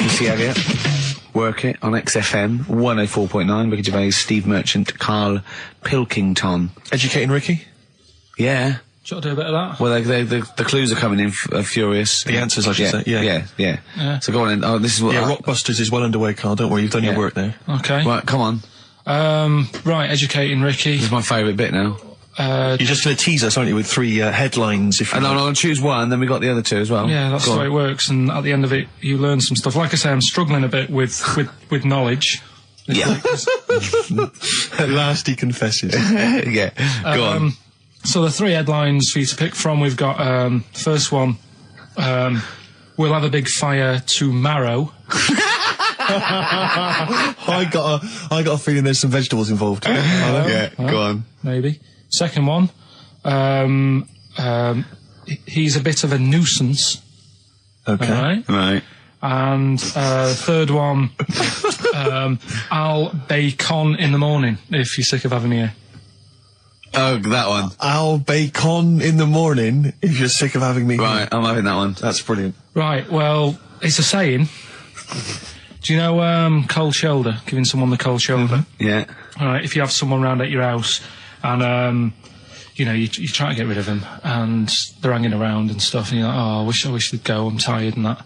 Missy Elliott. Work It on XFM 104.9. Ricky Gervais, Steve Merchant, Karl Pilkington. Educating Ricky? Yeah. Should I do a bit of that? Well, the clues are coming in furious. The answers, I should say. Yeah. So go on then. Oh, this is what... Yeah, Rockbusters is well underway, Carl. Don't worry, you've done your work there. Okay. Right, come on. Right, Educating Ricky. This is my favourite bit now. You're just going to tease us, aren't you, with 3 headlines? If you and I'm going to choose one, then we got the other 2 as well. Yeah, that's the way it works, and at the end of it, you learn some stuff. Like I say, I'm struggling a bit with knowledge. Yeah. At last he confesses. Yeah, go on. So the 3 headlines for you to pick from, we've got, first one, we'll have a big fire tomorrow. I got a feeling there's some vegetables involved. Yeah, go on. Maybe. Second one, he's a bit of a nuisance. Okay. Right. And third one, I'll bacon in the morning if you're sick of having me here. Oh, that one. I'll bacon in the morning if you're sick of having me. Right, I'm having that one. That's brilliant. Right, well, it's a saying. Do you know cold shoulder? Giving someone the cold shoulder? Yeah. All right, if you have someone round at your house and, you know, you try to get rid of them and they're hanging around and stuff and you're like, oh, I wish they'd go, I'm tired and that.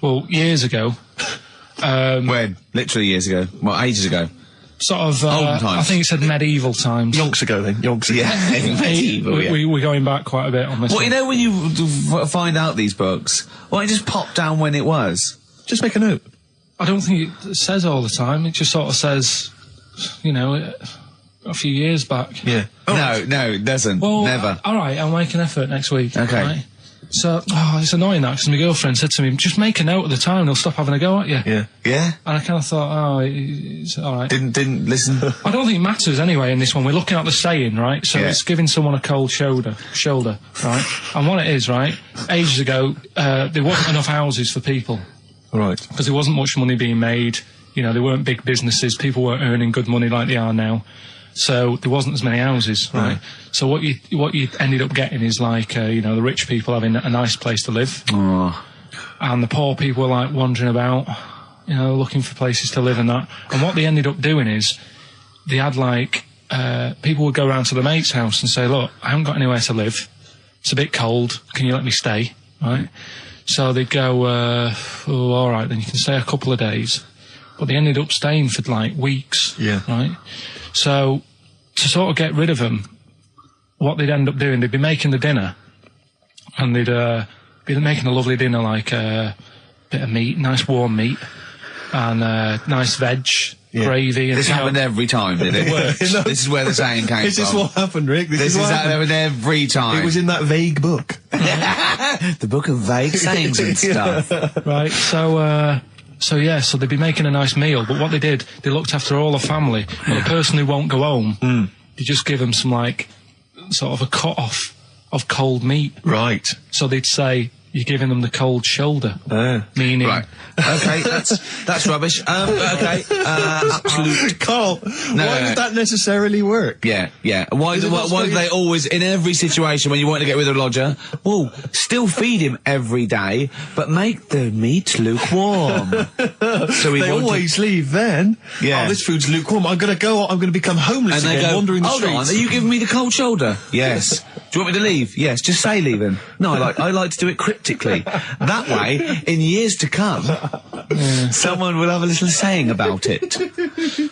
Well, years ago... when? Literally years ago. Well, ages ago. Sort of, Olden times. I think it said medieval times. Yonks ago then, yonks ago. Yeah, medieval, We're going back quite a bit on this Well, one. you know when you find out these books, why don't you just pop down when it was? Just make a note. I don't think it says all the time. It just sort of says, you know, a few years back. Yeah. Oh. No, it doesn't. Well, never. All right, I'll make an effort next week. Okay. Right? So, it's annoying that, because my girlfriend said to me, just make a note of the time, they'll stop having a go at you. Yeah. Yeah? And I kind of thought, it's all right. Didn't listen. I don't think it matters anyway in this one. We're looking at the saying, right? So it's giving someone a cold shoulder, right? And what it is, right, ages ago, there wasn't enough houses for people. Right. Because there wasn't much money being made. You know, there weren't big businesses. People weren't earning good money like they are now. So there wasn't as many houses, right? So what you ended up getting is like, you know, the rich people having a nice place to live. Oh. And the poor people were like wandering about, you know, looking for places to live and that. And what they ended up doing is they had like, people would go around to the mate's house and say, look, I haven't got anywhere to live. It's a bit cold. Can you let me stay? Right? So they'd go, oh, all right, then you can stay a couple of days. But they ended up staying for like weeks. Yeah. Right? So to sort of get rid of them, what they'd end up doing, they'd be making the dinner and they'd be making a lovely dinner, like a bit of meat, nice warm meat, and nice veg, gravy. And this happened every time, did it? This is where the saying came from. This is what happened, Rick. This is what happened every time. It was in that vague book. The book of vague sayings and stuff. Right, so they'd be making a nice meal, but what they did, they looked after all the family. But the person who won't go home, they just give them some, like, sort of a cut-off of cold meat. Right. So they'd say, you're giving them the cold shoulder. Meaning... Right. Okay, that's rubbish. Okay, absolute... Carl, why would that necessarily work? Yeah. Why do they always, in every situation when you want to get rid of a lodger, well, still feed him every day, but make the meat lukewarm. So they always leave then. Yeah. Oh, this food's lukewarm. I'm going to become homeless and again, wandering the streets. Hold on, are you giving me the cold shoulder? Yes. Do you want me to leave? Yes, just say leaving. No, I like to do it cryptically. That way, in years to come, someone will have a little saying about it.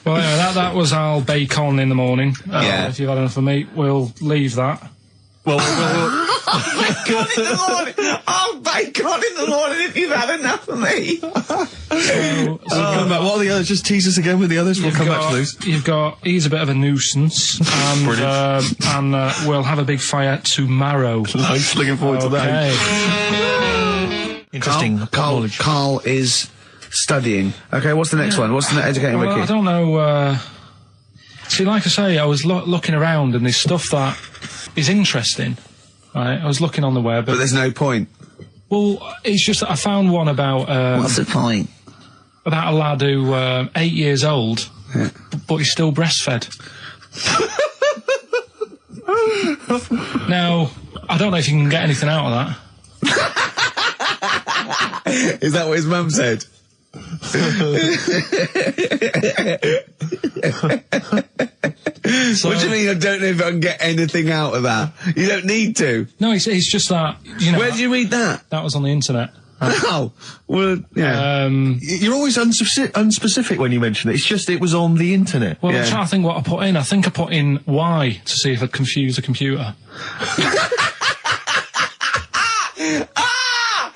Well, anyway, that was our bacon in the morning. If you've had enough of meat, we'll leave that. Well, bacon in the morning! Oh, bacon in the morning if you've had enough of me! Come back. What are the others? Just tease us again with the others. We'll come back to those. You've got, he's a bit of a nuisance, and we'll have a big fire tomorrow. Nice, looking forward to that. Interesting. Carl is studying. Okay, what's the next one? What's the educating Ricky? I don't know. See, like I say, I was looking around and there's stuff that is interesting. Right, I was looking on the web. But there's no point. Well, it's just that I found one about... what's the point? About a lad who, 8 years old, but he's still breastfed. Now, I don't know if you can get anything out of that. Is that what his mum said? So, What do you mean I don't know if I can get anything out of that? You don't need to. no, it's just that, you know. Where did you read that? That was on the internet. Oh, well, yeah. You're always unspecific when you mention it. It's just it was on the internet. Well, Yeah. I'm trying to think what I put in. I think I put in Y to see if I'd confuse a computer.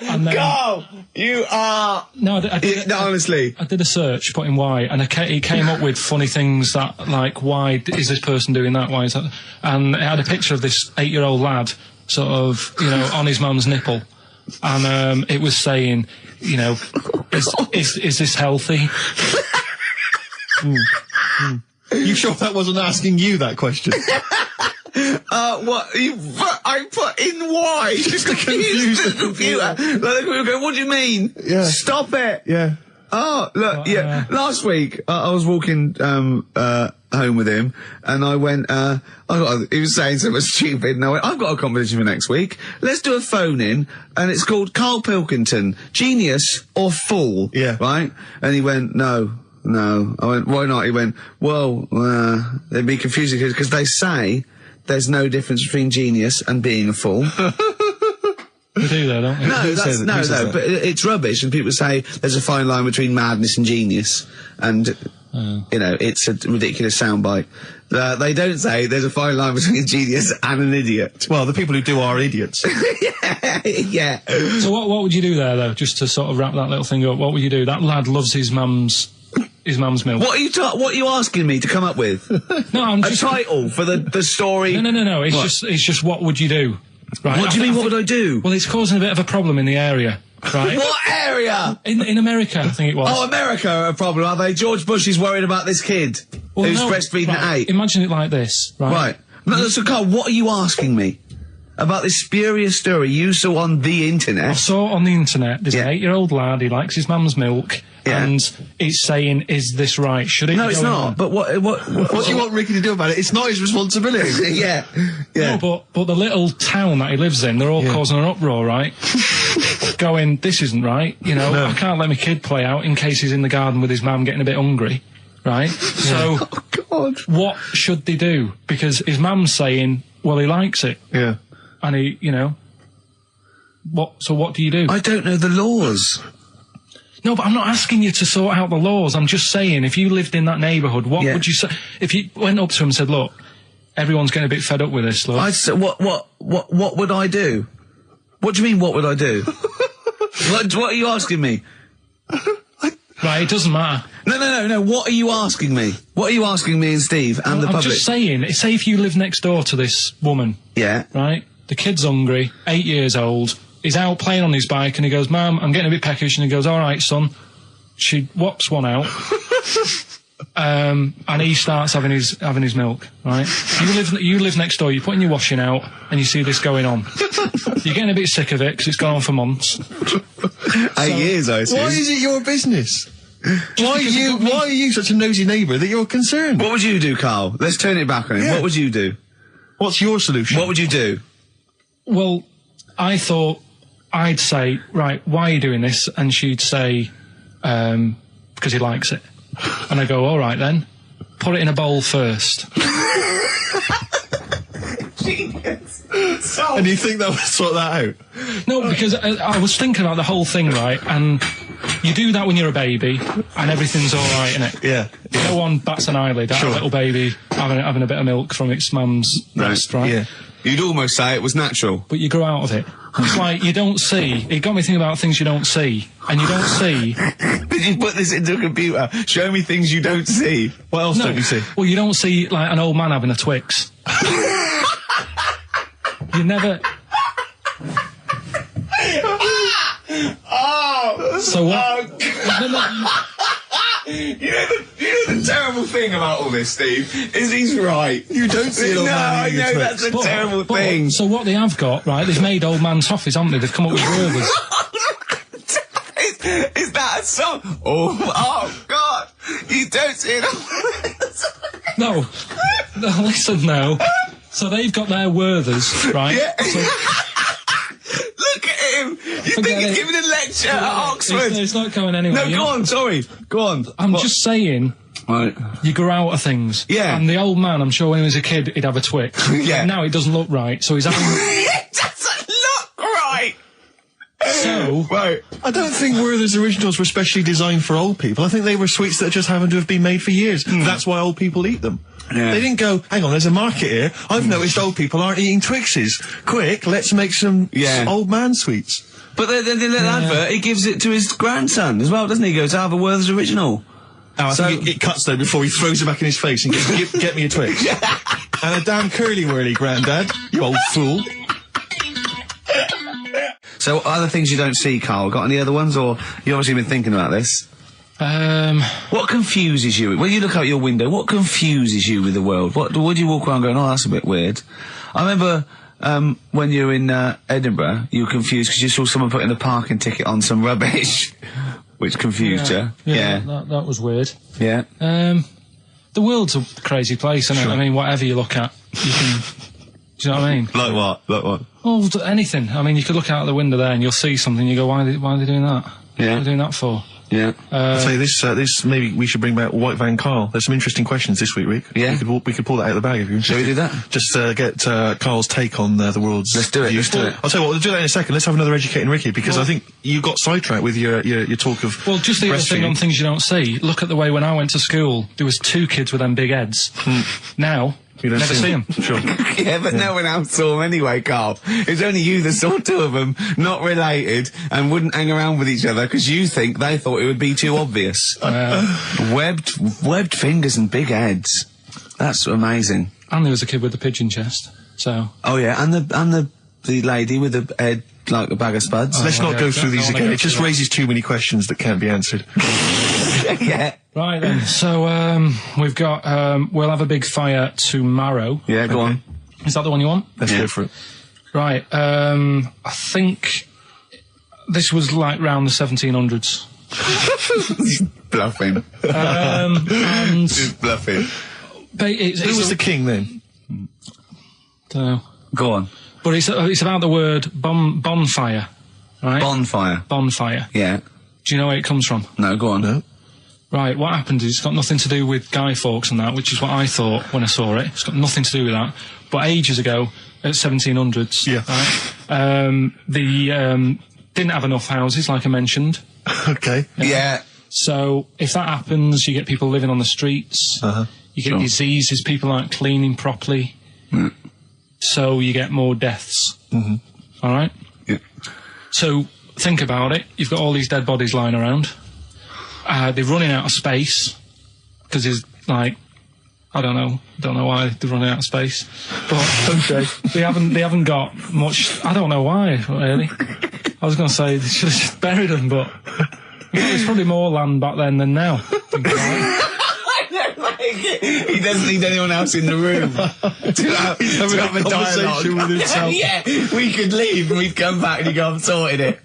And then, Go! You are... no, I did, No, honestly. I did a search, put in why, and it came up with funny things that, like, why is this person doing that? Why is that? And it had a picture of this 8-year-old lad, sort of, you know, on his mum's nipple, and it was saying, you know, is this healthy? You sure that wasn't asking you that question? What? I put in why? Just to confuse the computer. Like, the computer go, what do you mean? Yeah. Stop it. Yeah. Oh, look, yeah. Last week, I was walking, home with him, and I went, he was saying something stupid, and I went, I've got a competition for next week. Let's do a phone in, and it's called Karl Pilkington, Genius or Fool. Yeah. Right? And he went, no. I went, why not? He went, well, it'd be confusing because they say there's no difference between genius and being a fool. We do though, don't we? No, but it's rubbish, and people say there's a fine line between madness and genius, and, you know, it's a ridiculous soundbite. They don't say there's a fine line between a genius and an idiot. Well, the people who do are idiots. Yeah. So what would you do there, though, just to sort of wrap that little thing up? What would you do? That lad loves his mum's milk. What are you asking me to come up with? No, I'm A just... title for the story? No. It's just what would you do? Right. What do you mean, what would I do? Well, it's causing a bit of a problem in the area, right? What area? In America, I think it was. Oh, America are a problem, are they? George Bush is worried about this kid who's no, breastfeeding at right, 8. Imagine it like this, right? Right. No, so Carl, what are you asking me? About this spurious story you saw on the I internet? saw on the internet, there's Yeah. an 8-year-old lad, he likes his mum's milk, Yeah. and it's saying, is this right? Should it No, be it's going not. on? But what What do you want Ricky to do about it? It's not his responsibility. Yeah. No, but the little town that he lives in, they're all causing an uproar, right? Going, this isn't right, you know, I can't let my kid play out in case he's in the garden with his mum getting a bit hungry, right? So, Oh, God. what should they do? Because his mum's saying, well, he likes it, Yeah. and he, you know, so what do you do? I don't know the laws. No, but I'm not asking you to sort out the laws. I'm just saying, if you lived in that neighbourhood, what Yeah. would you say? If you went up to him and said, look, everyone's getting a bit fed up with this, look. I'd say, what would I do? What do you mean, what would I do? what are you asking me? Right, it doesn't matter. No. What are you asking me? What are you asking me and Steve and the I'm public? just saying, say if you live next door to this woman, Yeah. right? The kid's hungry, 8 years old, he's out playing on his bike, and he goes, Mum, I'm getting a bit peckish, and he goes, all right, son. She whops one out, and he starts having his milk, right? You live next door, you're putting your washing out, and you see this going on. You're getting a bit sick of it, because it's gone on for months. 8 years, I assume. Why is it your business? Why are you such a nosy neighbour that you're concerned? What would you do, Carl? Let's turn it back on him. Yeah. What would you do? What's your solution? What would you do? Well, I thought I'd say, right, why are you doing this? And she'd say, because he likes it. And I go, all right then, put it in a bowl first. Genius. And you think that would sort that out? No, because I was thinking about the whole thing, right? And you do that when you're a baby, and everything's all right, innit? Yeah. No one bats an eyelid at a little baby having a bit of milk from its mum's breast, right? Yeah. You'd almost say it was natural. But you grow out of it. It's like you don't see. It got me thinking about things you don't see, and you don't see. Did you put this into a computer? Show me things you don't see. What else don't you see? Well, you don't see like an old man having a Twix. You never. Oh! So what? You know the terrible thing about all this, Steve, is he's right. You don't see an old No, man I eating a know Twix. that's a terrible thing. So what they have got, right? They've made old man toffees, haven't they? They've come up with Gervais. Is that a song? Oh God! You don't see it. No, listen now. So they've got their Werthers, right? Yeah. So, Look at him. You Forget think he's it. giving a lecture teacher at Oxford. It's not going anywhere. No, go on, sorry. Go on. I'm just saying, Right. you grow out of things. Yeah. And the old man, I'm sure when he was a kid, he'd have a Twix. Yeah. Now it doesn't look right, so he's having... It doesn't look right. So... Right. I don't think Werther's originals were specially designed for old people. I think they were sweets that just happened to have been made for years. That's why old people eat them. Yeah. They didn't go, hang on, there's a market here. I've noticed old people aren't eating Twixes. Quick, let's make some old man sweets. But then the little advert, he gives it to his grandson as well, doesn't he? He goes, have a Werther's original. Oh, I think it cuts though before he throws it back in his face and goes, get me a Twix. And a damn curly-whirly, Grandad, you old fool. So other things you don't see, Carl, got any other ones, or you obviously been thinking about this? What confuses you? When you look out your window, what confuses you with the world? What do you walk around going, oh, that's a bit weird? I remember when you were in Edinburgh, you were confused because you saw someone putting a parking ticket on some rubbish, which confused you. Yeah, that was weird. Yeah. The world's a crazy place, isn't it? I mean, whatever you look at, you can... Do you know what I mean? Like what? Like what? Oh, anything. I mean, you could look out the window there and you'll see something. You go, why are they doing that? Yeah. What are they doing that for? Yeah. I'll tell you this, maybe we should bring back White Van Carl. There's some interesting questions this week, Rick. Yeah. We could pull that out of the bag if you're interested. Shall we do that? Just get Carl's take on the world's Let's do it, views. let's do it. I'll tell you what, we'll do that in a second. Let's have another Educating Ricky, because I think you got sidetracked with your talk of Well, just the other thing on breastfeeding. things you don't see. Look at the way when I went to school, there was 2 kids with them big heads. Now, You don't never see them. Sure. Yeah, but no one else saw them anyway, Carl. It's only you that saw 2 of them, not related, and wouldn't hang around with each other because you think they thought it would be too obvious. Webbed fingers and big heads. That's amazing. And there was a kid with a pigeon chest. So Oh yeah, and the lady with the head like a bag of spuds. Let's not go through these don't wanna again. go It just through that. raises too many questions that can't be answered. Yeah. right then. So we've got we'll have a big fire tomorrow. Yeah, go on. Is that the one you want? Let's go for it. Right. I think this was like round the 1700s. Bluffing. And Just bluffing. Who was the king then? don't know. Go on. But it's about the word bonfire, right? Bonfire. Bonfire. Yeah. Do you know where it comes from? No, go on. No. Right, what happened is it's got nothing to do with Guy Fawkes and that, which is what I thought when I saw it. It's got nothing to do with that. But ages ago, at 1700s, right, they didn't have enough houses, like I mentioned. Okay. Yeah. So if that happens, you get people living on the streets. You get diseases, people aren't cleaning properly. So you get more deaths. All right? Yeah. So think about it. You've got all these dead bodies lying around. They're running out of space because there's like, I don't know why they're running out of space, but they haven't got much. I don't know why really. I was going to say they should have just buried them, but there's probably more land back then than now. Think about it. He doesn't need anyone else in the room to have a conversation dialogue. with himself. Yeah, we could leave and we'd come back and he'd go, I've sorted it.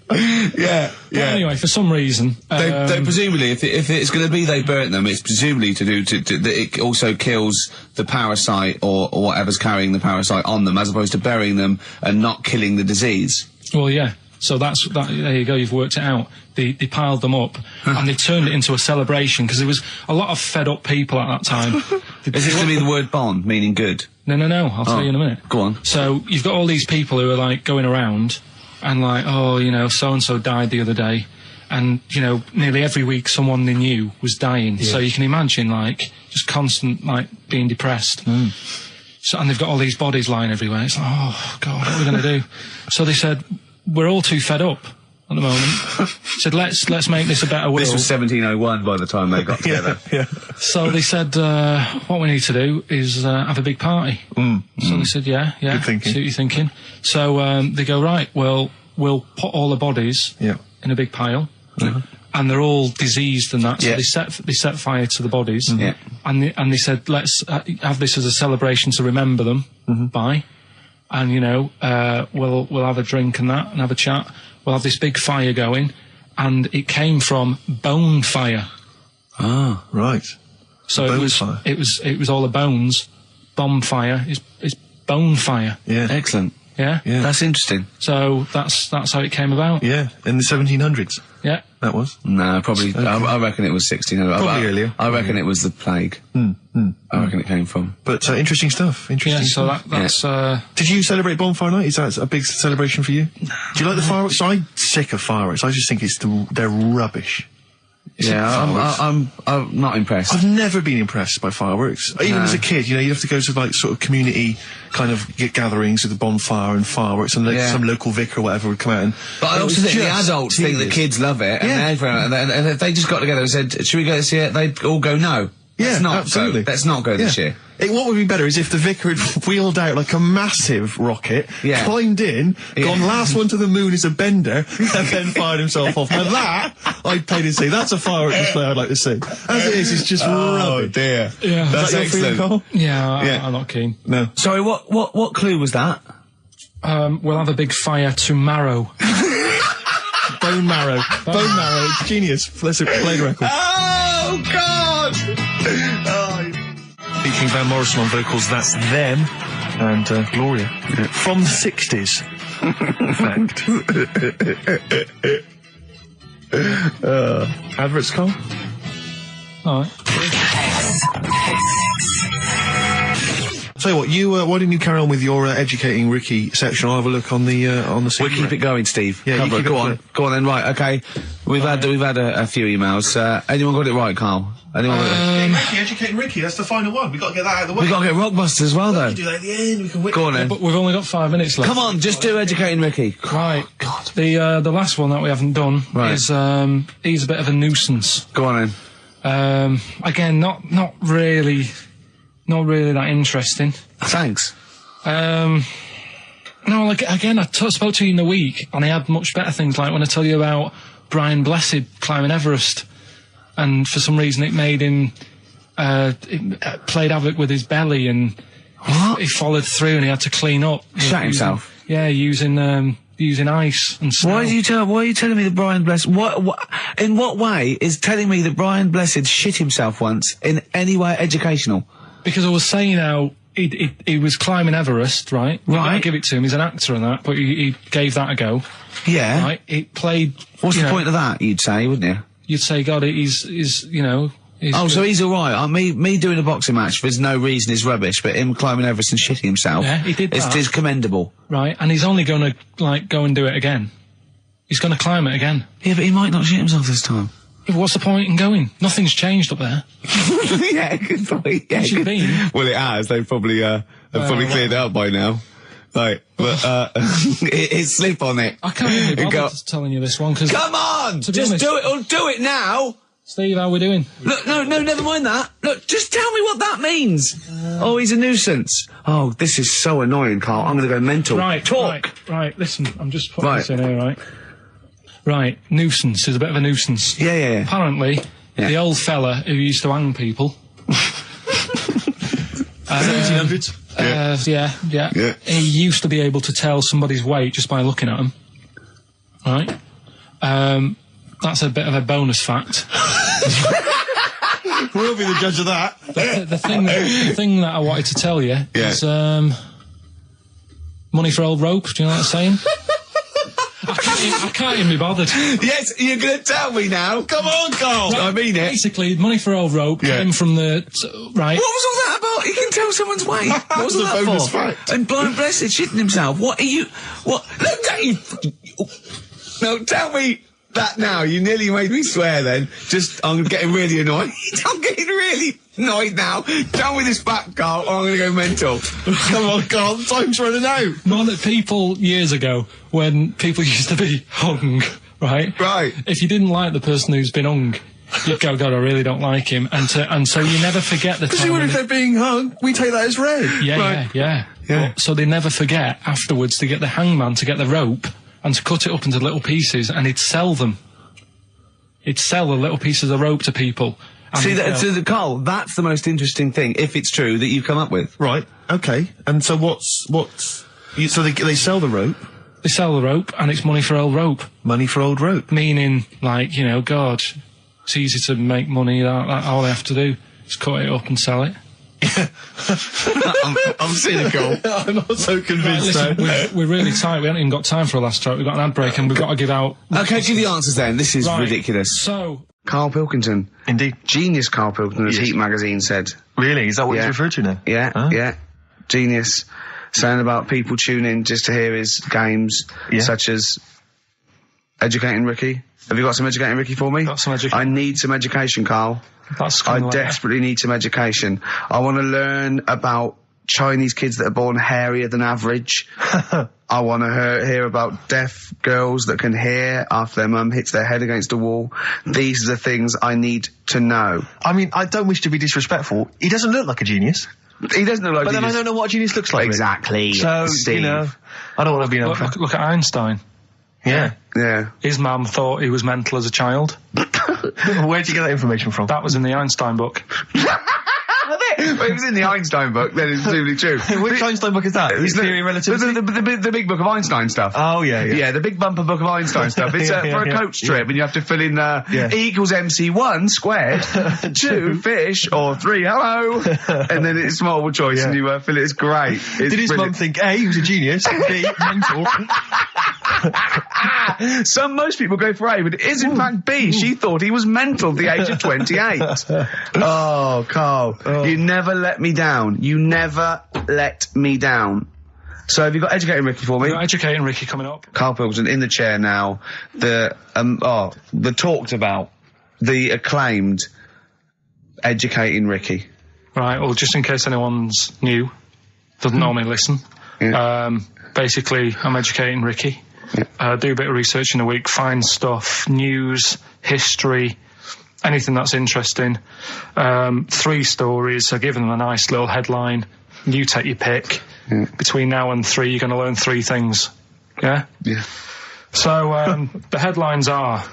Yeah. But anyway, for some reason, They presumably, if it's going to be they burnt them, it's presumably to do that it also kills the parasite or whatever's carrying the parasite on them, as opposed to burying them and not killing the disease. well, yeah. So that's that. There you go. You've worked it out. They piled them up and they turned it into a celebration because there was a lot of fed up people at that time. Is this going to be the word bon, meaning good? No. I'll tell you in a minute. Go on. So you've got all these people who are like going around and like, oh, you know, so and so died the other day, and you know, nearly every week someone they knew was dying. So you can imagine like just constant like being depressed. So and they've got all these bodies lying everywhere. It's like, oh God, what are we going to do? So they said, we're all too fed up at the moment. Said, let's make this a better world. This was 1701 by the time they got together. Yeah. So they said, what we need to do is have a big party. So they said, yeah. Good thinking. See what you're thinking. So they go, right, well, we'll put all the bodies in a big pile. And they're all diseased and that. So they set fire to the bodies. Yeah. And they said, let's have this as a celebration to remember them by. And, you know, we'll have a drink and that and have a chat. We'll have this big fire going. And it came from bone fire. Ah, right. So Bone it was fire. it was all the bones. Bonfire is bone fire. Yeah. Excellent. Yeah. Yeah. That's interesting. So that's how it came about. Yeah, in the 1700s. Yeah. That was. No, probably. I reckon it was 1600. Probably earlier. I reckon it was the plague. I reckon it came from. But interesting stuff. Interesting Yeah, so stuff. that's Did you celebrate Bonfire Night? Is that a big celebration for you? Do you like the fireworks? I'm sick of fireworks. I just think they're rubbish. Yeah, I'm not impressed. I've never been impressed by fireworks. Even as a kid, you have to go to like sort of community kind of gatherings with a bonfire and fireworks, and some local vicar or whatever would come out. But I also think the adults think the kids love it, and and if they just got together and said, "Should we go this year?" They'd all go, "No." Yeah, absolutely. Let's not go this year. What would be better is if the vicar had wheeled out like a massive rocket, climbed in, gone last one to the moon as a bender, and then fired himself off. Now that, I'd pay to see. That's a firework display I'd like to see. As it is, it's just rubbish. Oh dear. Yeah. That's your feeling, excellent. Carl? Yeah, I'm not keen. No. Sorry, what clue was that? We'll have a big fire tomorrow. Bone marrow. Bone marrow. Genius. Let's play the record. Oh God! Featuring Van Morrison on vocals, that's Them, and Gloria. From the 60s. In fact. Adverts, Carl? All right. Tell you what, why didn't you carry on with your educating Ricky section? I'll have a look on the We'll CD. keep it going, Steve. Yeah, you keep go it on. going. Go on then. Right. Okay. We've had a few emails. Anyone got it right, Carl? Anyone? Educating Ricky, that's the final one. We've got to get that out of the way. We got to get Rockbusters as well, though. We can do that at the end. We can wait. Go on then. But we've only got 5 minutes left. Come on, just do educating Ricky. Right. God. The last one that we haven't done is he's a bit of a nuisance. Go on then. Again, not really that interesting. Thanks. No, like again, I spoke to you in the week, and I had much better things. Like when I tell you about Brian Blessed climbing Everest, and for some reason it made him it played havoc with his belly, and he followed through, and he had to clean up. Shut himself. Yeah, using ice and snow. Why are you telling me that Brian Blessed? In what way is telling me that Brian Blessed shit himself once in any way educational? Because I was saying how he was climbing Everest, right? Right. I give it to him. He's an actor and that, but he gave that a go. Yeah. Right. It played. What's the point of that? You'd say, wouldn't you? You'd say, God, he's He's so he's all right. Me doing a boxing match for no reason is rubbish, but him climbing Everest and shitting himself, Yeah, he did that. It's commendable. Right, and he's only going to go and do it again. He's going to climb it again. Yeah, but he might not shit himself this time. Yeah, but what's the point in going? Nothing's changed up there. Yeah, good point. Yeah, It should be. Well, it has. They've probably cleared it up by now. Like, but it's slip on it. I can't even be bothered telling you this one because. Come on, to be just honest, do it. Or do it now. Steve, how we doing? Look, no, never mind that. Look, just tell me what that means. Oh, he's a nuisance. Oh, this is so annoying, Carl. I'm going to go mental. Right, talk. Right. Listen, I'm just putting this in here, right? Right, nuisance is a bit of a nuisance. Yeah. Apparently, the old fella who used to hang people. 1700s. Yeah. He used to be able to tell somebody's weight just by looking at them. Right? That's a bit of a bonus fact. We'll be the judge of that. The thing that I wanted to tell you is money for old rope. Do you know what I'm saying? I can't even be bothered. Yes, you're going to tell me now. Come on, Carl. Right, I mean it. Basically, money for old rope came from the... Right. What was all that about? You can tell someone's weight. What was all The that bonus for? fact. And Blind Blessed shitting himself. What are you... What? Look at you... No, tell me that now. You nearly made me swear then. I'm getting really annoyed. I'm getting really annoyed now. Tell me this back, Carl, or I'm going to go mental. Come on, Carl, time's running out. More that people years ago, when people used to be hung, right? Right. If you didn't like the person who's been hung, you'd go, God, I really don't like him. And so you never forget the time. Because if they're being hung, we take that as read. Yeah. So they never forget afterwards to get the hangman to get the rope and to cut it up into little pieces, and he'd sell them. He'd sell the little pieces of rope to people. See, Carl, that's the most interesting thing, if it's true, that you've come up with. Right, okay. And so so they sell the rope? They sell the rope, and it's money for old rope. Money for old rope. Meaning, like, God, it's easy to make money, that all they have to do is cut it up and sell it. I'm cynical. I'm not so convinced. Listen, we're really tight. We haven't even got time for a last track. We've got an ad break and we've got to give out... Okay, give the answers then. This is ridiculous. So... Karl Pilkington. Indeed. Genius Karl Pilkington, as Heat magazine said. Really? Is that what he's referred to now? Yeah, yeah. Genius. Saying about people tune in just to hear his games, such as Educating Ricky. Have you got some Educating Ricky for me? Got some education. I need some education, Karl. I desperately need some education. I want to learn about Chinese kids that are born hairier than average. I want to hear about deaf girls that can hear after their mum hits their head against a wall. These are the things I need to know. I mean, I don't wish to be disrespectful. He doesn't look like a genius. He doesn't look like a genius. But then I don't know what a genius looks like. Exactly. So, Steve. you know, I don't want to be an Look at Einstein. Yeah. Yeah. His mum thought he was mental as a child. Where'd you get that information from? That was in the Einstein book. Well, it was in the Einstein book, then it's truly true. Which Einstein book is that? His Theory of Relativity? The big book of Einstein stuff. Oh, yeah. Yeah, the big bumper book of Einstein stuff. It's for a coach trip, and you have to fill in E equals MC1 squared, 2 fish, or 3 hello, and then it's multiple choice, and you fill it. It's great. Did his mum think, A, he was a genius, B, mental? Most people go for A, but it is in fact B. She thought he was mental at the age of 28. Oh, Karl, you never let me down. You never let me down. So have you got Educating Ricky for me? We've got Educating Ricky coming up. Karl Pilkington in the chair now. The talked about, the acclaimed Educating Ricky. Right, well, just in case anyone's new, doesn't normally listen. Yeah. Basically, I'm Educating Ricky. Yeah. Do a bit of research in a week, find stuff, news, history, anything that's interesting. 3 stories, I give them a nice little headline. You take your pick. Yeah. Between now and 3, you're going to learn 3 things. Yeah? Yeah. So, the headlines are,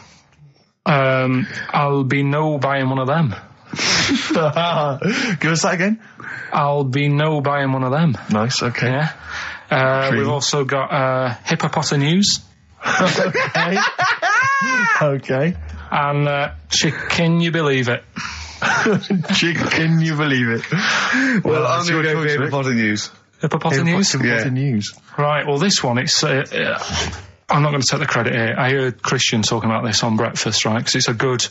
I'll be no buying one of them. Give us that again. I'll be no buying one of them. Nice, okay. Yeah. We've also got hippopotamus. Okay. Okay. And can you believe it? Can you believe it? Well, I'm going to go for hippopotamus. Hippopotamus? Hippopotamus. Right, well, this one, it's... I'm not going to take the credit here. I heard Christian talking about this on breakfast, right? Because it's a good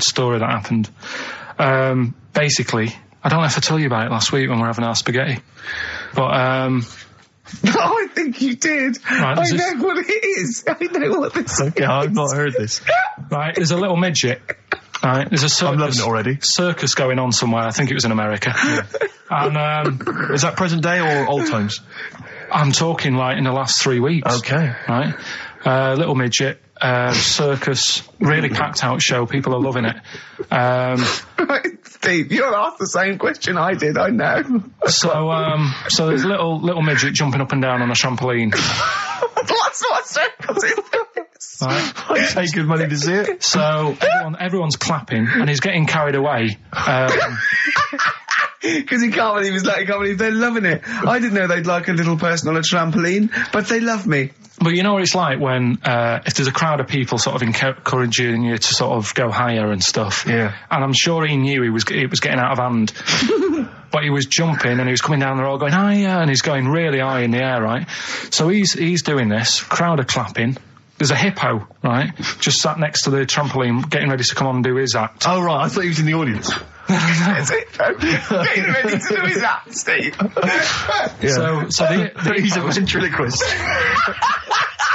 story that happened. Basically, I don't know if I told you about it last week when we were having our spaghetti. But, I think you did. Right, I know what it is. I know what this is. Okay, I've not heard this. Right, there's a little midget. Right, there's a circus. I'm loving it already. Circus going on somewhere. I think it was in America. Yeah. And, is that present day or old times? I'm talking like in the last 3 weeks. Okay. Right. Little midget. Circus, really packed out show. People are loving it. Right, Steve, you asked the same question I did. I know. So there's a little midget jumping up and down on a trampoline. What circus is this? Right. I'd pay good money to see it. So everyone's clapping, and he's getting carried away. Because he can't believe they're loving it. I didn't know they'd like a little person on a trampoline, but they love me. But you know what it's like when, if there's a crowd of people sort of encouraging you to sort of go higher and stuff. Yeah. And I'm sure he knew it was getting out of hand. But he was jumping and he was coming down the road going higher, and he's going really high in the air, right? So he's doing this, crowd are clapping. There's a hippo, right, just sat next to the trampoline getting ready to come on and do his act. Oh, right, I thought he was in the audience. There's a hippo getting ready to do his act, Steve. Yeah. So he's a ventriloquist.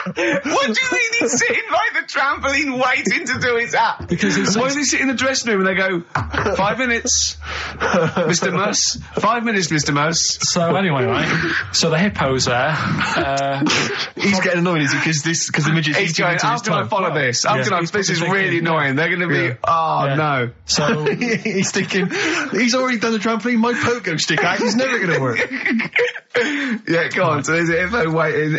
What do you mean he's sitting by the trampoline waiting to do his act? Because why does he sit in the dressing room and they go, 5 minutes, Mr. Muss, 5 minutes, Mr. Muss. So anyway, right, so the hippo's there. He's getting annoyed, is he? Because the midget... He's going, how can I follow this? This is really annoying. They're going to be, no. So he's thinking, he's already done the trampoline, my pogo stick act is never going to work. Yeah, go on. So there's a hippo waiting.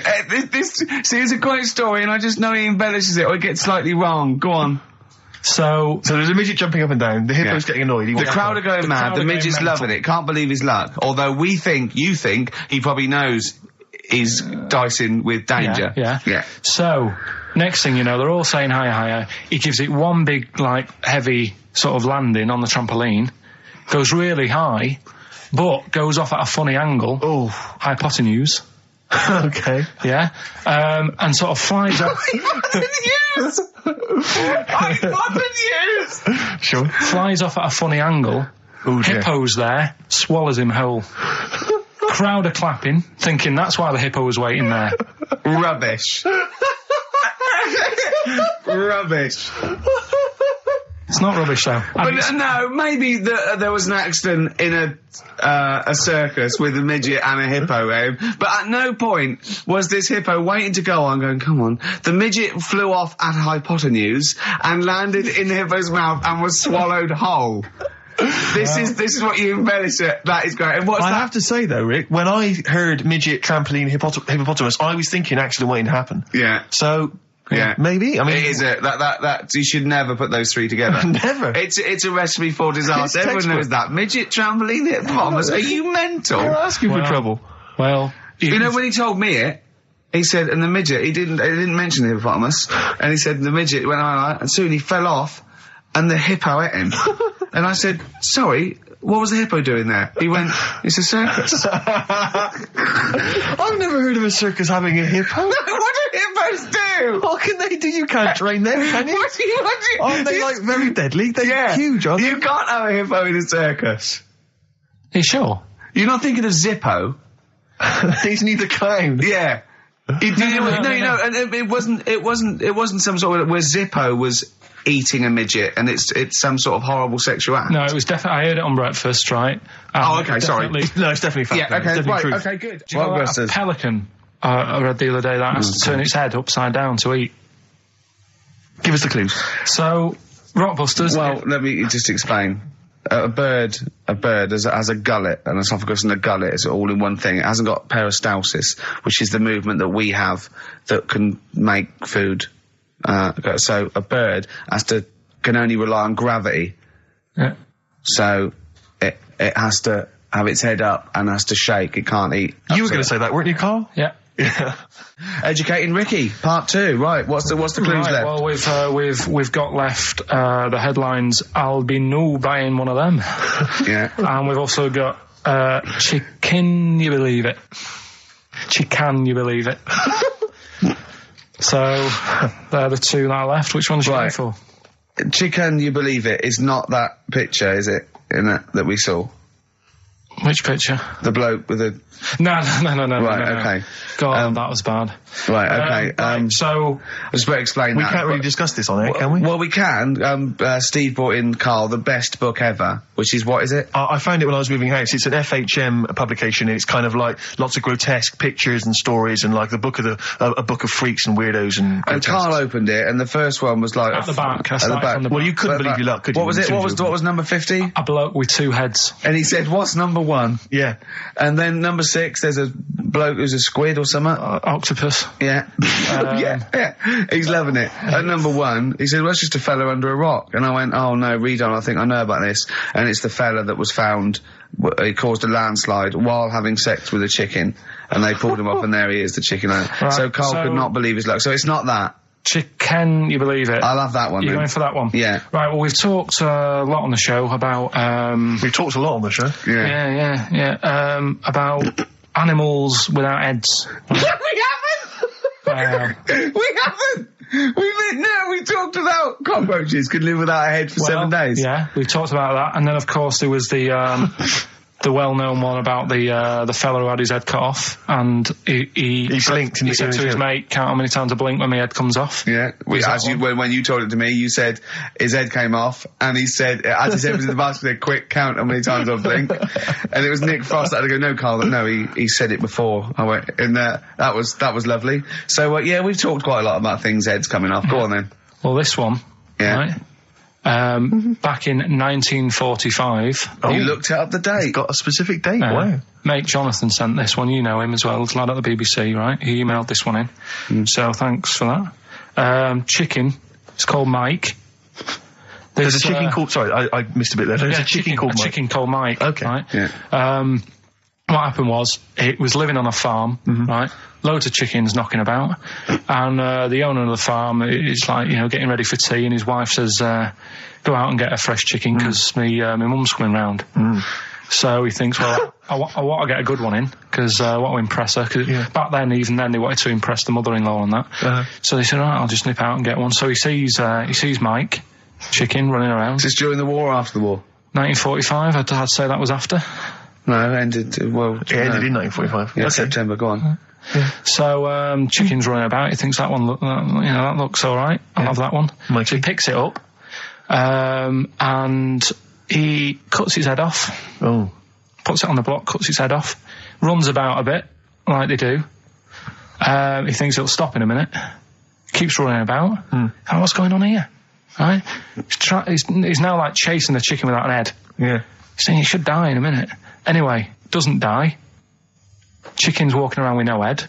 See, it's a great story, and I just know he embellishes it or it gets slightly wrong. Go on. So there's a midget jumping up and down. The hippo's getting annoyed. The crowd are going mad. The midget's loving it. Can't believe his luck. Although you think he probably knows he's dicing with danger. Yeah. So next thing you know, they're all saying higher, higher. He gives it one big, heavy sort of landing on the trampoline. goes really high, but goes off at a funny angle. Oh. Hypotenuse. Okay. Yeah. And sort of flies up. Hypotenuse! Sure. Flies off at a funny angle. Oh, dear. Hippo's there, swallows him whole. Crowd are clapping, thinking that's why the hippo was waiting there. Rubbish. Rubbish. It's not rubbish though. But no, maybe there was an accident in a circus with a midget and a hippo, but at no point was this hippo waiting to go on going, come on. The midget flew off at hypotenuse and landed in the hippo's mouth and was swallowed whole. This is what you embellish it. That is great. And what's I that? have to say though, Rick, when I heard midget, trampoline, hippopotamus, I was thinking accident waiting to happen. Yeah. So... Yeah, maybe. I mean, it is that you should never put those three together. Never. It's a recipe for disaster. Everyone knows that. Midget, trampoline, hippopotamus. Are you mental? You're asking for trouble. Well, you know when he told me it, he said, and the midget, he didn't mention the hippopotamus, and he said the midget went on, and soon he fell off, and the hippo ate him. And I said, sorry. What was the hippo doing there? He went, it's a circus. I've never heard of a circus having a hippo. What do hippos do? What can they do? You can't train them, can you? What do you? Aren't they like very deadly? They're huge, aren't they? You can't have a hippo in a circus. are you sure? You're not thinking of Zippo? He's neither clown. Yeah. No, and it wasn't some sort of where Zippo was eating a midget, and it's some sort of horrible sexual act. No, it was definitely. I heard it on breakfast, right? Oh, okay, sorry. No, it's definitely fact. Yeah, okay, right, truth. okay, good. Do you know what a pelican? I read the other day that has to turn its head upside down to eat. Give us the clues. So, Rockbusters. Well, let me just explain. A bird has a gullet, an esophagus and a gullet is all in one thing. It hasn't got peristalsis, which is the movement that we have that can make food. So a bird can only rely on gravity. Yeah. So it has to have its head up and has to shake. It can't eat. You were going to say that, weren't you, Carl? Yeah. Yeah. Educating Ricky, part 2. Right, what's the clues left? Well, we've got left the headlines. I'll be no buying one of them. Yeah. And we've also got chicken. You believe it? Chicken. You believe it? So they're the two that are left. Which one's you going for? Chicken, you believe it, is not that picture, is it? That we saw. Which picture? The bloke with the... No. Right, okay. God, that was bad. Right, okay. So... I just better explain we that. We can't really discuss this on air, can we? Well, we can. Steve brought in, Carl, the best book ever, which is, what is it? I found it when I was moving house. It's an FHM publication, and it's kind of like lots of grotesque pictures and stories, and like a book of freaks and weirdos and... And Carl opened it, and the first one was like... At the back. At the back. Well, you couldn't believe your luck, could you? What was it? What was number 50? A bloke with two heads. And he said, what's number 1? Yeah. And then number 6, there's a bloke who's a squid or something. Octopus. Yeah. Yeah. He's loving it. At number 1, he said, well, it's just a fella under a rock. And I went, oh no, read on, I think I know about this. And it's the fella that was found, he caused a landslide while having sex with a chicken. And they pulled him up, and there he is, the chicken. Right, so Carl could not believe his luck. So it's not that. Chicken, you believe it? I'll have that one. You're then. going for that one? Yeah. Right, well, we've talked a lot on the show about... We've talked a lot on the show. Yeah. About animals without heads. We haven't! We haven't! We talked about cockroaches could live without a head for 7 days. Yeah, we've talked about that. And then, of course, there was the well-known one about the fella who had his head cut off, and he blinked. He said to his mate, "Count how many times I blink when my head comes off." Yeah, when you told it to me, you said his head came off, and he said, as his head was in the basket, he said, "Quick, count how many times I blink." And it was Nick Frost that had to go, "No, Carl, no, he said it before." I went, and that was lovely. So yeah, we've talked quite a lot about things heads coming off. Go on then. Well, this one, right? Back in 1945. You looked it up the date. It's got a specific date. Wow. Mate Jonathan sent this one. You know him as well. Lad at the BBC, right? He emailed this one in. So thanks for that. Chicken. It's called Mike. There's a chicken called... Sorry, I missed a bit there. There's a chicken called Mike. Chicken called Mike. Okay. Right? Yeah. Well, what happened was, it was living on a farm, right? Loads of chickens knocking about, and the owner of the farm is like, you know, getting ready for tea, and his wife says, go out and get a fresh chicken, because my mum's coming round. So he thinks, well, I want to get a good one in, because I want to impress her, because back then, even then, they wanted to impress the mother-in-law and that. So they said, all right, I'll just nip out and get one. So he sees Mike, chicken, running around. Is this during the war or after the war? 1945, I'd say that was after. No, it ended, well... It ended in 1945. Yeah, September, go on. So, chicken's running about, he thinks that one, that looks alright, I'll have that one. Mikey. So he picks it up, and he cuts his head off. Oh. Puts it on the block, cuts his head off, runs about a bit, like they do. He thinks it'll stop in a minute, keeps running about. Oh, what's going on here? Right? He's now like chasing the chicken without an head. Yeah. He's saying he should die in a minute. Anyway, doesn't die. Chicken's walking around with no head.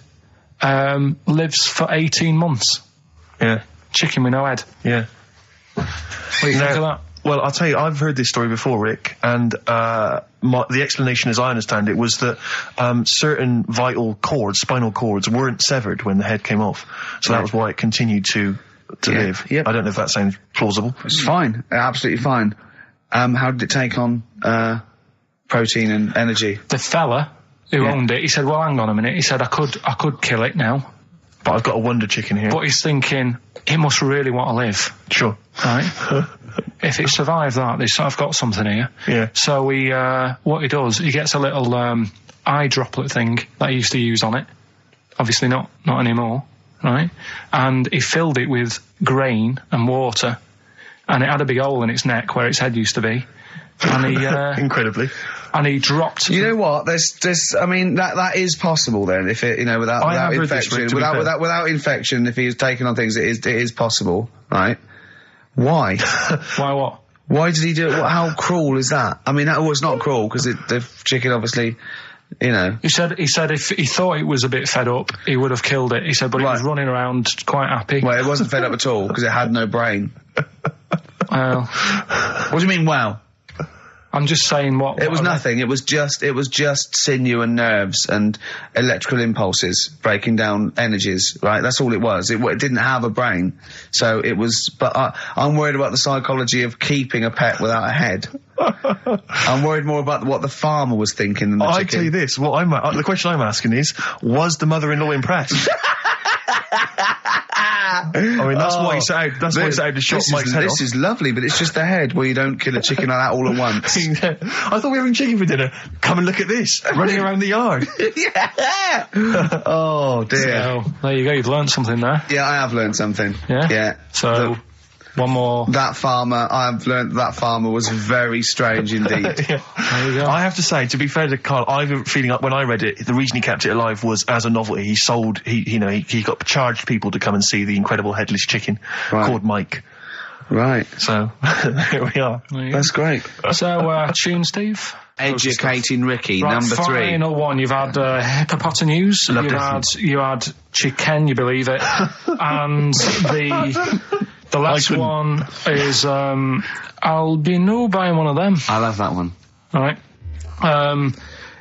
Lives for 18 months. Yeah. Chicken with no head. Yeah. What do you think of that? Well, I'll tell you, I've heard this story before, Rick, and the explanation, as I understand it, was that certain vital cords, spinal cords, weren't severed when the head came off. So that was why it continued to live. Yep. I don't know if that sounds plausible. It's fine. Absolutely fine. How did it take on protein and energy? The fella who owned it, he said, well, hang on a minute. He said, I could kill it now. But I've got a wonder chicken here. But he's thinking, it must really want to live. Sure. Right? If it survived that, I've got something here. Yeah. So what he does, he gets a little eye droplet thing that he used to use on it. Obviously not anymore. Right? And he filled it with grain and water, and it had a big hole in its neck where its head used to be. And he incredibly. And he dropped. You know what? I mean, that is possible. Then, if it, without infection, without infection, if he's taking on things, it is possible, right? Why? Why what? Why did he do it? How cruel is that? I mean, that was not cruel, because the chicken obviously, He said if he thought it was a bit fed up, he would have killed it. He said, but it was running around quite happy. Well, it wasn't fed up at all, because it had no brain. Well, what do you mean, wow? I'm just saying what... It was nothing. It was just sinew and nerves and electrical impulses breaking down energies, right? That's all it was. It didn't have a brain. So it was... But I'm worried about the psychology of keeping a pet without a head. I'm worried more about what the farmer was thinking than the chicken. I tell you this, the question I'm asking is, was the mother-in-law impressed? I mean, that's why he set out to chop Mike's head off. This is lovely, but it's just the head. Well, you don't kill a chicken like that all at once. I thought we were having chicken for dinner. Come and look at this, running around the yard. Yeah. Oh, dear. So, there you go, you've learned something there. Yeah, I have learned something. Yeah? Yeah. So... one more. That farmer, I've learned that farmer was very strange indeed. Yeah. There you go. I have to say, to be fair to Karl, I have a feeling when I read it, the reason he kept it alive was as a novelty. He got charged people to come and see the incredible headless chicken called Mike. Right. So, here we are. That's great. So, tune, Steve? Educating Ricky, right, number 3. Final one. You've had hippopotamus. You had chicken, you believe it. And the last one is I'll be buying one of them. I love that one. All right.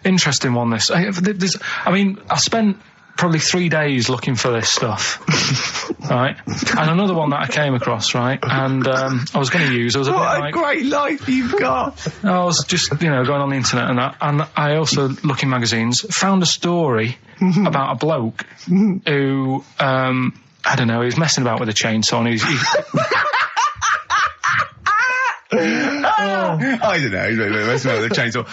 Interesting one, this. I spent probably 3 days looking for this stuff. Right? And another one that I came across, right? And I was going to use. What a great life you've got. I was just, going on the internet and that. And I also, looking magazines, found a story about a bloke who... I don't know, he was messing about with a chainsaw and I don't know, he was messing about with a chainsaw.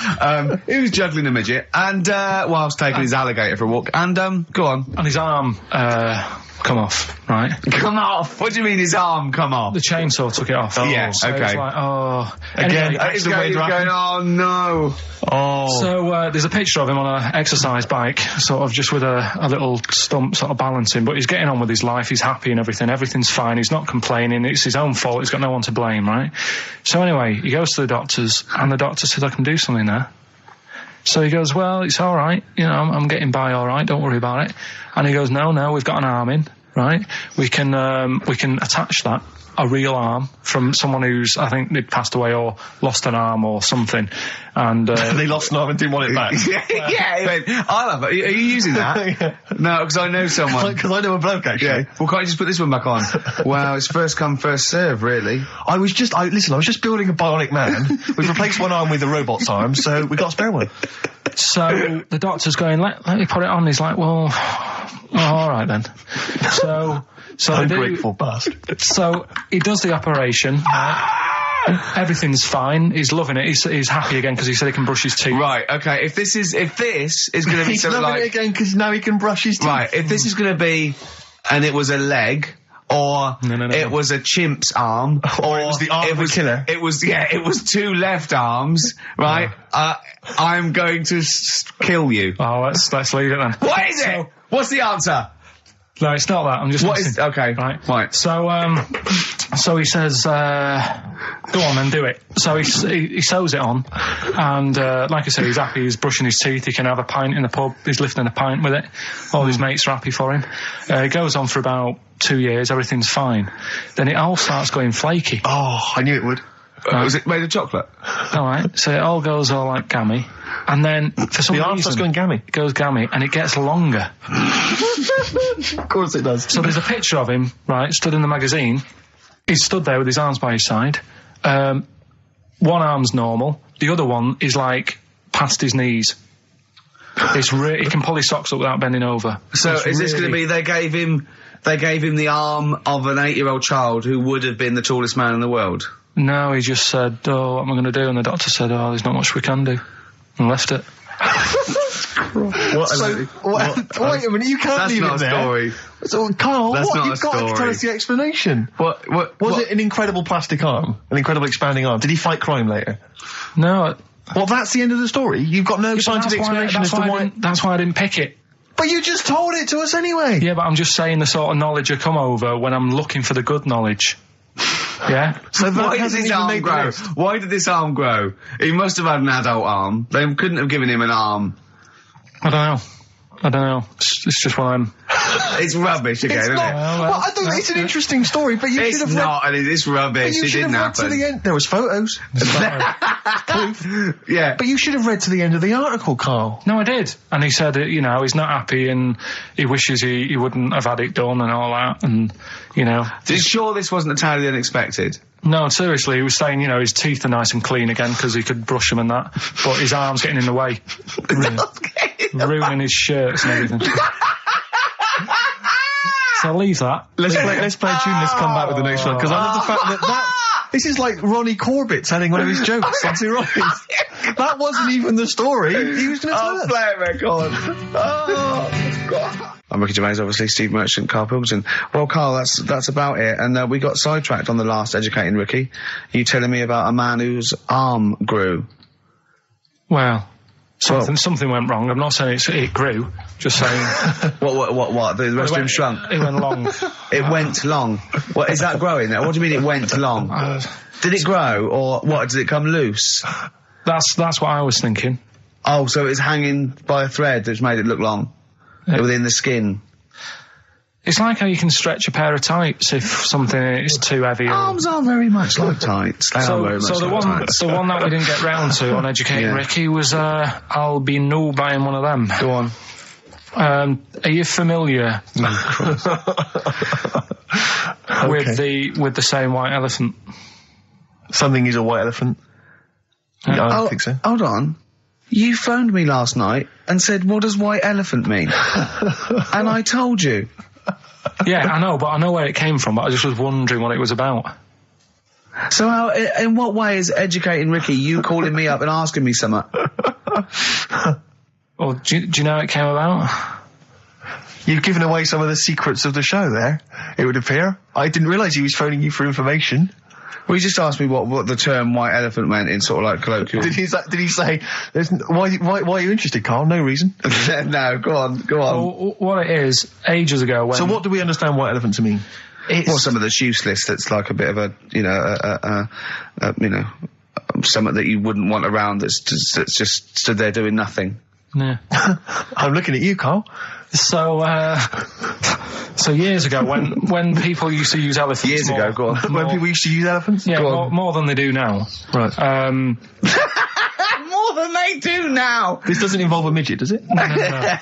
He was juggling a midget and, whilst taking his alligator for a walk. And, go on. And his arm, come off, right? Come off? What do you mean his arm come off? The chainsaw took it off. Yeah, so okay. It's like, Again, anyway, he's going, oh no. Oh. So, there's a picture of him on an exercise bike, sort of just with a little stump sort of balancing, but he's getting on with his life, he's happy and everything, everything's fine, he's not complaining, it's his own fault, he's got no one to blame, right? So anyway, he goes to the doctors, and the doctor said, I can do something there. So he goes, well, it's alright, I'm getting by alright, don't worry about it. And he goes, no, we've got an arm in, right? We can attach that a real arm from someone who's, I think, they'd passed away or lost an arm or something. And they lost an arm and didn't want it back. Yeah, he went, I'll have it. Are you using that? Yeah. No, because I know someone. Because I know a bloke, actually. Yeah. Well, can't you just put this one back on? Well, it's first come, first serve, really. I was just building a bionic man. We've replaced one arm with a robot's arm, so we got a spare one. So the doctor's going, let me put it on. He's like, well, all right then. So ungrateful bastard. So he does the operation. Everything's fine. He's loving it. He's happy again because he said he can brush his teeth. Right. Okay. If this is going to be he's something loving like it again because now he can brush his teeth. Right. If this is going to be, and it was a leg. Or it was a chimp's arm, or it was the arm of a killer. It was two left arms, right? I'm going to kill you. Oh, let's leave it then. What is it? What's the answer? No, it's not that. I'm just. What is? Okay, right. So he says, "Go on and do it." So he sews it on, and like I said, he's happy. He's brushing his teeth. He can have a pint in the pub. He's lifting a pint with it. All his mates are happy for him. It goes on for about 2 years. Everything's fine. Then it all starts going flaky. Oh, I knew it would. Was it made of chocolate? All right. So it all goes all like gammy. And then, for some reason... starts going gammy. It goes gammy, and it gets longer. Of course it does. So there's a picture of him, right, stood in the magazine. He's stood there with his arms by his side. One arm's normal. The other one is, like, past his knees. He can pull his socks up without bending over. So is this going to be... They gave him the arm of an 8-year-old child who would have been the tallest man in the world? No, he just said, oh, what am I going to do? And the doctor said, oh, there's not much we can do. And left it. Wait a minute, you can't leave it there. That's not a story. So, Carl, you've got to tell us the explanation. Was it an incredible plastic arm? An incredible expanding arm? Did he fight crime later? No. Well, that's the end of the story. You've got no scientific explanation as to why... That's why I didn't pick it. But you just told it to us anyway. Yeah, but I'm just saying the sort of knowledge I come over when I'm looking for the good knowledge. Yeah. So why did his arm grow? Why did this arm grow? He must have had an adult arm. They couldn't have given him an arm. I don't know. It's just what I'm... It's rubbish again, isn't it? I thought it's an interesting story, but you should have... It's not, it's rubbish. It didn't happen. To the end. There was photos. Proof. Yeah. But you should have read to the end of the article, Carl. No, I did. And he said, he's not happy and he wishes he wouldn't have had it done and all that. And, Sure this wasn't entirely unexpected? No, seriously, he was saying, his teeth are nice and clean again because he could brush them and that. But his arm's getting in the way. Ruining his shirts and everything. So I'll leave that. Let's play a tune. Let's come back with the next one, because I love the fact that this is like Ronnie Corbett telling one of his jokes. That's right. That wasn't even the story. He was going to tell us. Play it, record. Oh, God. I'm Ricky Gervais, obviously, Steve Merchant, Karl Pilkington. Well, Karl, that's about it. And we got sidetracked on the last Educating Ricky. You telling me about a man whose arm grew. Well, something went wrong. I'm not saying it grew. Just saying. What? The rest of him shrunk? It went long. It went long. What, is that growing? What do you mean it went long? Did it grow, or what? Did it come loose? That's what I was thinking. Oh, so it's hanging by a thread that's made it look long? Within the skin? It's like how you can stretch a pair of tights if something is too heavy. Arms are very much like tights. The one that we didn't get round to on Educating Ricky was, I'll be no buying one of them. Go on. Are you familiar with the saying white elephant? Something is a white elephant? I don't think so. Hold on. You phoned me last night and said, what does white elephant mean? And I told you. Yeah, I know, but I know where it came from, but I just was wondering what it was about. So in what way is Educating Ricky you calling me up and asking me something? Well, do you know how it came about? You've given away some of the secrets of the show there, it would appear. I didn't realise he was phoning you for information. Well, he just asked me what the term white elephant meant in sort of like colloquial. Did he say, why are you interested, Carl? No reason. No, go on. Well, what it is, ages ago when... So what do we understand white elephant to mean? Well, some of that's useless, that's like a bit of something that you wouldn't want around that's just stood there doing nothing. Yeah. I'm looking at you, Carl. So, So years ago, when people used to use elephants... Years ago, go on. When people used to use elephants? Yeah, more than they do now. Right. More than they do now. This doesn't involve a midget, does it? No.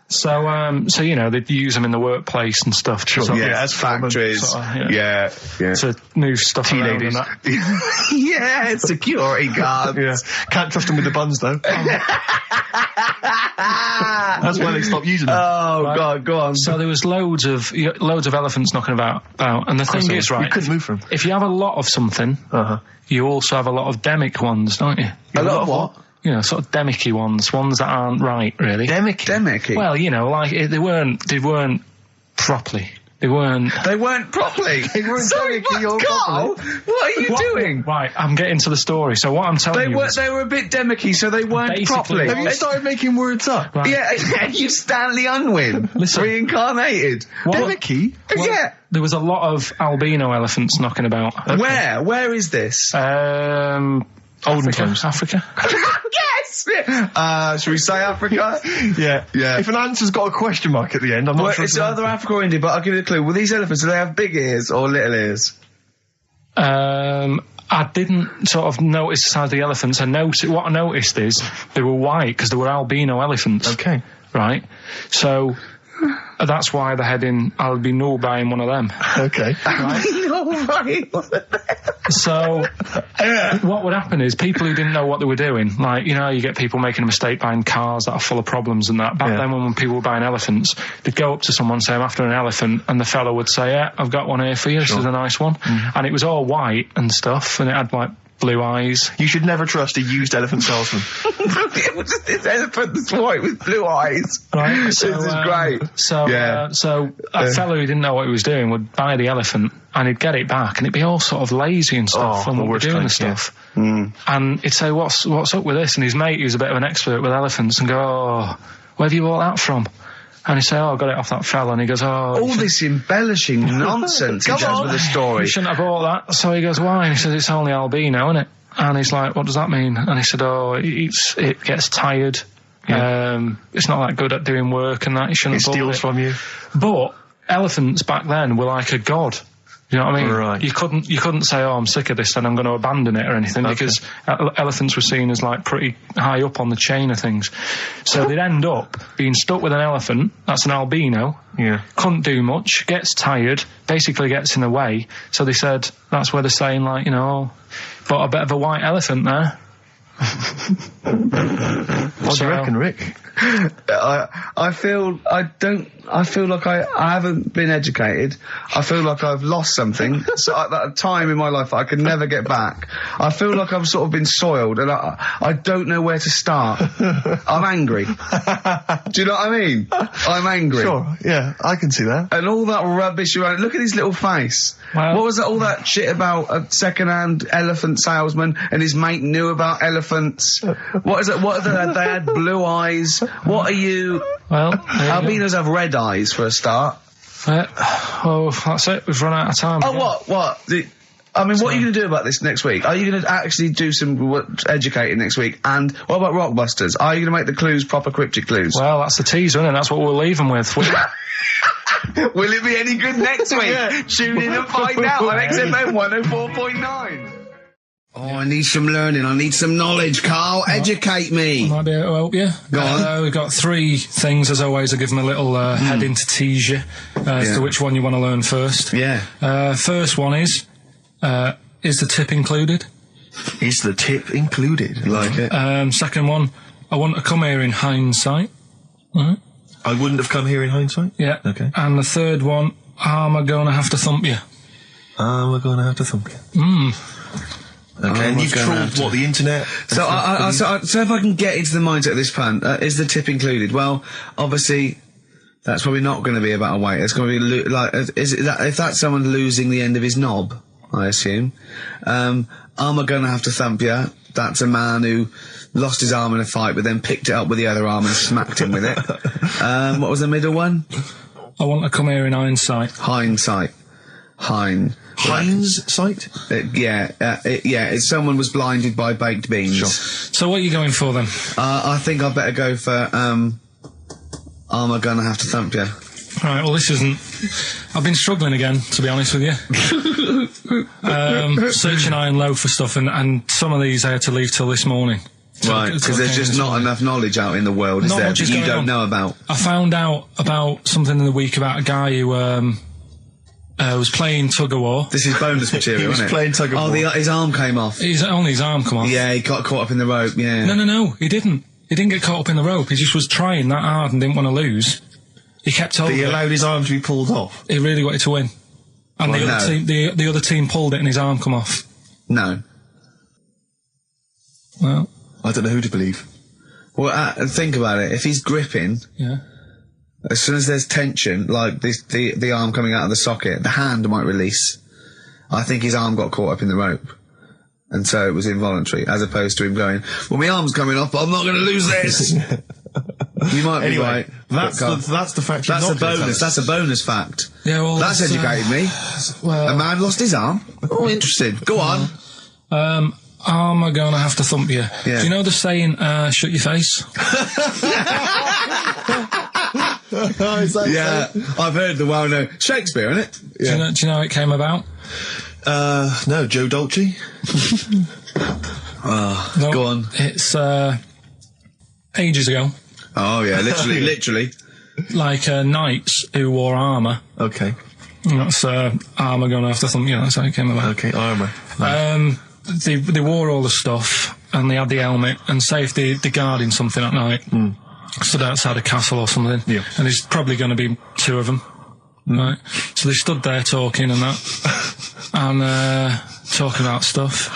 So you know, they'd use them in the workplace and stuff. As factories. Yeah. To move stuff around and that. Yeah, security guards. Yeah. Can't trust them with the buns, though. That's why they stopped using them. Oh, right. God, go on. So there was loads of elephants knocking about, and the thing is, right, you couldn't move from. If you have a lot of something, you also have a lot of demic ones, don't you? A lot of what? You know, sort of demicky ones that aren't right, really. Demicky? Well, you know, like, they weren't properly. They weren't properly. Sorry, Carl, what are you doing? Right, I'm getting to the story. So what I'm telling you they were a bit demicky, so they weren't properly. Have you started making words up? Right. Yeah, you Stanley Unwin. reincarnated. Demicky? Well, yeah. There was a lot of albino elephants knocking about. Okay. Where is this? Olden times. Africa. Yes! Should we say Africa? Yeah. Yeah. If an answer's got a question mark at the end, I'm not sure. It's either Africa or India, but I'll give you a clue. Well, these elephants, do they have big ears or little ears? I didn't sort of notice the size of the elephants. What I noticed is they were white because they were albino elephants. Okay. Right? So... that's why they're heading, I'll be no buying one of them. Okay. Right? So, what would happen is people who didn't know what they were doing, like, you know, you get people making a mistake buying cars that are full of problems and that. Back then when people were buying elephants, they'd go up to someone, say, I'm after an elephant, and the fellow would say, yeah, I've got one here for you, This is a nice one. And it was all white and stuff, and it had, like, blue eyes. You should never trust a used elephant salesman. It was just this elephant that's white with blue eyes. Right. So, this is great. So a fellow who didn't know what he was doing would buy the elephant and he'd get it back and it'd be all sort of lazy and stuff and what we're doing and stuff. Yeah. And he'd say, what's up with this? And his mate, who's a bit of an expert with elephants, and go, oh, where have you bought that from? And he say, I got it off that fella. And he goes, all this embellishing nonsense he does with the story. You shouldn't have bought that. So he goes, why? And he says, it's only albino, isn't it? And he's like, what does that mean? And he said, it gets tired. Yeah. It's not that good at doing work and that. You shouldn't have bought it. It steals from you. But elephants back then were like a god. You know what I mean? Right. You couldn't say, I'm sick of this and I'm going to abandon it or anything, because elephants were seen as like pretty high up on the chain of things. So they'd end up being stuck with an elephant, that's an albino, couldn't do much, gets tired, basically gets in the way. So they said, that's where they're saying, like, you know, bought a bit of a white elephant there. What do you reckon, Rick? I feel like I haven't been educated. I feel like I've lost something. So at that time in my life I could never get back. I feel like I've sort of been soiled and I don't know where to start. I'm angry. Do you know what I mean? I'm angry. Sure, yeah, I can see that. And all that rubbish around. Look at his little face. Well, what was all that shit about a second-hand elephant salesman and his mate knew about elephants? What is it? They had blue eyes. What are you? Well, albinos have red eyes for a start. That's it. We've run out of time. What? What are you going to do about this next week? Are you going to actually do some educating next week? And what about Rockbusters? Are you going to make the clues proper cryptic clues? Well, that's the teaser, isn't it? That's what we'll leave them with. Will it be any good next week? Tune in and find out on XFM 104.9. Oh, I need some learning. I need some knowledge, Carl. Educate me. I might be able to help you. Go on. We've got 3 things, as always. I give them a little heading to tease you as to which one you want to learn first. Yeah. First one is the tip included? Is the tip included? Like it. Second one, I want to come here in hindsight. Right. I wouldn't have come here in hindsight? Yeah. Okay. And the third one, am I going to have to thump you? Am I going to have to thump you? Okay, and you've trawled, the internet? So if I can get into the mindset of this plan, is the tip included? Well, obviously, that's probably not going to be about a weight. It's going to be if that's someone losing the end of his knob, I assume. Am I going to have to thump you? That's a man who lost his arm in a fight, but then picked it up with the other arm and smacked him with it. What was the middle one? I want to come here in hindsight. Hindsight. Heinz sight? It's someone was blinded by baked beans. Sure. So what are you going for then? I think I better go for, am I gonna have to thump you? Right, well, this isn't... I've been struggling again, to be honest with you. Searching high and low for stuff, and some of these I had to leave till this morning. Right, because there's just not enough knowledge out in the world, is there, that you don't know about? I found out about something in the week about a guy who was playing tug-of-war. This is bonus material, isn't it? He was playing tug-of-war. Oh, his arm came off. Only his arm come off. Yeah, he got caught up in the rope, yeah. No, he didn't. He didn't get caught up in the rope. He just was trying that hard and didn't want to lose. He kept over. But he allowed his arm to be pulled off. He really wanted to win. And the other team pulled it and his arm come off. No. Well, I don't know who to believe. Well, think about it. If he's gripping, yeah. As soon as there's tension, like the arm coming out of the socket, the hand might release. I think his arm got caught up in the rope. And so it was involuntary, as opposed to him going, well, my arm's coming off, but I'm not going to lose this. You might be right. That's the fact. That's a bonus. That's a bonus fact. Yeah, well, that's educated me. Well, a man lost his arm. Oh, interesting. Go on. I'm gonna have to thump you. Yeah. Do you know the saying, shut your face? Yeah, I've heard the well-known Shakespeare, innit? Yeah. Do you know how it came about? No, Joe Dolce. No, go on. It's ages ago. Oh yeah, literally. Like knights who wore armour. Okay. That's armour gonna have to thump you. That's how it came about. Okay, armour. They wore all the stuff and they had the helmet, and say if they're guarding something at night, stood outside a castle or something, yeah. And there's probably going to be two of them, right? So they stood there talking and that, and talking about stuff,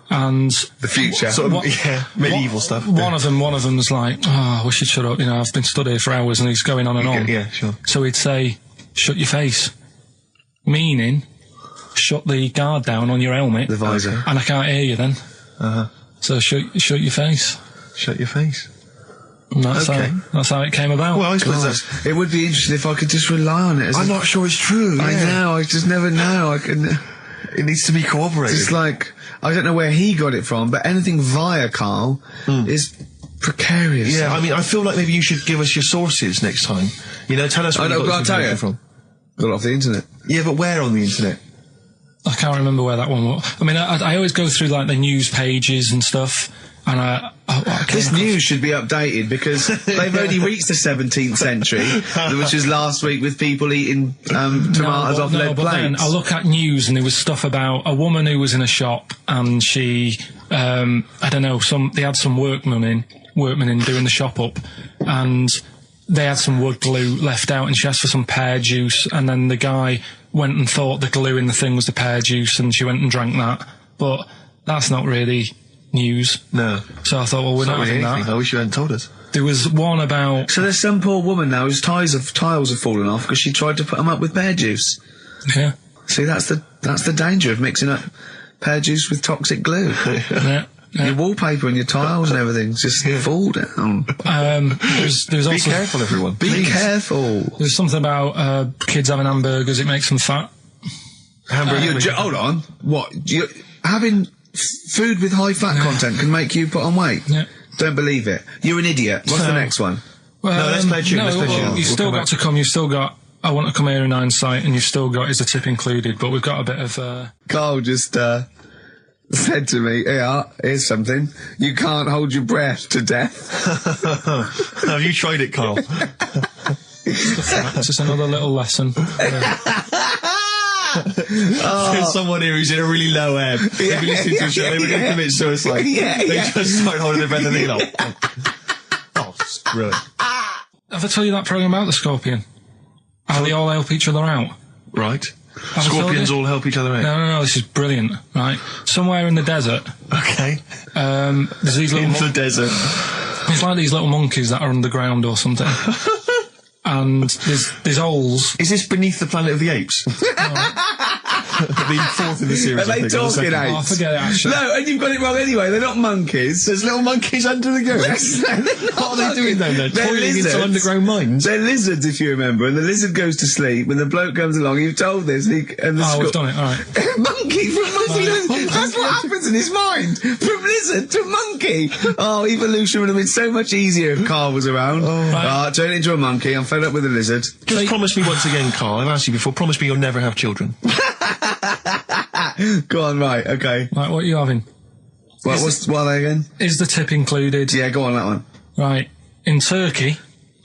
and the future, medieval stuff. One of them was like, "Oh, we should shut up. You know, I've been stood here for hours," and he's going on and on. Yeah, sure. So he'd say, "Shut your face," meaning, shut the guard down on your helmet, the visor, and I can't hear you then. So shut your face. Shut your face. And that's how it came about. Well, I suppose it would be interesting if I could just rely on it. I'm not sure it's true. I know. I just never know. It needs to be corroborated. It's like, I don't know where he got it from, but anything via Karl is precarious. Yeah, I mean, I feel like maybe you should give us your sources next time. You know, tell us where you got this information from. Got it off the internet. Yeah, but where on the internet? I can't remember where that one was. I mean, I always go through like the news pages and stuff, and this news should be updated because they've only reached the 17th century, which was last week with people eating tomatoes off lead plates. Then I look at news and there was stuff about a woman who was in a shop and she, I don't know, they had some workmen in doing the shop up, and they had some wood glue left out, and she asked for some pear juice, and then the guy went and thought the glue in the thing was the pear juice, and she went and drank that. But that's not really news. No. So I thought, well, we're not having that. I wish you hadn't told us. There was one about... So there's some poor woman now whose tiles have fallen off because she tried to put them up with pear juice. Yeah. See, that's the danger of mixing up pear juice with toxic glue. Yeah. Your wallpaper and your tiles and everything just fall down. There's also... Be careful, everyone. Be careful. There's something about kids having hamburgers, it makes them fat. Hold on. What? Having food with high fat content can make you put on weight? Yeah. Don't believe it. You're an idiot. What's the next one? Well, no, let's play tune. You've still got to come. You've still got I Want to Come Here in Hindsight, and you've still got Is the Tip Included, but we've got a bit of... Carl just said to me, here's something. You can't hold your breath to death. Have you tried it, Carl? It's just another little lesson. There's someone here who's in a really low ebb. They've been listening to a show, they were going to commit suicide. They just start holding their breath and they go, oh, screw it. Have I told you that programme about the scorpion? How they all help each other out? Right. Scorpions all help each other out? No, this is brilliant, right? Somewhere in the desert. Okay. There's these little... In the desert. It's like these little monkeys that are underground or something. And there's holes. Is this Beneath the Planet of the Apes? The fourth in the series. Are they talking Oh, apes? forget it, actually. No, and you've got it wrong anyway. They're not monkeys. There's little monkeys under the goose. What are they doing then? They're toiling into underground mines. They're lizards, if you remember. And the lizard goes to sleep. When the bloke comes along, you've told this. We've done it. All right. Monkey from monkey. That's what happens in his mind. From lizard to monkey. Oh, evolution would have been so much easier if Carl was around. Turn into a monkey. I'm fed up with a lizard. Just promise me once again, Carl. I've asked you before. Promise me you'll never have children. Go on, right, okay. Right, what are you having? What are they again? Is the tip included? Yeah, go on, that one. Right. In Turkey...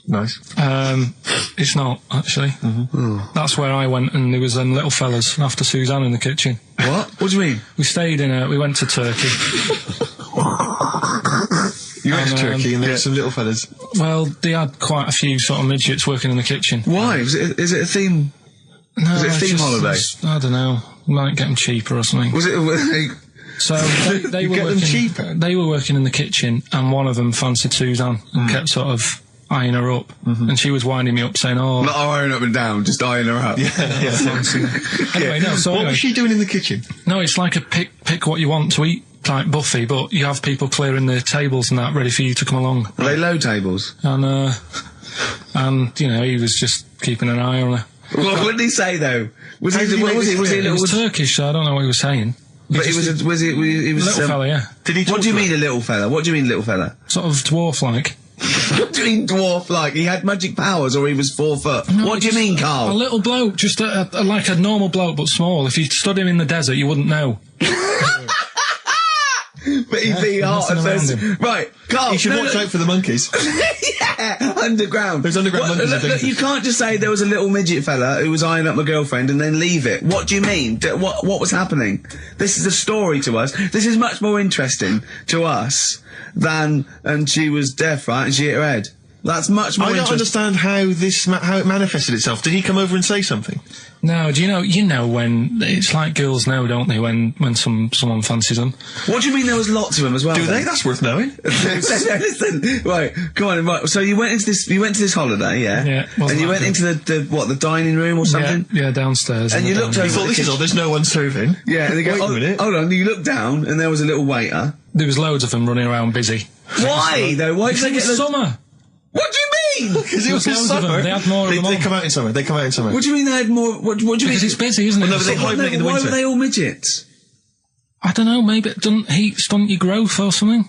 Nice. It's not, actually. That's where I went, and there was them little fellas after Suzanne in the kitchen. What? What do you mean? We went to Turkey. You went to Turkey and there were some little fellas. Well, they had quite a few sort of midgets working in the kitchen. Why? Is it a theme? No, was it a theme holiday? I don't know. Might get them cheaper or something. Was it... So they were get working, them cheaper? They were working in the kitchen, and one of them fancied Suzanne and kept sort of eyeing her up, and she was winding me up saying, "Oh, not eyeing up and down, just eyeing her up." Yeah. Anyway, no. So what was she doing in the kitchen? No, it's like a pick what you want to eat type buffet, but you have people clearing the tables and that ready for you to come along. Are they low tables? And you know, he was just keeping an eye on her. What did he say though? Was he It was Turkish, so I don't know what he was saying. But he was a little fella, yeah. Did he? What do you mean a little fella? What do you mean little fella? Sort of dwarf-like. What do you mean dwarf-like? He had magic powers, or he was 4 foot? No, what do you mean, Carl? A little bloke, just like a normal bloke, but small. If you stood him in the desert, you wouldn't know. But he'd be hot at first. Right, Carl. You should watch out for the monkeys. Yeah, underground. There's underground monkeys. Look, you can't just say there was a little midget fella who was eyeing up my girlfriend and then leave it. What do you mean? What was happening? This is a story to us. This is much more interesting to us than, and she was deaf, right, and she hit her head. That's much more interesting. I don't understand how it manifested itself. Did he come over and say something? No, do you know when it's like girls know, don't they, when someone fancies them? What do you mean there was lots of them as well? Do they? That's worth knowing. Listen, right, come on, right. So you went to this holiday, yeah? Yeah. And you went into the dining room or something? Yeah, downstairs. And you looked over. You thought, this is odd, there's no one serving. Yeah, and they go, wait a minute. Hold on, you looked down and there was a little waiter. There was loads of them running around busy. Why though? Why did they get summer? What do you mean? Because it was loads of them. summer. They had more of them They on. come out in summer. What do you mean they had more? What do you mean? Because it's busy, isn't it? Well, no, but they hibernate in the Why winter. were they all midgets? I don't know, maybe it doesn't heat stunt your growth or something.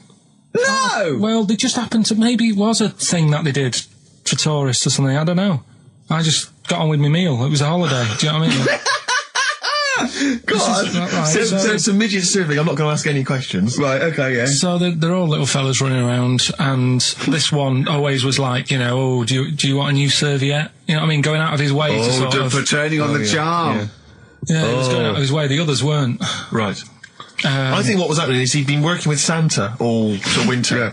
No! Well, they just happened to, maybe it was a thing that they did for tourists or something, I don't know. I just got on with my meal. It was a holiday, do you know what I mean? God. Right, So it's a midget serving. I'm not going to ask any questions. Right, okay, yeah. So they're all little fellas running around, and this one always was like, you know, oh, do you want a new serviette? You know what I mean? Going out of his way to sort of... for turning on the charm. Yeah, he was going out of his way. The others weren't. Right. I think what was happening is he'd been working with Santa all the winter. Yeah.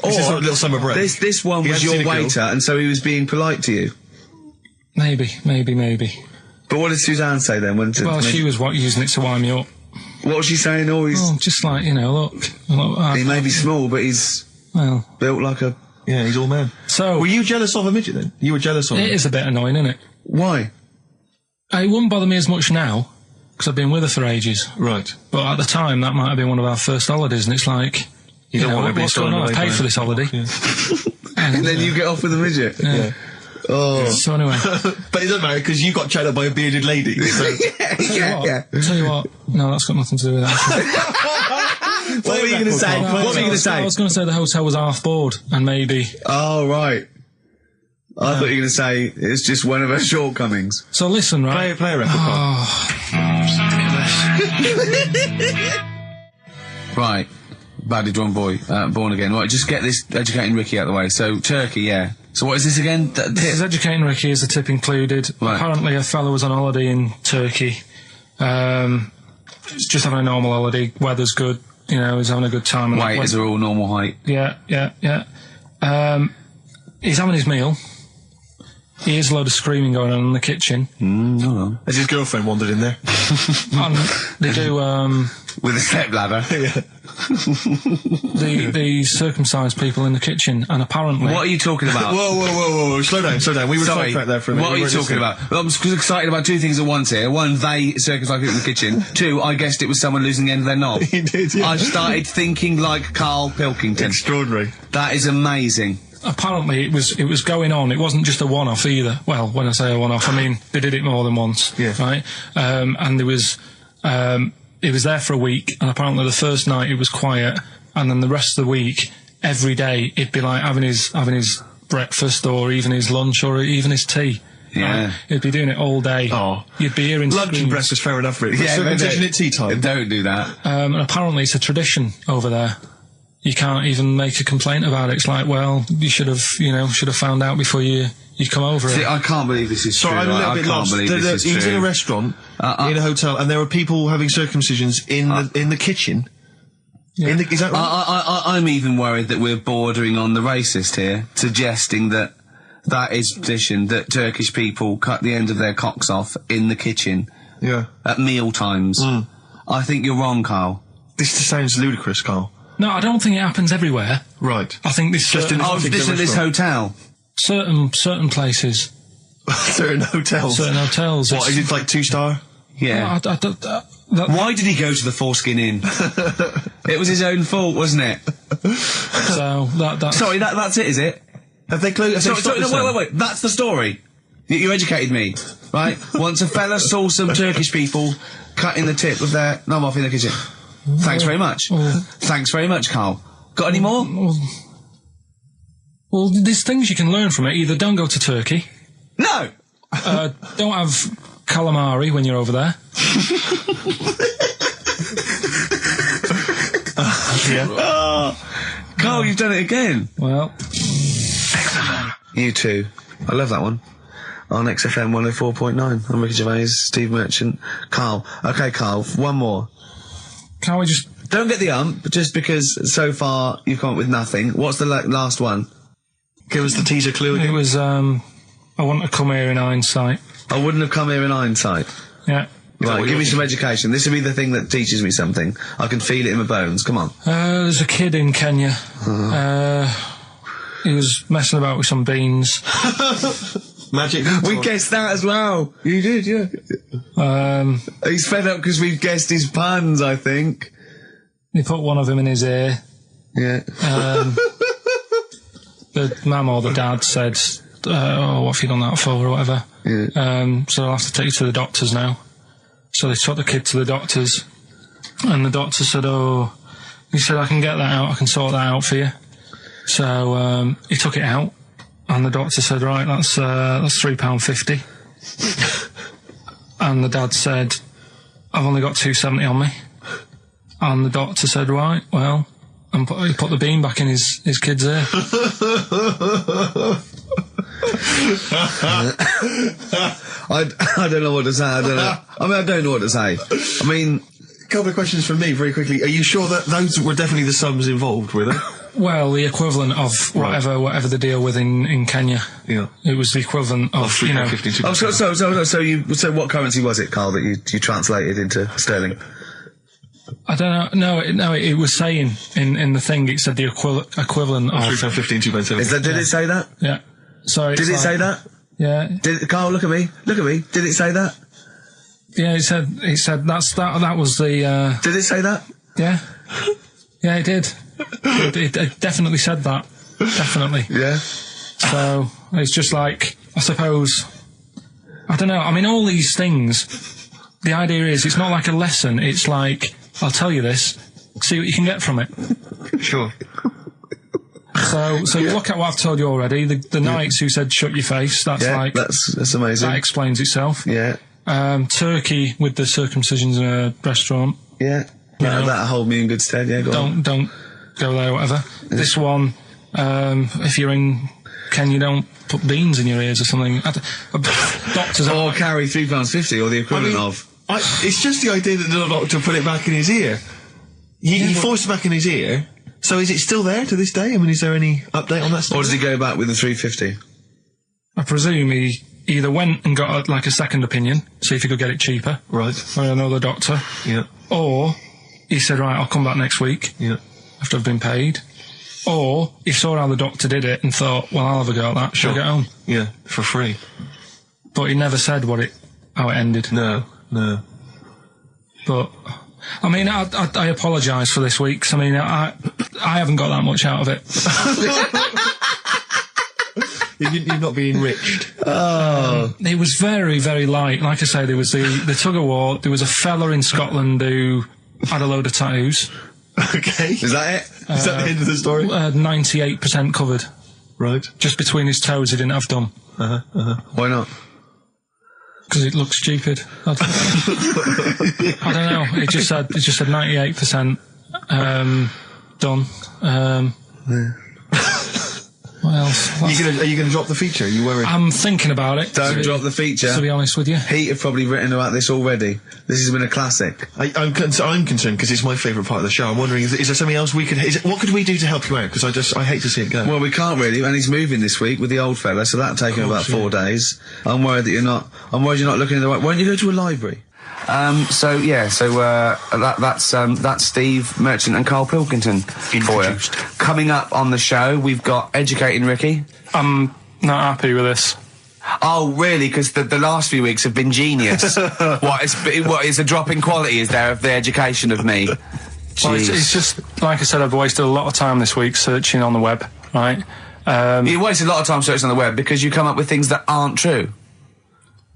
This is a little summer break. This one was your waiter, and so he was being polite to you. Maybe. But what did Suzanne say then? Well, she was using it to wind me up. What was she saying? Oh, just like, you know, look he may be small, but he's built like a... Yeah, he's all man. So... Were you jealous of a midget then? You were jealous of him? It is a bit annoying, isn't it? Why? It wouldn't bother me as much now, because I've been with her for ages. Right. But at the time, that might have been one of our first holidays, and it's like... You don't want to be what's going on? I paid for this holiday. Yeah. And then you get off with a midget? Yeah. Oh. So anyway... But it doesn't matter, because you got chatted up by a bearded lady. So. Yeah. Tell you what, no, that's got nothing to do with that. What were you going to say? What were you going to say? I was going to say the hotel was half board, and maybe... Oh, right. I thought you were going to say it's just one of her shortcomings. So listen, right? Play a record. Right. Badly drawn boy, born again. Right, just get this educating Ricky out of the way. So, Turkey, yeah. So what is this again? It's educating Ricky, is the tip included. Right. Apparently a fellow was on holiday in Turkey. He's just having a normal holiday. Weather's good. You know, he's having a good time. Waiters are all normal height. Yeah. He's having his meal. He hears a load of screaming going on in the kitchen. No. Has his girlfriend wandered in there? And they do, with a stepladder. The circumcised people in the kitchen, and apparently... What are you talking about? Whoa. Slow down. We were sidetracked there for a minute. What are you talking about? Well, I'm excited about two things at once here. One, they circumcised people in the kitchen. Two, I guessed it was someone losing the end of their knob. You did, yeah. I started thinking like Karl Pilkington. Extraordinary. That is amazing. Apparently it was going on. It wasn't just a one-off either. Well, when I say a one-off, I mean they did it more than once. Yeah. Right? And there was... it was there for a week, and apparently the first night it was quiet, and then the rest of the week, every day, it'd be like having his breakfast, or even his lunch, or even his tea. Yeah. He'd be doing it all day. Oh. You'd be hearing lunch screams. and breakfast, fair enough, really. Yeah, circumcision at tea time. Don't do that. And apparently it's a tradition over there. You can't even make a complaint about it. It's like, well, you should have found out before you come over. See, I can't believe this is true. I'm a little bit lost. Believe this is he was true. in a restaurant, in a hotel, and there were people having circumcisions in the kitchen. Yeah. Is that right? I'm even worried that we're bordering on the racist here, suggesting that is tradition, that Turkish people cut the end of their cocks off in the kitchen. Yeah. At meal times. I think you're wrong, Karl. This sounds ludicrous, Karl. No, I don't think it happens everywhere. Right. I think this Just in this hotel. certain places. Certain hotels. Certain hotels. What, is it like 2-star? Yeah. Why did he go to the Foreskin Inn? It was his own fault, wasn't it? So that's... Sorry, that's it, is it? Have they closed? Sorry, no, wait. That's the story. You educated me, right? Once a fella saw some Turkish people cutting the tip of their knob off in the kitchen. Thanks very much. Thanks very much, Karl. Got any more? Well, there's things you can learn from it. Either don't go to Turkey. No! Don't have calamari when you're over there. Karl, you've done it again. Well... You too. I love that one. On XFM 104.9. I'm Ricky Gervais, Steve Merchant, Karl. Okay, Karl, one more. Can't we just... Don't get the just because so far you've come up with nothing. What's the last one? Give us the teaser clue again. It was, I want to come here in hindsight. I wouldn't have come here in hindsight. Yeah. Right, give me some education. This will be the thing that teaches me something. I can feel it in my bones. Come on. There's a kid in Kenya. He was messing about with some beans. Magic. We guessed that as well. You did, yeah. He's fed up because we've guessed his puns, I think. He put one of them in his ear. Yeah. The mum or the dad said, what have you done that for, or whatever. Yeah. So I'll have to take you to the doctors now. So they took the kid to the doctors, and the doctor said, he said, I can get that out, I can sort that out for you. So he took it out, and the doctor said, right, that's £3.50. And the dad said, I've only got £2.70 on me. And the doctor said, right, well, and he put the bean back in his kid's ear. I don't know what to say. I don't know what to say. I mean, a couple of questions from me very quickly. Are you sure that those were definitely the sums involved, were they? Well, the equivalent of whatever the deal with in Kenya. Yeah. It was the equivalent of So what currency was it, Karl, that you translated into sterling? I don't know. No, it was saying in the thing. It said the equivalent of £3.15, £2.7. Did it say that? Yeah. So did it say that? Yeah. Karl, look at me. Did it say that? Yeah. It said that was the. Did it say that? Yeah. Yeah, it did. It definitely said that. Definitely. Yeah. So it's just like, I suppose, I don't know. I mean, all these things. The idea is, it's not like a lesson. It's like, I'll tell you this. See what you can get from it. Sure. So look at what I've told you already. The Knights who said shut your face. That's that's amazing. That explains itself. Yeah. Turkey with the circumcisions in a restaurant. Yeah. That'll hold me in good stead. Yeah. Don't go there. Whatever. This one. If you're in Kenya, don't put beans in your ears or something. Doctors or carry £3.50 or the equivalent of. It's just the idea that the doctor put it back in his ear. He forced it back in his ear. So is it still there to this day? I mean, is there any update on that stuff? Or does he go back with the £3.50? I presume he either went and got a second opinion, see if he could get it cheaper. Right. Or another doctor. Yeah. Or he said, right, I'll come back next week after I've been paid. Or he saw how the doctor did it and thought, well, I'll have a go at that. Should I get home? Yeah, for free. But he never said how it ended. No. But I mean, I apologise for this week. 'Cause, I mean, I haven't got that much out of it. You've not been enriched. It was very, very light. Like I say, there was the tug of war. There was a fella in Scotland who had a load of tattoos. Okay. Is that it? Is that the end of the story? 98% covered. Right. Just between his toes, he didn't have done. Why not? Because it looked stupid. I don't know. It just said 98% done. What else? Are you going to drop the feature? Are you worried? I'm thinking about it. Don't drop the feature. To be honest with you. Pete have probably written about this already. This has been a classic. I'm concerned because it's my favourite part of the show. I'm wondering, is there something else we could... what could we do to help you out? Because I hate to see it go. Well, we can't really, and he's moving this week with the old fella, so that'll take him about 4 days. I'm worried you're not looking in the right... Why don't you go to a library? That's Steve Merchant and Karl Pilkington for you. Coming up on the show, we've got Educating Ricky. I'm not happy with this. Oh, really? Because the last few weeks have been genius. What is a drop in quality, is there, of the education of me? Well, it's just, like I said, I've wasted a lot of time this week searching on the web, right? You wasted a lot of time searching on the web because you come up with things that aren't true.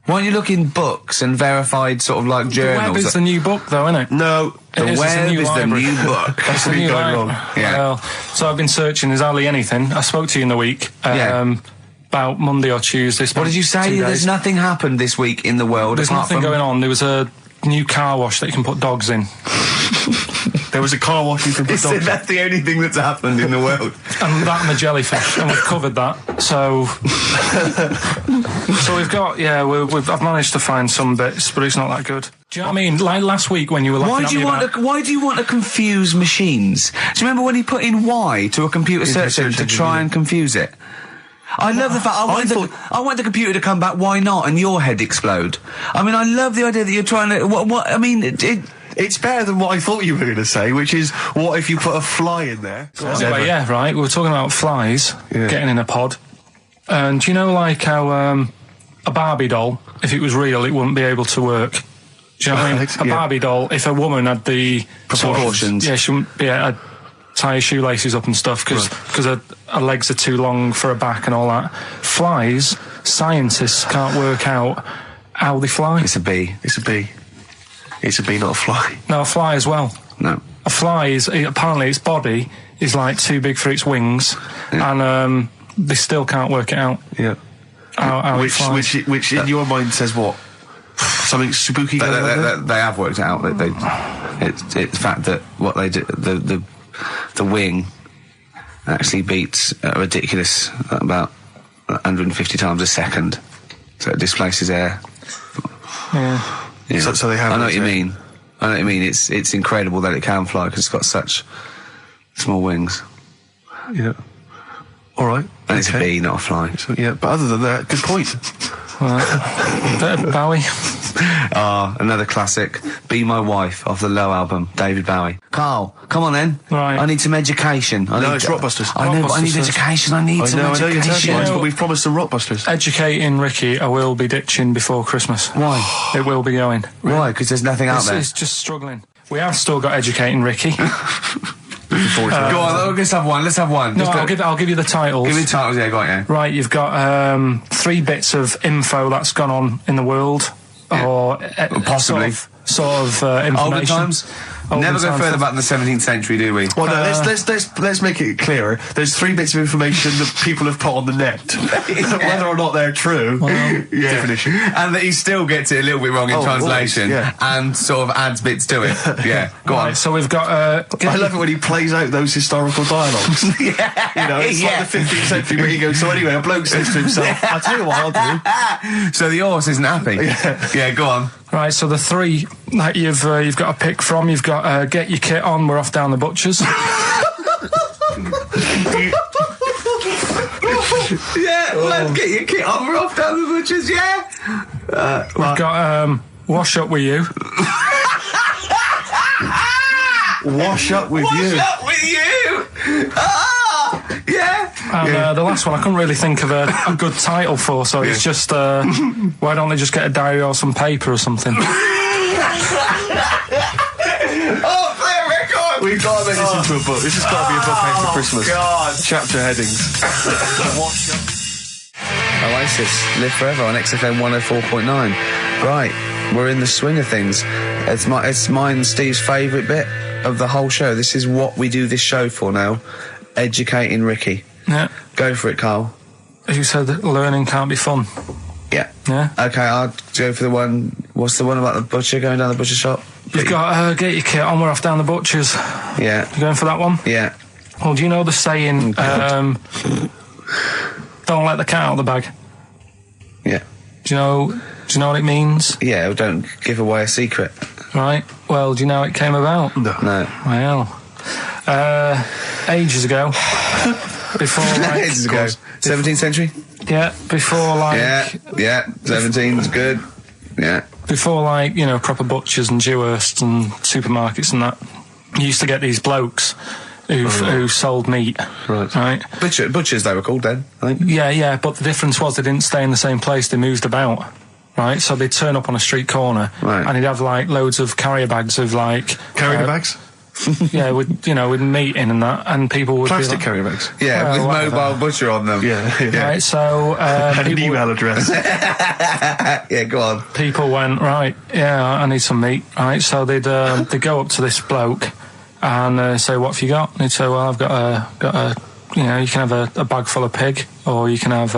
Why don't you look in books and verified sort of like journals? The web is the new book, though, isn't it? No, the web is the new book. That's the new going wrong. Yeah. Well, so I've been searching. There's hardly anything. I spoke to you in the week. About Monday or Tuesday. What did you say? There's nothing happened this week in the world. There's nothing going on. There was a new car wash that you can put dogs in. There was a car wash you can put dogs in. That's the only thing that's happened in the world. And that and the jellyfish, and we've covered that. So, we've got, I've managed to find some bits, but it's not that good. Do you know what I mean? Like last week when you were laughing at me why do you want to confuse machines? Do you remember when he put in Y to a computer search engine to try and confuse it? I love the fact I want the computer to come back. Why not? And your head explode. I mean, I love the idea that you're trying to. I mean, it's better than what I thought you were going to say, which is, what if you put a fly in there? Anyway, yeah, right. We were talking about flies getting in a pod, and do you know, like how a Barbie doll, if it was real, it wouldn't be able to work. Do you know what I mean? A Barbie doll, if a woman had the proportions, she wouldn't be able to tie her shoelaces up and stuff because her legs are too long for her back and all that. Flies, scientists can't work out how they fly. It's a bee. It's a bee, not a fly. No, a fly as well. No. A fly is, apparently its body is like too big for its wings, and they still can't work it out. Yeah. How it flies. Which in your mind says what? Something spooky going on? They have worked it out. It's the fact that what they do, the wing actually beats a ridiculous about 150 times a second, so it displaces air. Yeah. So they have. I know what you mean. It's incredible that it can fly because it's got such small wings. Yeah. All right. And it's a bee, not a fly. So, yeah, but other than that, good point. Bowie. Another classic. Be My Wife off the Low album, David Bowie. Carl, come on then. Right. I need some education. It's Rockbusters. I know, but I need education. I need some education. I know you're telling us, but we've promised some Rockbusters. Educating Ricky, I will be ditching before Christmas. Why? It will be going. Why? Because there's nothing out there. It's just struggling. We have still got Educating Ricky. Go on, let's have one. No, I'll give you the titles. Give me the titles, yeah, go on, yeah. Right, you've got 3 bits of info that's gone on in the world, or possibly sort of information. Older times. Never go further back than the 17th century, do we? Well, no, let's make it clearer. There's 3 bits of information that people have put on the net. Whether or not they're true, different issue. And that he still gets it a little bit wrong in translation, and sort of adds bits to it. Yeah, go on. So we've got... I love it when he plays out those historical dialogues. It's like the 15th century where he goes, so anyway, a bloke says to himself, I'll tell you what I'll do. So the horse isn't happy. Yeah, go on. Right, so the 3 that you've got to pick from, you've got Get Your Kit On, We're Off Down the Butchers. Let's get your kit on, we're off down the butchers, We've got Wash Up With You. Wash up with you. Wash up with you! Ah! Yeah! And the last one I couldn't really think of a good title for, so it's just, why don't they just get a diary or some paper or something? Oh, play a record! We've got to make this into a book. This has got to be a book made for Christmas. God. Chapter headings. Wash up. Oasis, Live Forever on XFM 104.9. Right, we're in the swing of things. It's mine and Steve's favourite bit of the whole show. This is what we do this show for now. Educating Ricky. Yeah. Go for it, Carl. You said that learning can't be fun. Yeah. Yeah? Okay, I'll go for the one. What's the one about the butcher going down the butcher shop? You've got get your kit on, we're off down the butcher's. Yeah. You going for that one? Yeah. Well, do you know the saying, don't let the cat out of the bag? Yeah. Do you know what it means? Yeah, well, don't give away a secret. Right. Well, do you know how it came about? No. Well, ages ago. Before, like... Ages ago. 17th century? Yeah, before, like... Yeah, 17's good. Yeah. Before, like, you know, proper butchers and Dewhursts and supermarkets and that, you used to get these blokes who sold meat. Right. Butchers, they were called then, I think. Yeah, but the difference was they didn't stay in the same place, they moved about. Right, so they'd turn up on a street corner, and he'd have, like, loads of carrier bags of, like... Carrier bags? Yeah, with meat in and that, and people would Plastic be like, carrier bags? Yeah, with mobile butcher on them. Yeah. Right, so... and an email address. Yeah, go on. People went, right, yeah, I need some meat, right, so they'd go up to this bloke and say, what have you got? And he'd say, well, I've got a you know, you can have a bag full of pig, or you can have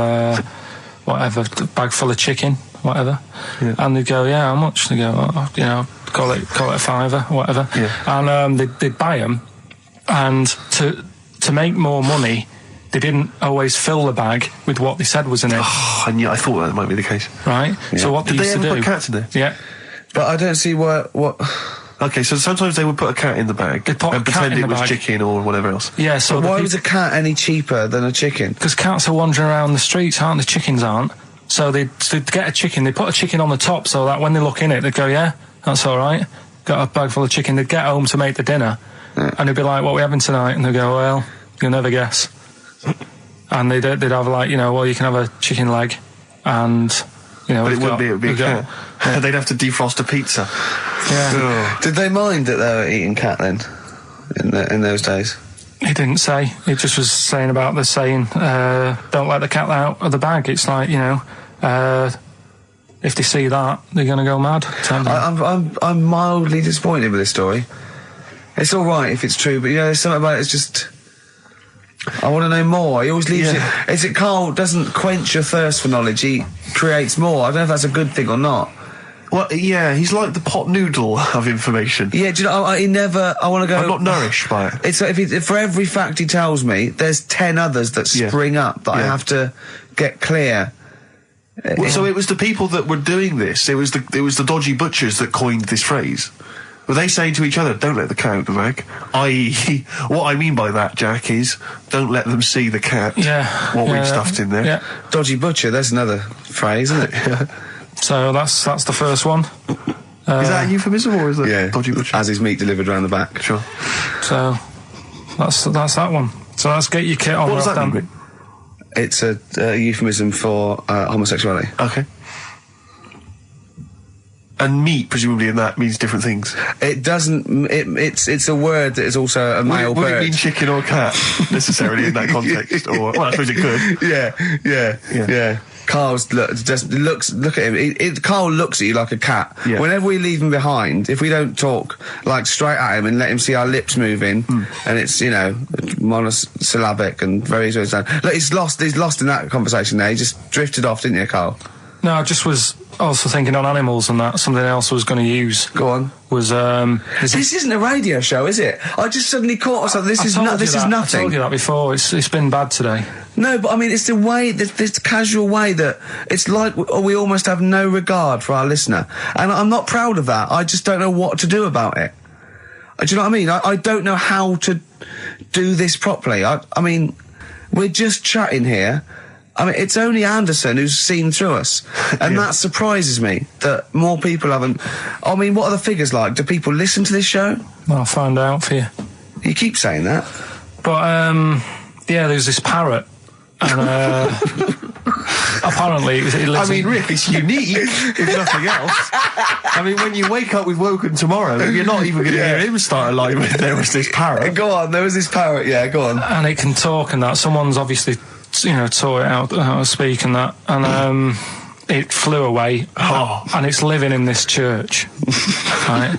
whatever, a bag full of chicken, whatever. Yeah. And they'd go, yeah, how much? They go, you know, call it a fiver, whatever. Yeah. And they'd buy them, and to make more money, they didn't always fill the bag with what they said was in it. Oh, I thought that might be the case. Right. Yeah. So what they used to do? Did they ever put cats in there? Yeah. But I don't see what. Okay, so sometimes they would put a cat in the bag and pretend it was chicken or whatever else. Yeah, so... But why was a cat any cheaper than a chicken? Because cats are wandering around the streets, aren't they? Chickens aren't. So they'd get a chicken, they put a chicken on the top so that when they look in it, they'd go, yeah, that's all right. Got a bag full of chicken. They'd get home to make the dinner, and they'd be like, what are we having tonight? And they'd go, well, you'll never guess. And they'd have, like, you know, well, you can have a chicken leg, and... You know, but it would be a cat. Yeah. They'd have to defrost a pizza. Yeah. Did they mind that they were eating cat then, in those days? He didn't say. He just was saying about the saying, don't let the cat out of the bag. It's like, you know, if they see that, they're going to go mad. I'm mildly disappointed with this story. It's all right if it's true, but, you know, there's something about it, it's just... I want to know more. He always leaves it... Is it Carl doesn't quench your thirst for knowledge, he creates more. I don't know if that's a good thing or not. Well, yeah, he's like the pot noodle of information. Yeah, do you know, he never... I want to go... I'm not nourished by it. It's like if for every fact he tells me, there's 10 others that spring up that I have to get clear. Well, so it was the people that were doing this, it was the dodgy butchers that coined this phrase. Were they saying to each other, don't let the cat out the bag? I.e., what I mean by that, Jack, is don't let them see the cat. What we've stuffed in there. Yeah. Dodgy butcher, that's another phrase, isn't it? So that's the first one. Is that a euphemism, or is it dodgy butcher? As his meat delivered around the back. Sure. So that's that one. So let's get your kit on. What does that mean? It's a euphemism for homosexuality. Okay. And meat, presumably, in that means different things. It doesn't. It's a word that is also a male bird. Would it mean chicken or cat necessarily in that context? Or well, I suppose it could. Yeah. Carl's look at him. Carl looks at you like a cat. Yeah. Whenever we leave him behind, if we don't talk like straight at him and let him see our lips moving, and it's, you know, monosyllabic and very slow. Look, he's lost in that conversation there. He just drifted off, didn't you, Carl? No, I just was also thinking on animals and that. Something else I was going to use. Go on. Was this isn't a radio show, is it? I just suddenly caught myself. This is nothing. I told you that before. It's been bad today. No, but I mean, it's the way, this casual way that it's like we almost have no regard for our listener, and I'm not proud of that. I just don't know what to do about it. Do you know what I mean? I don't know how to do this properly. I mean, we're just chatting here. I mean, it's only Anderson who's seen through us, and that surprises me that more people haven't. I mean, what are the figures like? Do people listen to this show? I'll find out for you. You keep saying that. But, yeah, there's this parrot. And, apparently, it lives I mean, Rick, it's unique, if nothing else. I mean, when you wake up with Woken Tomorrow, you're not even going to hear him start a line with there was this parrot. Go on, there was this parrot, yeah, go on. And it can talk and that. Someone's obviously, taught it how to speak and that. And, it flew away. And it's living in this church. Right?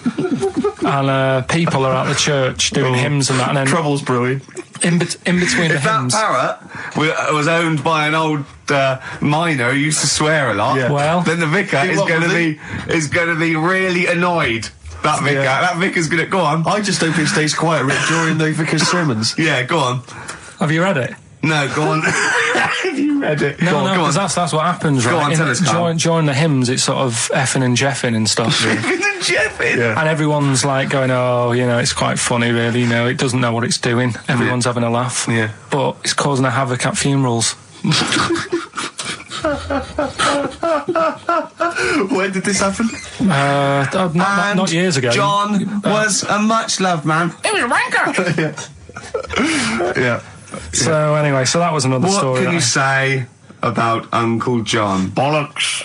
And, people are at the church doing hymns and that. And then Trouble's brewing. In between the hymns. That parrot was owned by an old miner who used to swear a lot. Yeah. Well, then the vicar is going to be really annoyed. That vicar, that vicar's going to go on. I just hope it stays quiet, Rick, during the vicar's sermons. Yeah, go on. Have you read it? No, go on. Have you read it? No, because that's what happens, right? Go on, tell us, Carl. During the hymns, it's sort of effing and jeffing and stuff. Effing and jeffing? Yeah. And everyone's like going, oh, it's quite funny, really, it doesn't know what it's doing. Everyone's having a laugh. Yeah. But it's causing a havoc at funerals. When did this happen? Not years ago. John was a much-loved man. It was a wanker! Yeah. So anyway, that was another story. What can you say about Uncle John? Bollocks.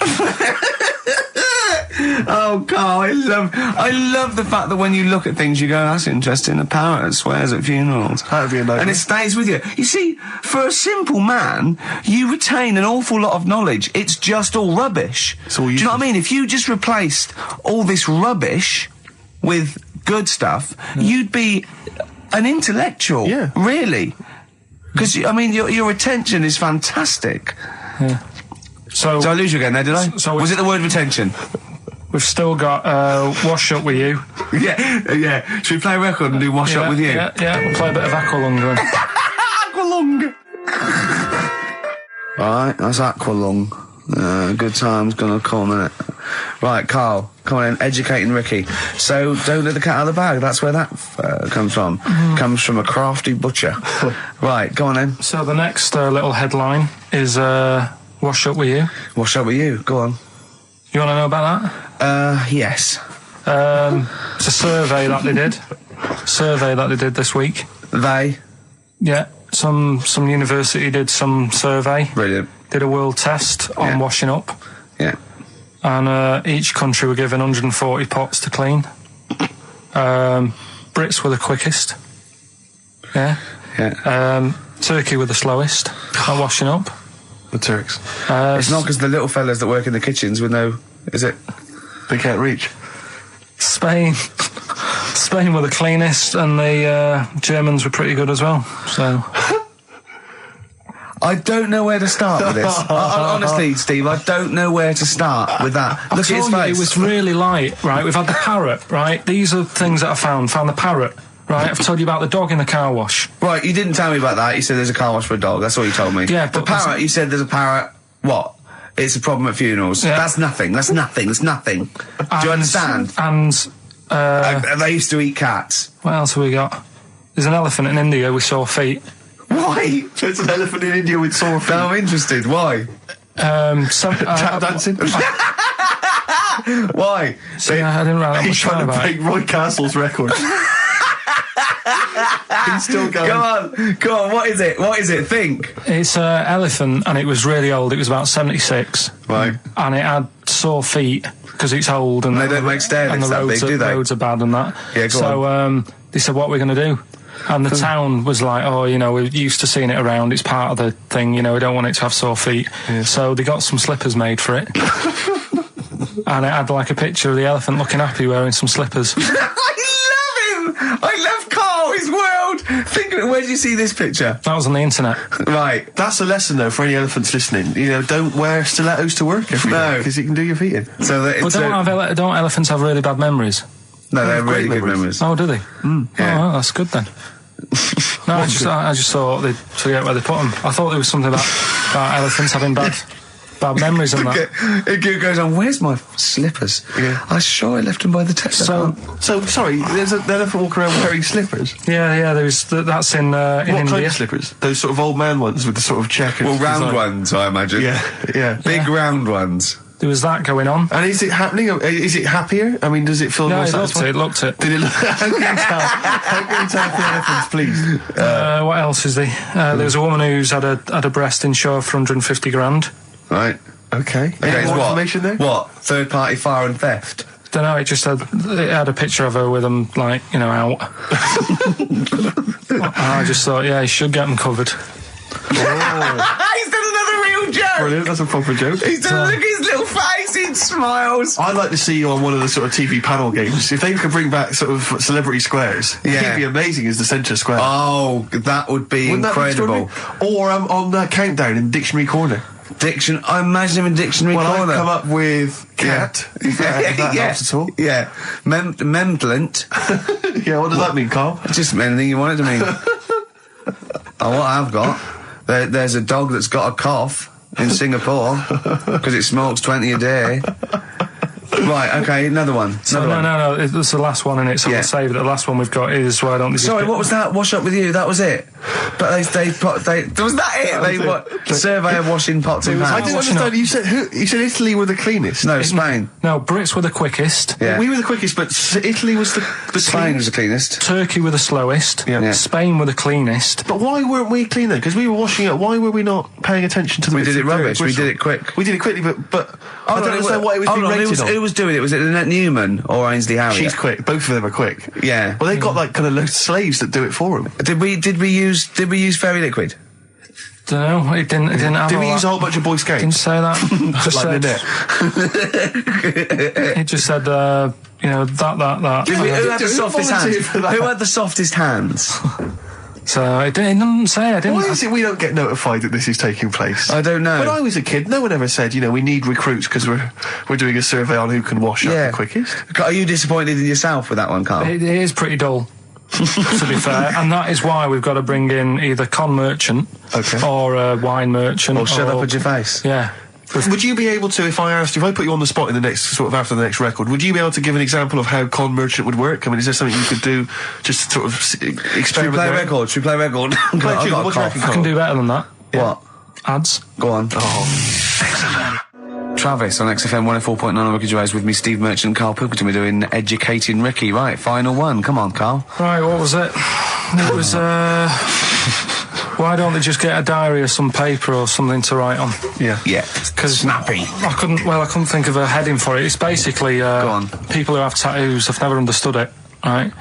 Oh, Carl, I love the fact that when you look at things, you go, that's interesting. A parrot that swears at funerals. That'd be a nice and it stays with you. You see, for a simple man, you retain an awful lot of knowledge. It's just all rubbish. It's all Do you know what I mean? If you just replaced all this rubbish with good stuff, you'd be an intellectual. Yeah. Really. Because, I mean, your attention is fantastic. Yeah. So Did I lose you again there, did I? So was it the word retention? We've still got Wash Up With You. Yeah. Should we play a record and do Wash Up With You? Yeah, we'll play a bit of Aqualung then. Aqualung! Right, that's Aqualung. Good time's gonna come, innit? Right, Carl, come on in, educating Ricky. So, don't let the cat out of the bag, that's where that comes from. Comes from a crafty butcher. Right, go on then. So the next little headline is Wash Up With You. Wash Up With You, go on. You want to know about that? Yes. It's a survey that they did. This week. They? Yeah, some university did some survey. Brilliant. Did a world test on washing up. Yeah. And each country were given 140 pots to clean. Brits were the quickest. Yeah. Yeah. Turkey were the slowest at washing up. The Turks. It's not because the little fellas that work in the kitchens with no... Is it? They can't reach. Spain were the cleanest, and the Germans were pretty good as well. So... I don't know where to start with this. Honestly, Steve, I don't know where to start with that. Look at his face. It was really light, right? We've had the parrot, right? These are things that I found. Found the parrot, right? I've told you about the dog in the car wash. Right, you didn't tell me about that. You said there's a car wash for a dog. That's all you told me. Yeah, the but parrot, you said there's a parrot. What? It's a problem at funerals. Yeah. That's nothing. That's nothing. Do you understand? And they used to eat cats. what else have we got? There's an elephant in India with sore feet. Why? There's an elephant in India with sore feet. I'm interested. Why? Tap dancing. Why? I didn't write that He's much trying to about break it. Roy Castle's record. He's still going. Go on. What is it? Think. It's an elephant, and it was really old. It was about 76. Right. And it had sore feet because it's old, and they don't make stair and the lifts that roads big, do they? roads are bad and that. Yeah, go so they said, "What are we going to do?" And the town was like, "Oh, we're used to seeing it around. It's part of the thing. We don't want it to have sore feet." Yeah. So they got some slippers made for it. And it had like a picture of the elephant looking happy wearing some slippers. I love him! I love Carl, his world! Where did you see this picture? That was on the internet. Right. That's a lesson, though, for any elephants listening. Don't wear stilettos to work every day, because it can do your feet in. So that But don't elephants have really bad memories? No, they have great really good memories. Oh, do they? Yeah. Oh, well, that's good then. No, I just thought they'd forget where they put them. I thought there was something about elephants having bad memories and that. It goes on, where's my slippers? Yeah. I'm sure I left them by the test. So sorry, there's an elephant walking around wearing slippers? Yeah, that's in What India. kind of slippers? Those sort of old man ones with the sort of checkered Well, round design. ones, I imagine. Yeah. Big round ones. there was that going on. And is it happening? Is it happier? I mean, does it feel more satisfying? It looked it. Did it look? How can you tell? How can you tell if the elephants, please? What else is there? There was a woman who's had a breast insured for 150 grand. Right. Okay. Any more information there? What? Third party fire and theft? Don't know, it had a picture of her with them, like, you know, out. I just thought, yeah, he should get them covered. He's done another real joke! Brilliant, that's a proper joke. He's done, look at his little face, he smiles. I'd like to see you on one of the sort of TV panel games. If they could bring back sort of celebrity squares, it'd be amazing as the centre square. Oh, that would be incredible. Or on Countdown in Dictionary Corner. I imagine him in Dictionary Corner. Well, I've come up with cat. If that helps at all. Yeah. Memblent. Yeah, what does that mean, Carl? Just anything you want it to mean. What I've got, there's a dog that's got a cough in Singapore because it smokes 20 a day. Right, okay, another one. No, it's the last one in it, so we'll save it. The last one we've got is why don't they Sorry, what was that? Wash up with you, that was it? But was that it? Survey of washing pots and pans. I didn't understand, you said Italy were the cleanest. No, Spain. No, Brits were the quickest. Yeah. We were the quickest, but Italy was the Spain was the cleanest. Turkey were the slowest. Yeah. Spain were the cleanest. But why weren't we clean then? Because we were washing up. Why were we not paying attention to the... We did it rubbish, we did it quick. We did it quickly, but I don't understand what it was being rated on. Who was doing it? Was it Lynette Newman or Ainsley Harriott? She's quick. Both of them are quick. Yeah. Well, they've got like kind of loads of slaves that do it for them. Did we use fairy liquid? Don't know. It didn't have. Did we use a whole bunch of Boy Scouts? Didn't say that. Just like Lynette. It just said, that. Who had the softest hands? Who had the softest hands? So it didn't say. I didn't. Why is it we don't get notified that this is taking place? I don't know. When I was a kid, no one ever said, we need recruits because we're doing a survey on who can wash up the quickest. Are you disappointed in yourself with that one, Carl? It is pretty dull. To be fair, and that is why we've got to bring in either con merchant or a wine merchant or shut up at your face. Yeah. Would you be able to, if I put you on the spot in the next, after the next record, would you be able to give an example of how con merchant would work? I mean, is there something you could do just to sort of experiment? Should we play record? I can do better than that. Yeah. What? Ads. Go on. Travis on XFM 104.9 on Ricky Gervais with me, Steve Merchant and Karl Pilkington. We're doing Educating Ricky. Right, final one. Come on, Karl. Right, what was it? It was, why don't they just get a diary or some paper or something to write on? Yeah. Because snappy. I couldn't think of a heading for it. It's basically, Go on. People who have tattoos, I've never understood it, right?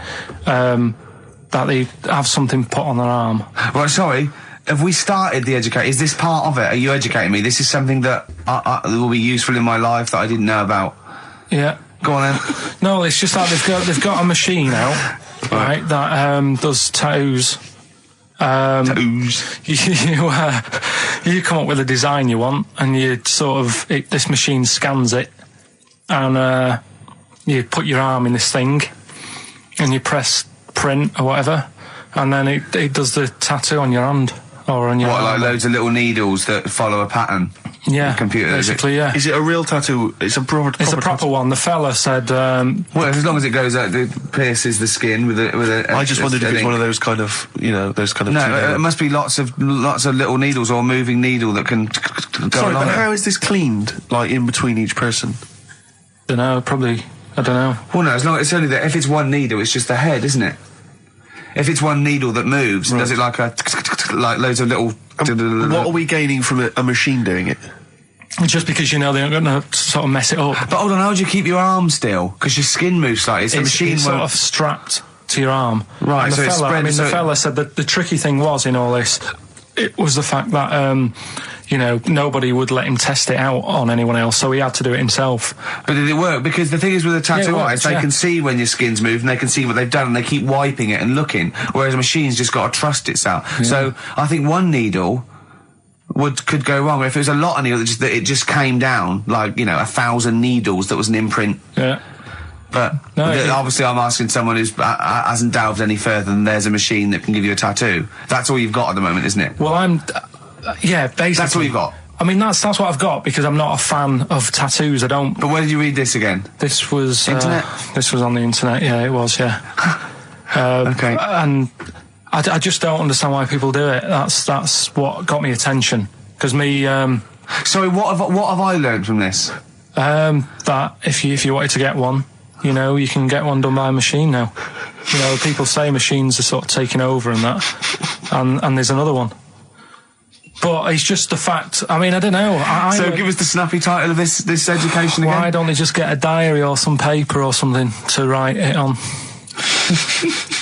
That they have something put on their arm. Right, sorry. Have we started the educate? Is this part of it? Are you educating me? This is something that will be useful in my life that I didn't know about. Yeah. Go on then. No, it's just that they've got a machine out, right, that does tattoos. Tattoos. You come up with a design you want, and you this machine scans it, and you put your arm in this thing, and you press print or whatever, and then it does the tattoo on your hand. Or on your arm. Like loads of little needles that follow a pattern? Yeah, the computer, basically, yeah. Is it a real tattoo? It's a proper proper one. The fella said... well, as long as it goes out, it pierces the skin with a I just wondered if it's one of those kind of, those kind of... No, it must be lots of little needles or a moving needle that can go Sorry, along but how is this cleaned, like, in between each person? Don't know, probably... I don't know. Well, no, it's only that if it's one needle, it's just the head, isn't it? If it's one needle that moves, does it like loads of little... What are we gaining from a machine doing it? Just because they're not going to sort of mess it up. But hold on, how do you keep your arm still? Because your skin moves slightly. So the machine it's sort of strapped to your arm. Right, so it's spread. The fella said that the tricky thing was in all this, it was the fact that nobody would let him test it out on anyone else, so he had to do it himself. But did it work? Because the thing is with a tattoo artist, they can see when your skin's moved and they can see what they've done and they keep wiping it and looking, whereas a machine's just got to trust itself. Yeah. So I think one needle could go wrong. If it was a lot of needles, that it just came down, 1,000 needles that was an imprint. Yeah. But obviously I'm asking someone who hasn't delved any further than there's a machine that can give you a tattoo. That's all you've got at the moment, isn't it? Well, basically. That's all you've got? I mean, that's what I've got, because I'm not a fan of tattoos. I don't... But where did you read this again? This was... Internet? This was on the internet, yeah, it was, yeah. Okay. And I just don't understand why people do it. That's what got me attention. Because me... Sorry, what have I learned from this? That if you wanted to get one, you know, you can get one done by a machine now. You know, people say machines are sort of taking over and that, and there's another one. But it's just the fact. I mean, I don't know. So give us the snappy title of this education again. Why don't they just get a diary or some paper or something to write it on?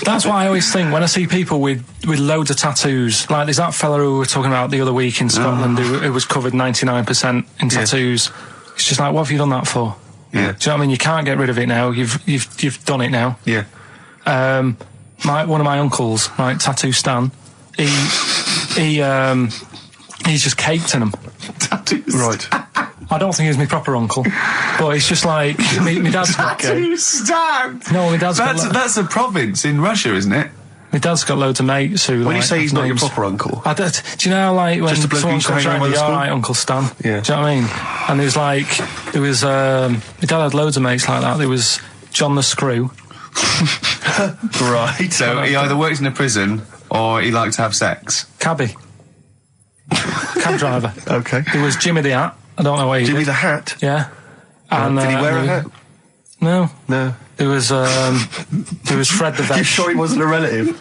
That's what I always think when I see people with loads of tattoos. Like there's that fella who we were talking about the other week in Scotland who was covered 99% in tattoos. It's just like, what have you done that for? Yeah. Do you know what I mean? You can't get rid of it now. You've done it now. Yeah. One of my uncles, right, Tattoo Stan, he's just caked in them. Tattoos. Right. I don't think he's my proper uncle, but it's just like my dad's got. Tattoo Stan. No, my dad's got. That's a province in Russia, isn't it? My dad's got loads of mates who. When you say he's not your proper uncle, do you know, like when just a bloke someone who used to comes hang around around, by the all school? right, Uncle Stan. Yeah. Do you know what I mean? And my dad had loads of mates like that. There was John the Screw. right? So he either works in a prison or he likes to have sex. Cabbie. Cab driver. Okay. There was Jimmy the Hat. I don't know where he Jimmy did. the Hat. Yeah. And Did he wear a hat? No. No. There was Fred the Veg. You sure he wasn't a relative?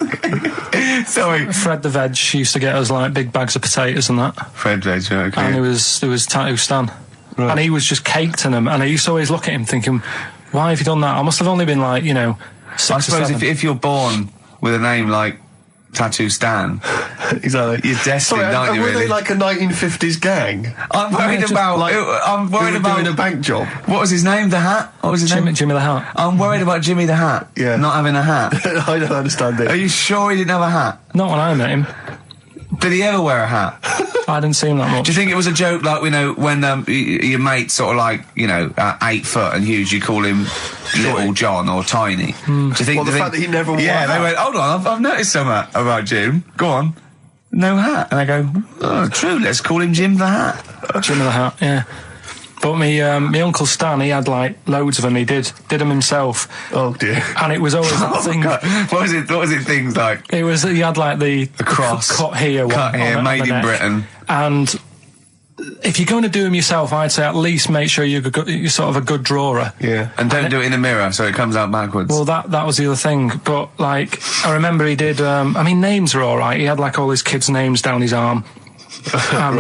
Sorry. Fred the Veg used to get us like big bags of potatoes and that. Fred Veg, okay. And there was Tattoo Stan. Right. And he was just caked in them. And I used to always look at him thinking, why have you done that? I must have only been like, 6 I or suppose 7. if you're born with a name like Tattoo Stan, Exactly. you're destined, aren't you, were really? they like a 1950s gang? I'm worried about... I'm worried about... doing a bank job. What was his name? The Hat? What was his name? Jimmy the Hat. I'm worried about Jimmy the Hat. Yeah. Not having a hat. I don't understand Are it. you sure he didn't have a hat? Not when I met him. Did he ever wear a hat? I didn't see him that much. Do you think it was a joke, like, when your mate's sort of like, 8 foot and huge, you call him Little John or Tiny? Do you think... Well, the fact that he never wore a Yeah, hat. they went, hold on, I've noticed something about Jim. Go on. No hat. And I go, oh, true, let's call him Jim the Hat. Jimmy the Hat, yeah. But my Uncle Stan, he had like loads of them. He did them himself. Oh dear. And it was always that thing. God. What was it things like? He had like the cross. cut here, Cut here, on made the in neck. Britain. And if you're going to do them yourself, I'd say at least make sure you're sort of a good drawer. Yeah. And don't do it in a mirror so it comes out backwards. Well, that was the other thing. But like, I remember he did. Names are all right. He had like all his kids' names down his arm. And,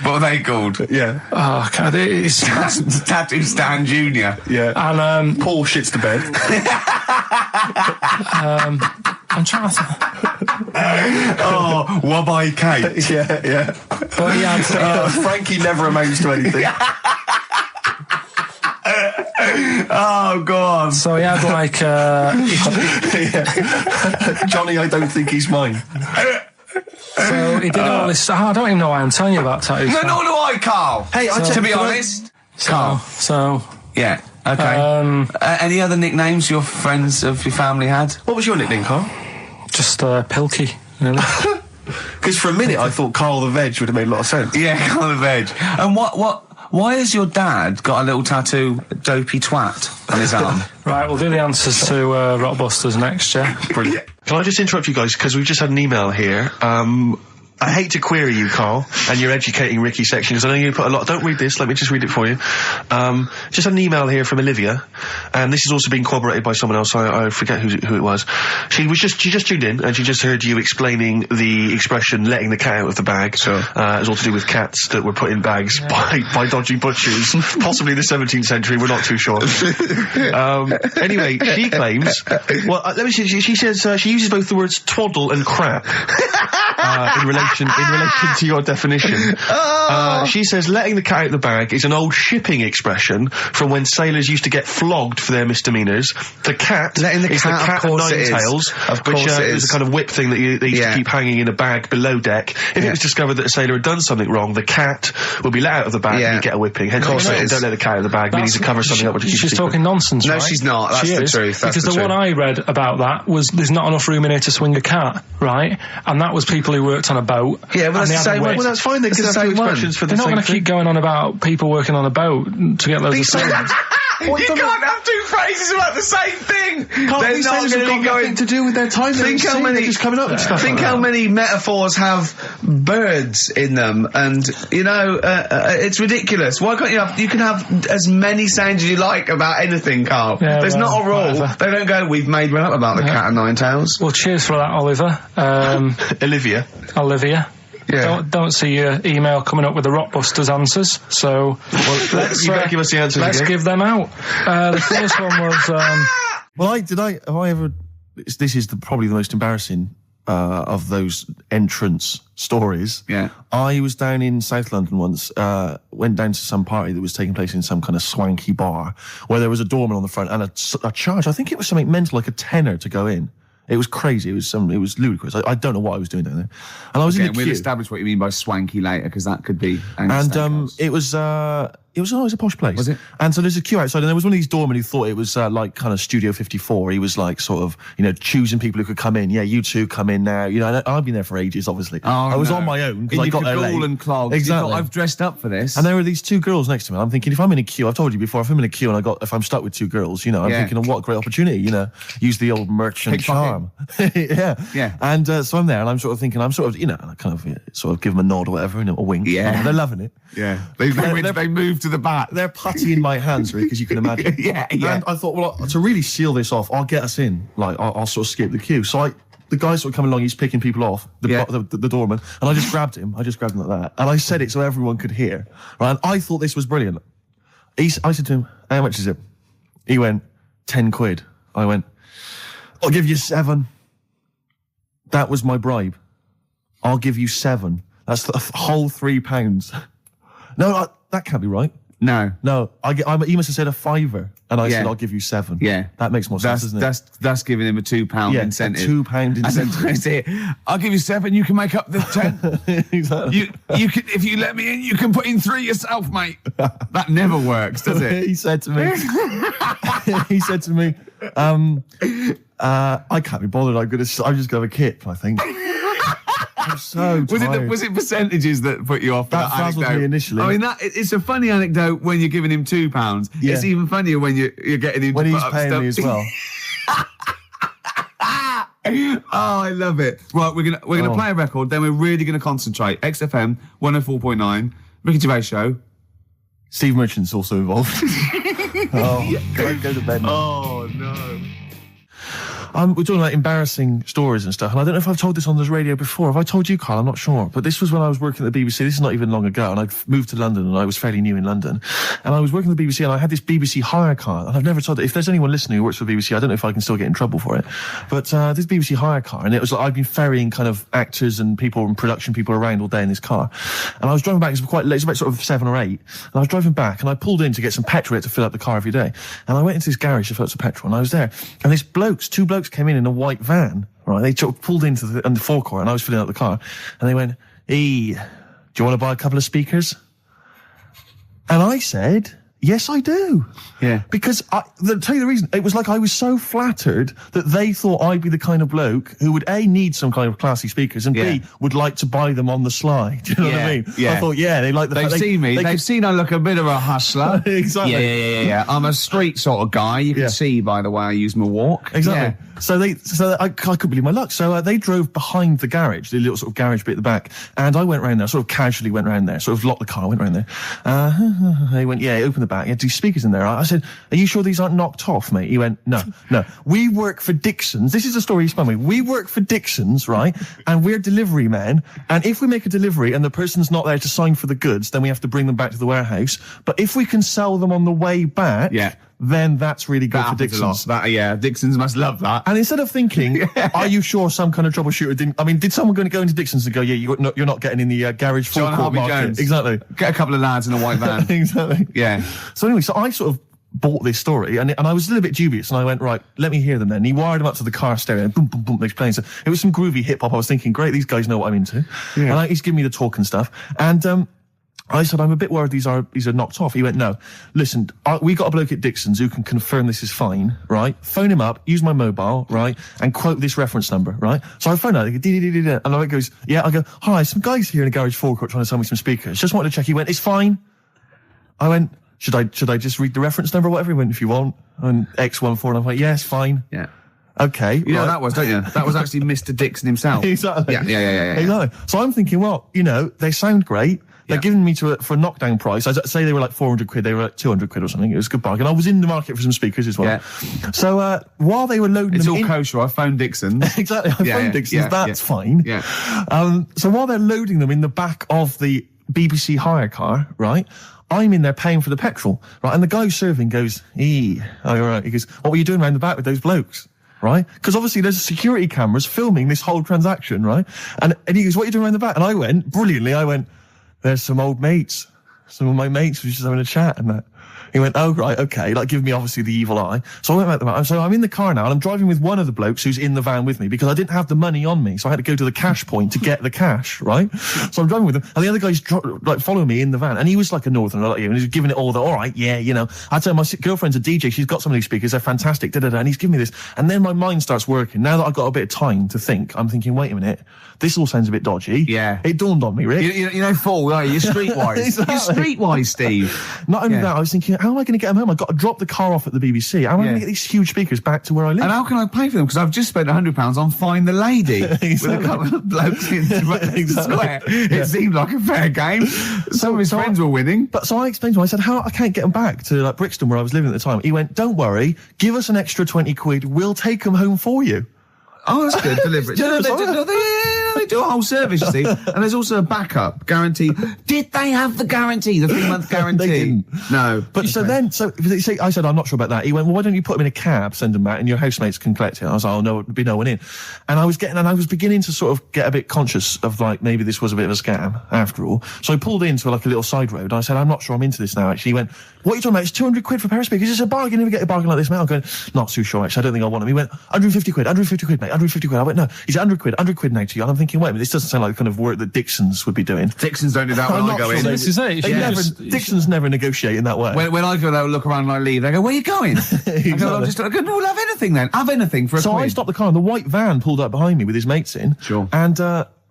what were they called? Yeah. Oh, God, it's Tattoo Stan Jr. Yeah. And Paul shits the bed. I'm trying to. Oh, Wabbai Kate. yeah. But he had. Frankie never amounts to anything. Oh, God. So he had like. Johnny, I don't think he's mine. So he did all this. I don't even know why I'm telling you about tattoos. No, nor do I, Carl. Hey, to be honest, Carl. So. Yeah. Okay. Any other nicknames your friends of your family had? What was your nickname, Carl? Just Pilky, really. Because for a minute I thought Carl the Veg would have made a lot of sense. Yeah, Carl the Veg. And why has your dad got a little tattoo, Dopey Twat, on his arm? Right, we'll do the answers to Rockbusters next, yeah? Brilliant. Can I just interrupt you guys, because we've just had an email here. I hate to query you, Carl, and your educating Ricky section, because I know you put a lot... Don't read this, let me just read it for you. Just had an email here from Olivia, and this has also been corroborated by someone else, I forget who it was. She just tuned in, and she just heard you explaining the expression, letting the cat out of the bag. Sure. It's all to do with cats that were put in bags by dodgy butchers, possibly the 17th century, we're not too sure. Anyway, she claims... Well, let me see, she says she uses both the words twaddle and crap in relation to your definition. She says letting the cat out of the bag is an old shipping expression from when sailors used to get flogged for their misdemeanours. The cat letting the is cat, the cat of of course nine it is. tails, Of course which it is is. a kind of whip thing that they used to keep hanging in a bag below deck. If it was discovered that a sailor had done something wrong, the cat would be let out of the bag and you'd get a whipping. Hence, Of course it is. don't let the cat out of the bag, meaning to cover something up. She's talking nonsense, No, right? she's not. That's She the is, truth. That's because the the one truth. I read about that was there's not enough room in here to swing a cat, right? And that was people who worked on a boat. Yeah, well, and that's they the had same a one. whip. Well, that's fine. They It's can the have two same one. expressions for the They're not same going to thing. keep going on about people working on a boat to get loads of sailors. You can't have two phrases about the same thing. They're not going to be going to do with their time. Think how many just coming up with stuff. Think how many metaphors have birds in them, and it's ridiculous. Why can't you can have as many sayings as you like about anything, Carl. Yeah, There's not a rule. Whatever. They don't go, we've made one up about the cat and nine tails. Well, cheers for that, Oliver. Olivia. Yeah. Don't see your email coming up with the Rockbusters answers, so you better give us the answers. Let's give them out. The first one was this is probably the most embarrassing of those entrance stories. Yeah. I was down in South London once, went down to some party that was taking place in some kind of swanky bar where there was a doorman on the front and a charge. I think it was something mental, like a tenner to go in. It was crazy. It was ludicrous. I don't know what I was doing down there. And I was in the queue. We'll establish what you mean by swanky later, because that could be. It was a posh place. Was it? And so there's a queue outside, and there was one of these doormen who thought it was like kind of Studio 54. He was like sort of, choosing people who could come in. Yeah, you two come in now. And I've been there for ages, obviously. I was on my own because I got there late. And clogs. Exactly. I've dressed up for this. And there were these two girls next to me. I'm thinking, if I'm in a queue, I've told you before, if I'm in a queue and if I'm stuck with two girls, I'm thinking, what a great opportunity. Use the old merchant charm. Yeah. And so I'm there, and I'm sort of thinking, I kind of sort of give them a nod or whatever, a wink. Yeah. And they're loving it. Yeah. They moved to the back. They're putty in my hands, really, because you can imagine. Yeah. And I thought, well, to really seal this off, I'll get us in. Like, I'll sort of skip the queue. So the guy sort of coming along, he's picking people off, the doorman, and I just grabbed him. like that. And I said it so everyone could hear. Right? And I thought this was brilliant. I said to him, how much is it? He went, 10 quid. I went, I'll give you 7. That was my bribe. I'll give you 7. That's the whole £3. No, that can't be right. No. He must have said a £5, and I said, I'll give you 7. Yeah. That makes more sense, doesn't it? That's giving him a £2 incentive. A £2 incentive. That's it. I'll give you 7, you can make up the 10. Exactly. You can, if you let me in, you can put in 3 yourself, mate. That never works, does it? He said to me, I can't be bothered, I'm just going to have a kip, I think. I'm so tired. Was it percentages that put you off? That frazzled me initially. I mean, it's a funny anecdote when you're giving him £2. Yeah. It's even funnier when you're getting him when to he's put up paying stuff. me as well. Oh, I love it. Right, we're gonna play a record. Then we're really gonna concentrate. XFM 104.9, Ricky Gervais show. Steve Merchant's also involved. Go to bed now. Oh no. We're talking about embarrassing stories and stuff, and I don't know if I've told this on this radio before. Have I told you, Carl? I'm not sure. But this was when I was working at the BBC. This is not even long ago, and I'd moved to London, and I was fairly new in London. And I was working at the BBC, and I had this BBC hire car, and I've never told it. If there's anyone listening who works for the BBC, I don't know if I can still get in trouble for it. But this BBC hire car, and it was like I'd been ferrying kind of actors and people and production people around all day in this car. And I was driving back, it was quite late, it was about sort of 7 or 8, and I was driving back, and I pulled in to get some petrol to fill up the car every day. And I went into this garage to fill up some petrol, and I was there, and two blokes came in a white van, right? They sort of pulled into the forecourt, and I was filling up the car, and they went, "Hey, do you want to buy a couple of speakers?" And I said, "Yes, I do." Yeah. Because I'll tell you the reason. It was like I was so flattered that they thought I'd be the kind of bloke who would A, need some kind of classy speakers, and B, would like to buy them on the sly. Do you know what I mean? Yeah. I thought, they like the fact They've seen me. They've seen I look a bit of a hustler. Exactly. Yeah. I'm a street sort of guy. You can see by the way I use my walk. Exactly. Yeah. So I couldn't believe my luck. So they drove behind the garage, the little sort of garage bit at the back, and I went round there, sort of casually went round there, sort of locked the car, went round there. They went, open the back. You had 2 speakers in there. I said, "Are you sure these aren't knocked off, mate?" He went, No. We work for Dixon's. This is the story he spun me. We work for Dixon's, right? And we're delivery men. And if we make a delivery and the person's not there to sign for the goods, then we have to bring them back to the warehouse. But if we can sell them on the way back, then that's really good for Dixon's. Dixon's must love that. And instead of thinking, are you sure some kind of troubleshooter did someone go into Dixon's and go, you're not getting in the garage forecourt market? Jones. Exactly. Get a couple of lads in a white van. Exactly. Yeah. So anyway, I sort of bought this story, and I was a little bit dubious, and I went, right, let me hear them then. And he wired them up to the car stereo, and boom, boom, boom, they're playing. So it was some groovy hip-hop. I was thinking, great, these guys know what I'm into. Yeah. And he's giving me the talk and stuff. And I said, I'm a bit worried these are knocked off. He went, no, listen, we got a bloke at Dixon's who can confirm this is fine, right? Phone him up, use my mobile, right? And quote this reference number, right? So I phone out, and I goes, I go, hi, some guys here in a garage forecourt trying to sell me some speakers. Just wanted to check. He went, it's fine. I went, should I just read the reference number or whatever? He went, if you want. And X14, and I'm like, yes, fine. Yeah. Okay. You know what that was, don't you? That was actually Mr. Dixon himself. Exactly. Yeah. Exactly. So I'm thinking, well, you know, they sound great. They're giving me for a knockdown price. I'd say they were like 400 quid. They were like 200 quid or something. It was a good bargain. I was in the market for some speakers as well. Yeah. So, while they were loading it's them all kosher. I phoned Dixon. Exactly. I phoned Dixon. That's fine. Yeah. So while they're loading them in the back of the BBC hire car, right? I'm in there paying for the petrol, right? And the guy who's serving goes, oh, you're right. He goes, what were you doing around the back with those blokes? Right? Because obviously there's security cameras filming this whole transaction, right? And he goes, what are you doing around the back? And I went, brilliantly, there's some old mates. Some of my mates were just having a chat and that. He went, oh, right, okay, like giving me obviously the evil eye. So I went back to the van. So I'm in the car now and I'm driving with one of the blokes who's in the van with me because I didn't have the money on me. So I had to go to the cash point to get the cash, right? So I'm driving with him and the other guy's like following me in the van and he was like a northerner like you and he was giving it all all right, yeah, you know. I tell him my girlfriend's a DJ, she's got some of these speakers, they're fantastic, and he's giving me this. And then my mind starts working. Now that I've got a bit of time to think, I'm thinking, wait a minute, this all sounds a bit dodgy. Yeah. It dawned on me, Rick. You know, fool, are you? You're streetwise. Exactly. You're streetwise, Steve. Not only that, I was thinking, how am I going to get them home? I've got to drop the car off at the BBC. How am I going to get these huge speakers back to where I live? And how can I pay for them? Because I've just spent £100 on Find the Lady with a couple of blokes in the square. It seemed like a fair game. Some of his friends were winning. But so I explained to him, I said, I can't get them back to like Brixton where I was living at the time. He went, don't worry, give us an extra 20 quid, we'll take them home for you. Oh, that's good. Deliberate. They do a whole service, you see. And there's also a backup guarantee. Did they have the guarantee, the 3-month guarantee? They didn't. No. But so I said, I'm not sure about that. He went, well, why don't you put them in a cab, send them back, and your housemates can collect it? I was like, oh, no, there'd be no one in. And I was beginning to sort of get a bit conscious of like, maybe this was a bit of a scam after all. So I pulled into like a little side road. And I said, I'm not sure I'm into this now, actually. He went, what are you talking about? It's 200 quid for a pair of speakers. It's a bargain. You never get a bargain like this, mate. I'm going, not too sure, actually. I don't think I want them. He went, 150 quid, mate, 150 quid. I went, no. He's 100 quid now to you. And I'm thinking, wait a minute, this doesn't sound like the kind of work that Dixons would be doing. Dixons don't do that when I go in. This is it. Dixons never negotiate in that way. When I go, they'll look around and I leave. They go, where are you going? Exactly. I go, we'll have anything then. Have anything for a quid. I stopped the car and the white van pulled up behind me with his mates in. Sure.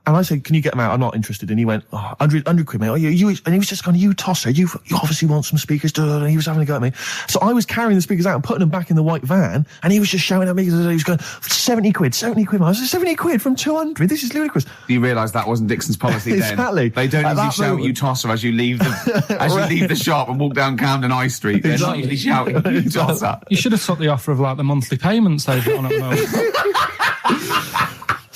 And I said, can you get them out? I'm not interested. And he went, 100 quid, mate. And he was just going, you tosser. You obviously want some speakers. And he was having a go at me. So I was carrying the speakers out and putting them back in the white van. And he was just shouting at me. He was going, 70 quid, mate. I was like, 70 quid from 200. This is ludicrous. You realise that wasn't Dixon's policy then. Exactly. They don't usually shout at you tosser as you leave the shop and walk down Camden High Street. They're not usually shouting you tosser. You should have took the offer of like the monthly payments they've got on at the moment.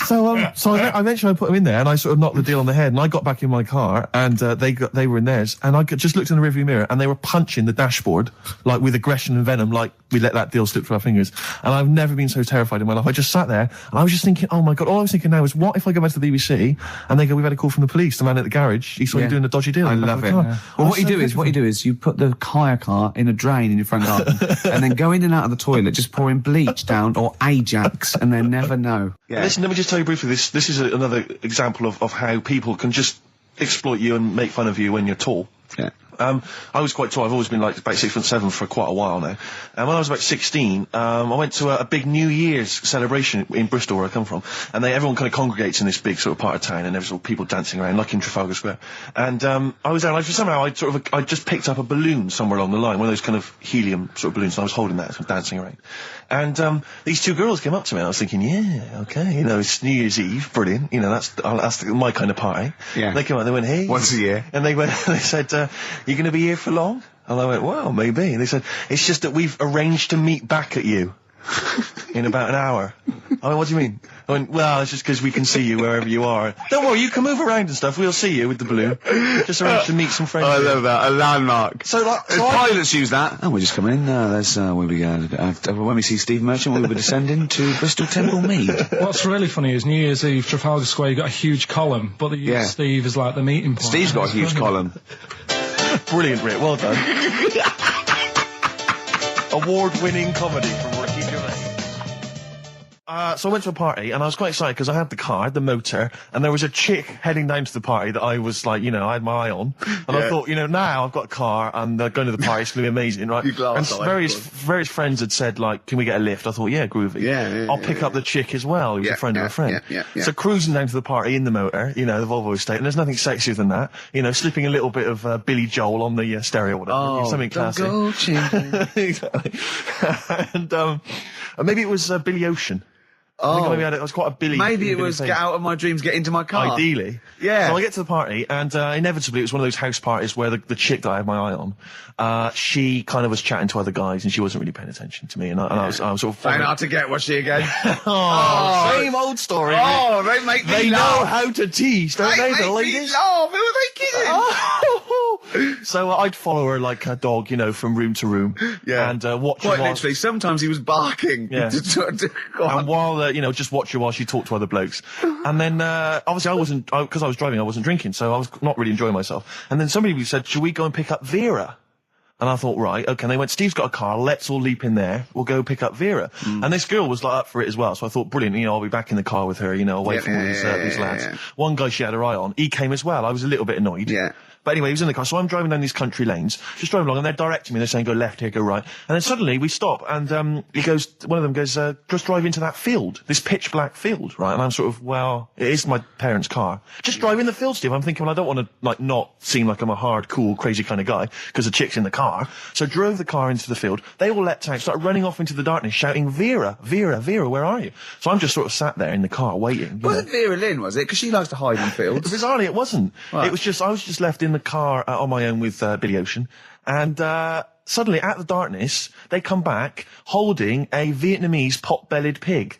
So eventually I put them in there and I sort of knocked the deal on the head and I got back in my car and they were in theirs and I just looked in the rearview mirror and they were punching the dashboard like with aggression and venom like we let that deal slip through our fingers. And I've never been so terrified in my life. I just sat there and I was just thinking, oh my God, all I was thinking now is what if I go back to the BBC and they go, we've had a call from the police, the man at the garage, he saw you doing a dodgy deal. I love it. Yeah. Well, what you do is you put the hire car in a drain in your front garden and then go in and out of the toilet, just pouring bleach down or Ajax and they never know. Yeah. Listen, let me just tell you briefly, this is another example of how people can just exploit you and make fun of you when you're tall. Yeah. I was quite tall. I've always been like about 6'7" for quite a while now. And when I was about 16, I went to a big New Year's celebration in Bristol, where I come from. And everyone kind of congregates in this big sort of part of town, and there's all people dancing around, like in Trafalgar Square. And I was there, and somehow I just picked up a balloon somewhere along the line, one of those kind of helium sort of balloons, and I was holding that, sort of dancing around. And these two girls came up to me, and I was thinking, yeah, okay, you know, it's New Year's Eve, brilliant, you know, that's my kind of party. Yeah. They came up, they went, hey. Once a year. And they said, you going to be here for long? And I went, well, maybe. And they said, it's just that we've arranged to meet back at you in about an hour. I went, what do you mean? I went, well, it's just because we can see you wherever you are. Don't worry, you can move around and stuff. We'll see you with the balloon. Just arranged to meet some friends. I love that. A landmark. So, like, pilots use that. Oh, we're just coming in. There's where we go. When we see Steve Merchant, we'll be descending to Bristol Temple Mead. What's really funny is New Year's Eve, Trafalgar Square, you got a huge column, but they use Steve as like the meeting point. Steve's got a huge column. Brilliant, Rick. Well done. Award-winning comedy from Ricky Gervais. So I went to a party, and I was quite excited because I had the car, I had the motor, and there was a chick heading down to the party that I was like, I had my eye on. And I thought, now I've got a car, and going to the party, it's going to be amazing, right? And various friends had said, like, can we get a lift? I thought, yeah, groovy. I'll pick up the chick as well, who's a friend of a friend. So cruising down to the party in the motor, the Volvo estate, and there's nothing sexier than that. Slipping a little bit of Billy Joel on the stereo or whatever. Something classy. Exactly. And maybe it was Billy Ocean. I think maybe I was quite a Billy. Maybe it was Get Out of My Dreams, Get Into My Car. Ideally. Yeah. So I get to the party, and inevitably it was one of those house parties where the chick that I had my eye on, she kind of was chatting to other guys, and she wasn't really paying attention to me, and I was sort of... Trying hard to get, was she again? Same old story. Oh, they make me They laugh. know how to tease, don't they, the ladies? Laugh. Who are they kidding? So I'd follow her like a dog, from room to room. Yeah. And watch her Quite while... literally, sometimes he was barking. Yeah. And while, just watch her while she talked to other blokes. And then, obviously because I was driving, I wasn't drinking, so I was not really enjoying myself. And then somebody said, should we go and pick up Vera? And I thought, right, okay. And they went, Steve's got a car, let's all leap in there, we'll go pick up Vera. And this girl was like up for it as well, so I thought, brilliant, I'll be back in the car with her, away from all these lads. Yeah. One guy she had her eye on, he came as well, I was a little bit annoyed. Yeah. But anyway, he was in the car, so I'm driving down these country lanes, just driving along, and they're directing me, they're saying, go left here, go right. And then suddenly we stop, and one of them goes, just drive into that field, this pitch black field, right? And I'm sort of, well, it is my parents' car. Just drive in the field, Steve. I'm thinking, well, I don't want to, not seem like I'm a hard, cool, crazy kind of guy, because the chick's in the car. So drove the car into the field. They all leapt out, started running off into the darkness, shouting, Vera, Vera, Vera, where are you? So I'm just sort of sat there in the car waiting. Wasn't Vera Lynn, was it? Because she likes to hide in fields. Bizarrely, it wasn't. Right. It was just, I was just left in the car on my own with Billy Ocean, and suddenly, out of the darkness, they come back holding a Vietnamese pot-bellied pig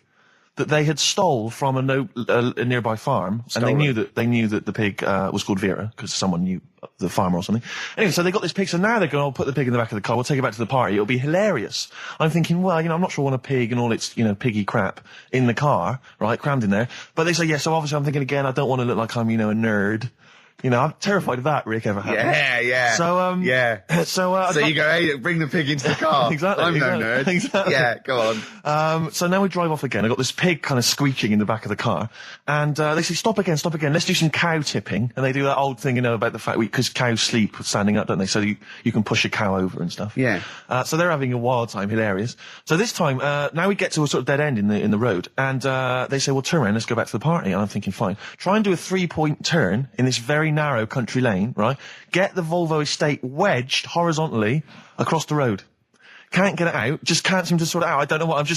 that they had stole from a nearby farm, and they knew that the pig was called Vera because someone knew the farmer or something. Anyway, so they got this pig, so now they're going, I'll put the pig in the back of the car, we'll take it back to the party, it'll be hilarious. I'm thinking, well, I'm not sure I want a pig and all its, piggy crap in the car, right, crammed in there. But they say, yeah, so obviously I'm thinking again, I don't want to look like I'm, a nerd. I'm terrified of that, Rick, ever happened. Yeah. So, you go, hey, bring the pig into the car. Exactly. I'm no nerd. Exactly. Yeah, go on. So now we drive off again. I got this pig kind of squeaking in the back of the car. And, they say, stop again. Let's do some cow tipping. And they do that old thing, about the fact because cows sleep standing up, don't they? So you can push a cow over and stuff. Yeah. So they're having a wild time, hilarious. So this time, now we get to a sort of dead end in the road. And, they say, well, turn around, let's go back to the party. And I'm thinking, fine. Try and do a 3-point turn in this very narrow country lane, right? Get the Volvo estate wedged horizontally across the road. Can't get it out, just can't seem to sort it out. I don't know what, I'm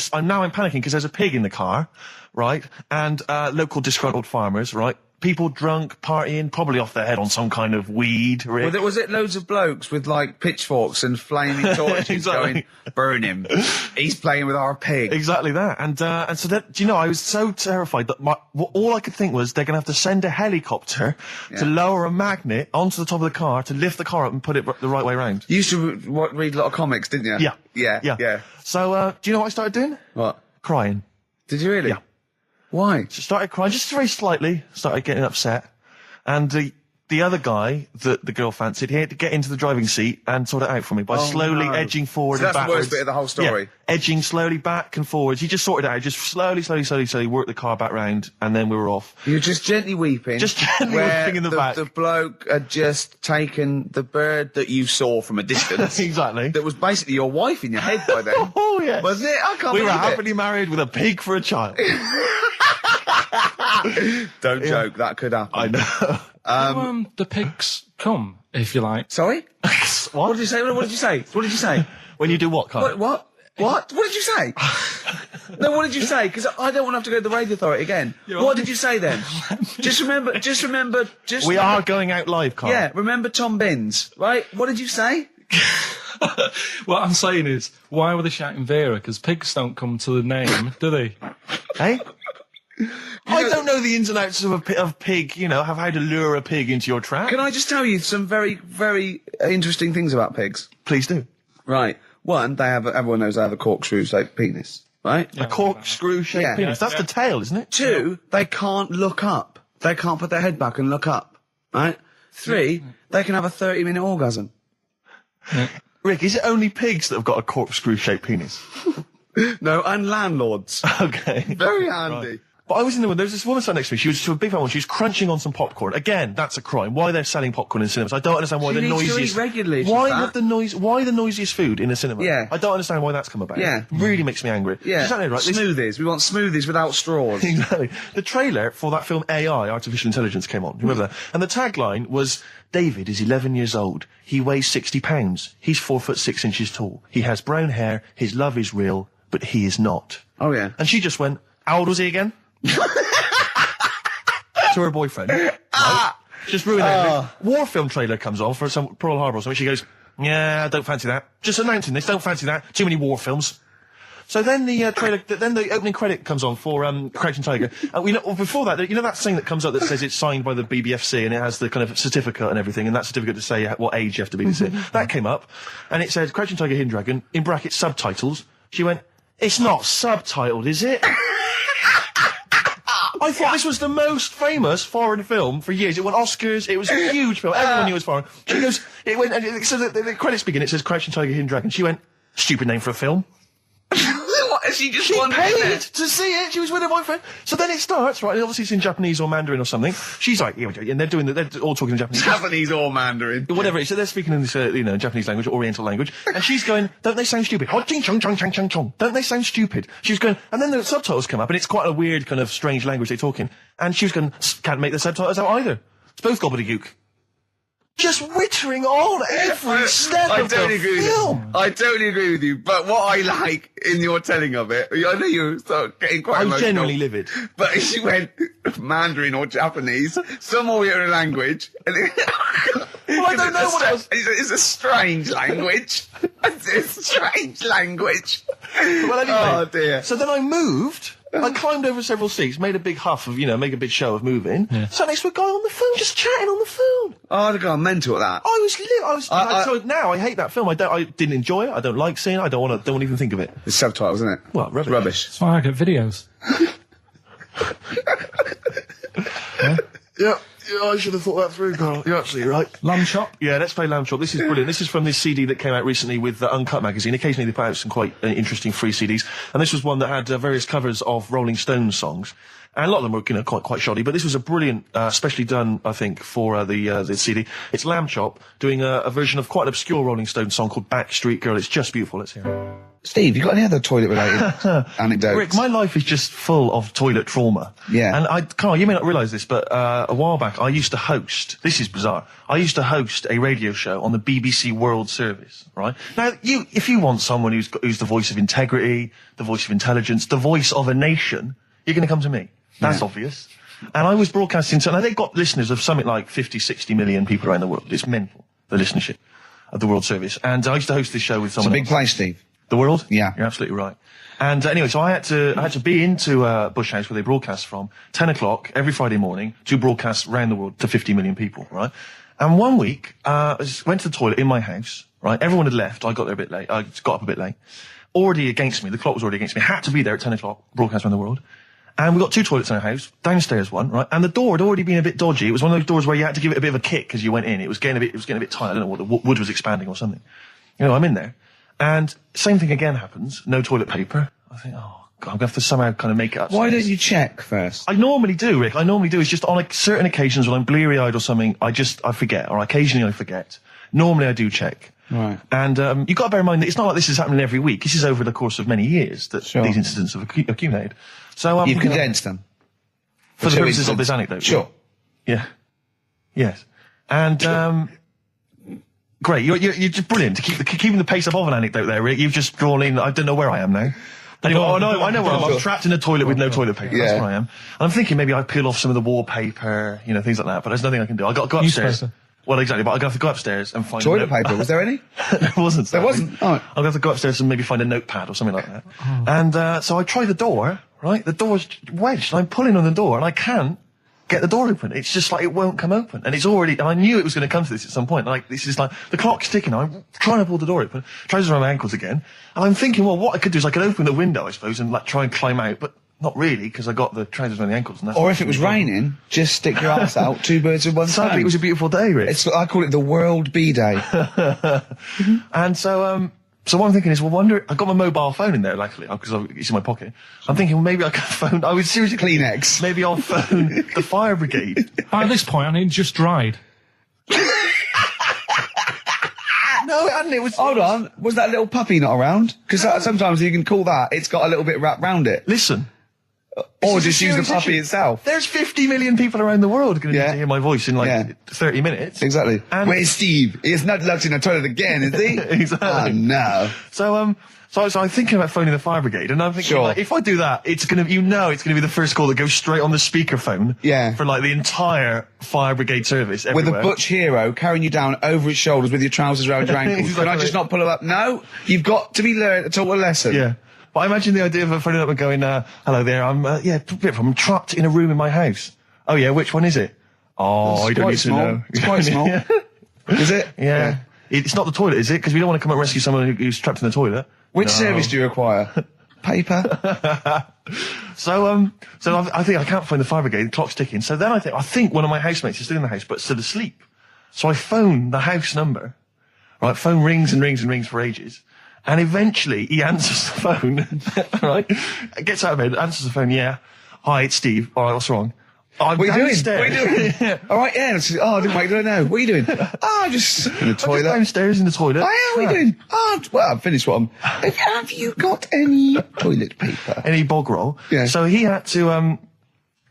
panicking because there's a pig in the car, right? And, local disgruntled farmers, right? People drunk, partying, probably off their head on some kind of weed, Rick. Was it loads of blokes with, pitchforks and flaming torches going, burn him. He's playing with our pig. Exactly that. And so that, I was so terrified that all I could think was they're going to have to send a helicopter to lower a magnet onto the top of the car to lift the car up and put it the right way around. You used to read a lot of comics, didn't you? Yeah. So, do you know what I started doing? What? Crying. Did you really? Yeah. Why? So started crying, just very slightly, started getting upset. And the other guy that the girl fancied, he had to get into the driving seat and sort it out for me by slowly edging forward and backwards. That's the worst bit of the whole story. Yeah, edging slowly back and forwards. He just sorted it out, just slowly worked the car back round, and then we were off. You were just gently weeping. Just gently weeping in the back. The bloke had just taken the bird that you saw from a distance. Exactly. That was basically your wife in your head by then. Oh, yes. Was it? I can't believe it. We were happily married with a pig for a child. Don't joke, that could happen. I know. The pigs come, if you like. Sorry? What? What did you say? What did you say? What did you say? When you do what, Carl? What? What did you say? No, what did you say? Because I don't want to have to go to the radio authority again. What did you say then? Just remember. We are going out live, Carl. Yeah, remember Tom Binns, right? What did you say? What I'm saying is, why were they shouting Vera? Because pigs don't come to the name, do they? Hey? I don't know the ins and outs of pig, have how to lure a pig into your trap. Can I just tell you some very, very interesting things about pigs? Please do. Right. One, everyone knows they have a corkscrew-shaped penis, right? A corkscrew-shaped penis. That's the tail, isn't it? 2, they can't look up. They can't put their head back and look up, right? 3, they can have a 30-minute orgasm. Rick, is it only pigs that have got a corkscrew-shaped penis? No, and landlords. Okay. Very handy. Right. But I was in the there was this woman sat next to me. She was a big fan one. She was crunching on some popcorn. Again, that's a crime. Why they're selling popcorn in cinemas? I don't understand why the noisiest. Regularly. Why the noisiest food in a cinema? Yeah. I don't understand why that's come about. Yeah. Really makes me angry. Yeah. Exactly right. Smoothies. We want smoothies without straws. Exactly. The trailer for that film AI, Artificial Intelligence, came on. Remember that? And the tagline was, David is 11 years old. He weighs 60 pounds. He's 4'6" tall. He has brown hair. His love is real, but he is not. Oh, yeah. And she just went, how old was he again? To her boyfriend. Right? Just ruined everything. War film trailer comes on for some Pearl Harbor or something. She goes, yeah, I don't fancy that. Just announcing this, don't fancy that. Too many war films. So then the trailer, then the opening credit comes on for Crouching Tiger. And before that, you know that thing that comes up that says it's signed by the BBFC and it has the kind of certificate and everything, and that certificate to say what age you have to be to see it. That came up, and it said Crouching Tiger, Hidden Dragon, in brackets subtitles. She went, it's not subtitled, is it? I thought this was the most famous foreign film for years. It won Oscars. It was a huge film. Everyone knew it was foreign. She goes, it went, and so the credits begin. It says Crouching Tiger, Hidden Dragon. She went, stupid name for a film. What? She just She paid to see it. She was with her boyfriend. So then it starts, right? And obviously it's in Japanese or Mandarin or something. She's like, yeah, and they're all talking in Japanese. Japanese or Mandarin. Whatever it is. So they're speaking in this, Japanese language, Oriental language. And she's going, don't they sound stupid? Don't they sound stupid? She was going, and then the subtitles come up, and it's quite a weird kind of strange language they're talking. And she was going, can't make the subtitles out either. It's both gobbledygook. Just wittering on every step of the film. I totally agree with you, but what I like in your telling of it, I know you're getting quite emotional. I'm genuinely livid. But she went Mandarin or Japanese, some Oriental language. And Well, I don't know what else. It's a strange language. It's a strange language. Well, anyway. Oh, dear. So then I moved. I climbed over several seats, made a big huff of, make a big show of moving. Yeah. Sat next to a guy on the phone, just chatting on the phone. Oh, I'd have gone mental at that. So now I hate that film. I didn't enjoy it. I don't like seeing it. I don't want to even think of it. The subtitles, isn't it? Well, rubbish. That's why I get videos. Yeah, I should have thought that through, Carl. You're absolutely right. Lamb Chop? Yeah, let's play Lamb Chop. This is brilliant. This is from this CD that came out recently with Uncut magazine. Occasionally they put out some quite interesting free CDs. And this was one that had various covers of Rolling Stones songs. And a lot of them were, quite shoddy, but this was a brilliant, specially done, I think, for the CD. It's Lamb Chop doing a version of quite an obscure Rolling Stones song called Backstreet Girl. It's just beautiful. Let's hear it. Steve, you got any other toilet-related anecdotes? Rick, my life is just full of toilet trauma. Yeah. And Carl, you may not realise this, but a while back I used to host, this is bizarre, I used to host a radio show on the BBC World Service, right? Now, if you want someone who's the voice of integrity, the voice of intelligence, the voice of a nation, you're going to come to me. That's obvious. And I was broadcasting, so now they've got listeners of something like 50, 60 million people around the world. It's mental, the listenership of the World Service. And I used to host this show with someone It's a big place, Steve. The World? Yeah. You're absolutely right. And anyway, so I had to be into Bush House where they broadcast from 10 o'clock every Friday morning to broadcast around the world to 50 million people, right? And one week, I went to the toilet in my house, right? Everyone had left. I got there a bit late. I got up a bit late. Already against me. The clock was already against me. Had to be there at 10 o'clock, broadcast around the world. And we got two toilets in our house, downstairs one, right? And the door had already been a bit dodgy. It was one of those doors where you had to give it a bit of a kick as you went in. It was getting a bit tight. I don't know what the wood was expanding or something. I'm in there. And same thing again happens. No toilet paper. I think, oh God, I'm going to have to somehow kind of make it up. Why don't you check first? I normally do, Rick. It's just on certain occasions when I'm bleary-eyed or something, I forget, or occasionally I forget. Normally I do check. Right. And you've got to bear in mind that it's not like this is happening every week. This is over the course of many years that these incidents have accumulated. So you've condensed them for the purposes of this anecdote. Sure. Yeah. Yes. And great. You're just brilliant to keeping the pace up of an anecdote there, Rick. You've just drawn in. I don't know where I am now. Anyway, I know where I am. I'm trapped in a toilet with no toilet paper. Yeah. That's where I am. And I'm thinking maybe I peel off some of the wallpaper, things like that. But there's nothing I can do. I got to go upstairs. Well, exactly. But I have to go upstairs and find toilet paper. Was there any? There wasn't. There wasn't. Oh. I'll have to go upstairs and maybe find a notepad or something like that. Oh. And so I try the door. Right, the door's wedged. I'm pulling on the door and I can't get the door open. It's just like it won't come open. And it's already, and I knew it was going to come to this at some point. Like, this is like, the clock's ticking. I'm trying to pull the door open, trousers around my ankles again. And I'm thinking, well, what I could do is I could open the window, I suppose, and try and climb out. But not really, because I got the trousers around the ankles. And that's or if it was raining, just stick your ass out, two birds with one stone. Sadly, it was a beautiful day, Rick. I call it the World Bee Day. And so So what I'm thinking is, well, I got my mobile phone in there, luckily, because it's in my pocket. I'm thinking, well, maybe I can phone, I would seriously... Kleenex. Maybe I'll phone the fire brigade. By this point, I mean, just dried. No, it hadn't. It was... Hold on. Was that little puppy not around? Because sometimes you can call that, it's got a little bit wrapped round it. Listen. Or just use the puppy itself. There's 50 million people around the world going to need to hear my voice in 30 minutes. Exactly. And where's Steve? He has not looked in the toilet again, is he? Exactly. Oh, no. So I'm thinking about phoning the fire brigade, and I'm thinking, like, if I do that, it's gonna be the first call that goes straight on the speakerphone. Yeah. For like the entire fire brigade service everywhere. With a butch hero carrying you down over his shoulders with your trousers around your ankles. Exactly. Can I just not pull him up? No, you've got to be taught a lesson. Yeah. But I imagine the idea of phoning up and going, hello there, I'm trapped in a room in my house. Oh yeah, which one is it? Oh, I don't need to know. It's quite small. Is it? Yeah. It's not the toilet, is it? Because we don't want to come and rescue someone who's trapped in the toilet. Which service do you require? Paper? So I think I can't find the fire brigade, the clock's ticking. So then I think one of my housemates is still in the house, but still asleep. So I phone the house number. Right, phone rings and rings and rings for ages. And eventually he answers the phone, right? Gets out of bed, answers the phone, yeah. Hi, it's Steve. All right, what's wrong? What are you doing? What are you doing? All right, yeah. I didn't wake up now. What are you doing? I'm just in the toilet. Just downstairs in the toilet. Oh, yeah, what are you doing? Well, I've finished what I'm... Have you got any toilet paper? Any bog roll? Yeah. So he had to, kind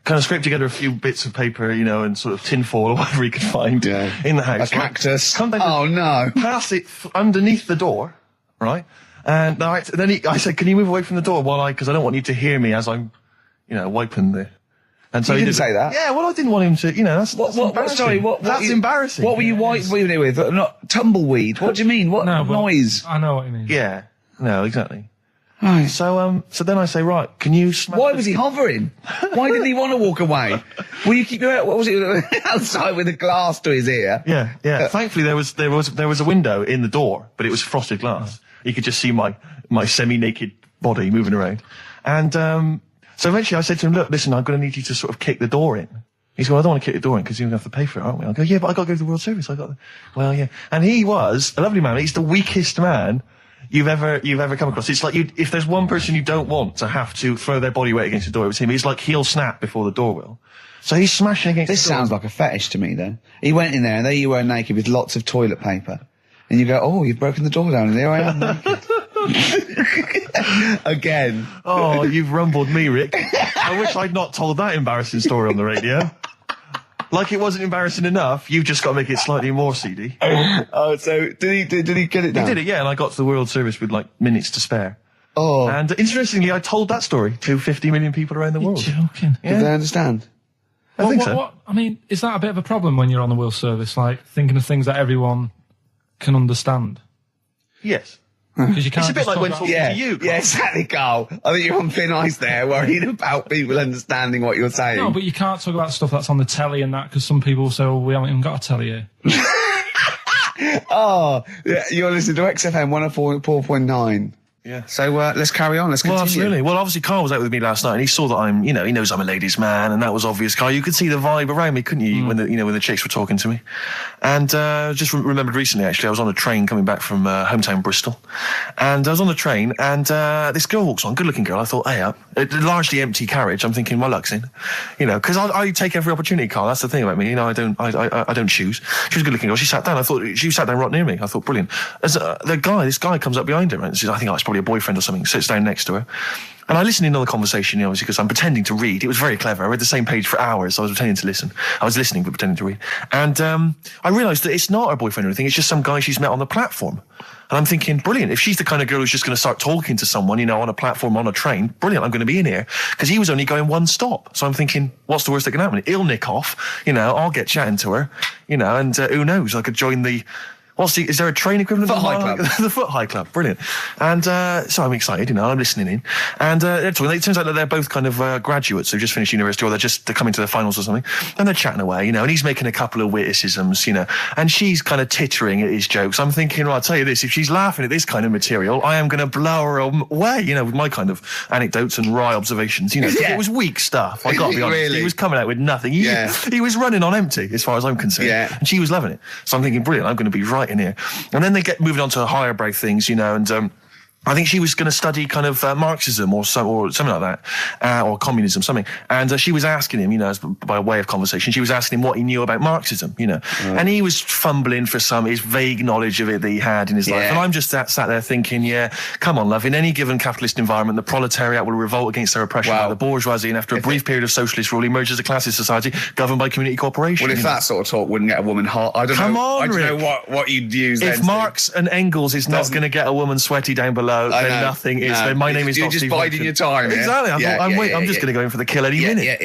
of scrape together a few bits of paper, and sort of tinfoil or whatever he could find in the house. A cactus. Come down, oh, no. Pass it underneath the door, right? And then I said, can you move away from the door because I don't want you to hear me as I'm, wiping the... And so he didn't say that? Yeah, well, I didn't want him to, that's embarrassing. Sorry, that's embarrassing. What were you wiping it with? Not tumbleweed. What do you mean? What noise? I know what you mean. Yeah. No, exactly. Right. So then I say, right, can you smash... Why was he hovering? Why didn't he want to walk away? Will you keep your... What was it? Outside with a glass to his ear? Yeah. Thankfully, there was a window in the door, but it was frosted glass. You could just see my semi-naked body moving around. And, so eventually I said to him, look, listen, I'm going to need you to sort of kick the door in. He said, well, I don't want to kick the door in because you're going to have to pay for it, aren't we? I go, yeah, but I got to go to the World Service. Well, yeah. And he was a lovely man. He's the weakest man you've ever come across. It's like if there's one person you don't want to have to throw their body weight against the door, it was him. He's like, he'll snap before the door will. So he's smashing against the door. This sounds like a fetish to me then. He went in there and there you were naked with lots of toilet paper. And you go, oh, you've broken the door down and there I am naked. Again. Oh, you've rumbled me, Rick. I wish I'd not told that embarrassing story on the radio. Like it wasn't embarrassing enough, you've just got to make it slightly more seedy. Oh, so did he get it down? He did it, yeah, and I got to the World Service with minutes to spare. Oh. And interestingly, I told that story to 50 million people around the world. You're joking. Yeah. Did they understand? I think so. I mean, is that a bit of a problem when you're on the World Service, like thinking of things that everyone can understand? Yes. Because you can't. It's a bit like when talking to you, Carl. Yeah, exactly, Carl. I think you're on thin ice there, worrying about people understanding what you're saying. No, but you can't talk about stuff that's on the telly and that, because some people say, well, we haven't even got a telly here. Oh, yeah, you're listening to XFM 104.9. Yeah. So let's carry on. Let's continue. Well, absolutely. Well, obviously, Carl was out with me last night, and he saw that I'm, he knows I'm a ladies' man, and that was obvious. Carl, you could see the vibe around me, couldn't you? When the chicks were talking to me, and just remembered recently, actually, I was on a train coming back from hometown Bristol, and I was on the train, and this girl walks on, good-looking girl. I thought, hey, up, a largely empty carriage. I'm thinking, my luck's in, because I take every opportunity, Carl. That's the thing about me, I don't choose. She was a good-looking girl. She sat down. I thought she sat down right near me. I thought, brilliant. As this guy comes up behind her, and says, I think that's probably a boyfriend or something, sits down next to her. And I listened in on the conversation, obviously, because I'm pretending to read. It was very clever. I read the same page for hours, so I was pretending to listen. I was listening, but pretending to read. And I realised that it's not her boyfriend or anything, it's just some guy she's met on the platform. And I'm thinking, brilliant, if she's the kind of girl who's just going to start talking to someone, on a platform, on a train, brilliant, I'm going to be in here. Because he was only going one stop. So I'm thinking, what's the worst that can happen? He'll nick off, I'll get chatting to her, and who knows, I could join the... is there a train equivalent? Foot High Club. The Foot High Club, brilliant. And so I'm excited, I'm listening in. And it turns out that they're both kind of graduates who've just finished university, or they're coming to their finals or something. And they're chatting away, and he's making a couple of witticisms, and she's kind of tittering at his jokes. I'm thinking, well, I'll tell you this, if she's laughing at this kind of material, I am going to blow her away, with my kind of anecdotes and wry observations, It was weak stuff, I got to be honest. Really? He was coming out with nothing. He was running on empty, as far as I'm concerned. Yeah. And she was loving it. So I'm thinking, brilliant, I'm going to be right in here. And then they get moving on to higher brow things, and I think she was going to study kind of Marxism or something like that, or communism, something. And she was asking him, as by way of conversation, she was asking him what he knew about Marxism, And he was fumbling for his vague knowledge of it that he had in his life. And I'm just sat there thinking, come on, love, in any given capitalist environment, the proletariat will revolt against their oppression by the bourgeoisie, and after a brief period of socialist rule, emerges as a classist society governed by community cooperation. Well, if that sort of talk wouldn't get a woman hot, I don't know what you'd use then. If Marx and Engels is not going to get a woman sweaty down below, then nothing is. Then my name is You're not just Steve biding your time. Exactly. I'm just going to go in for the kill any minute.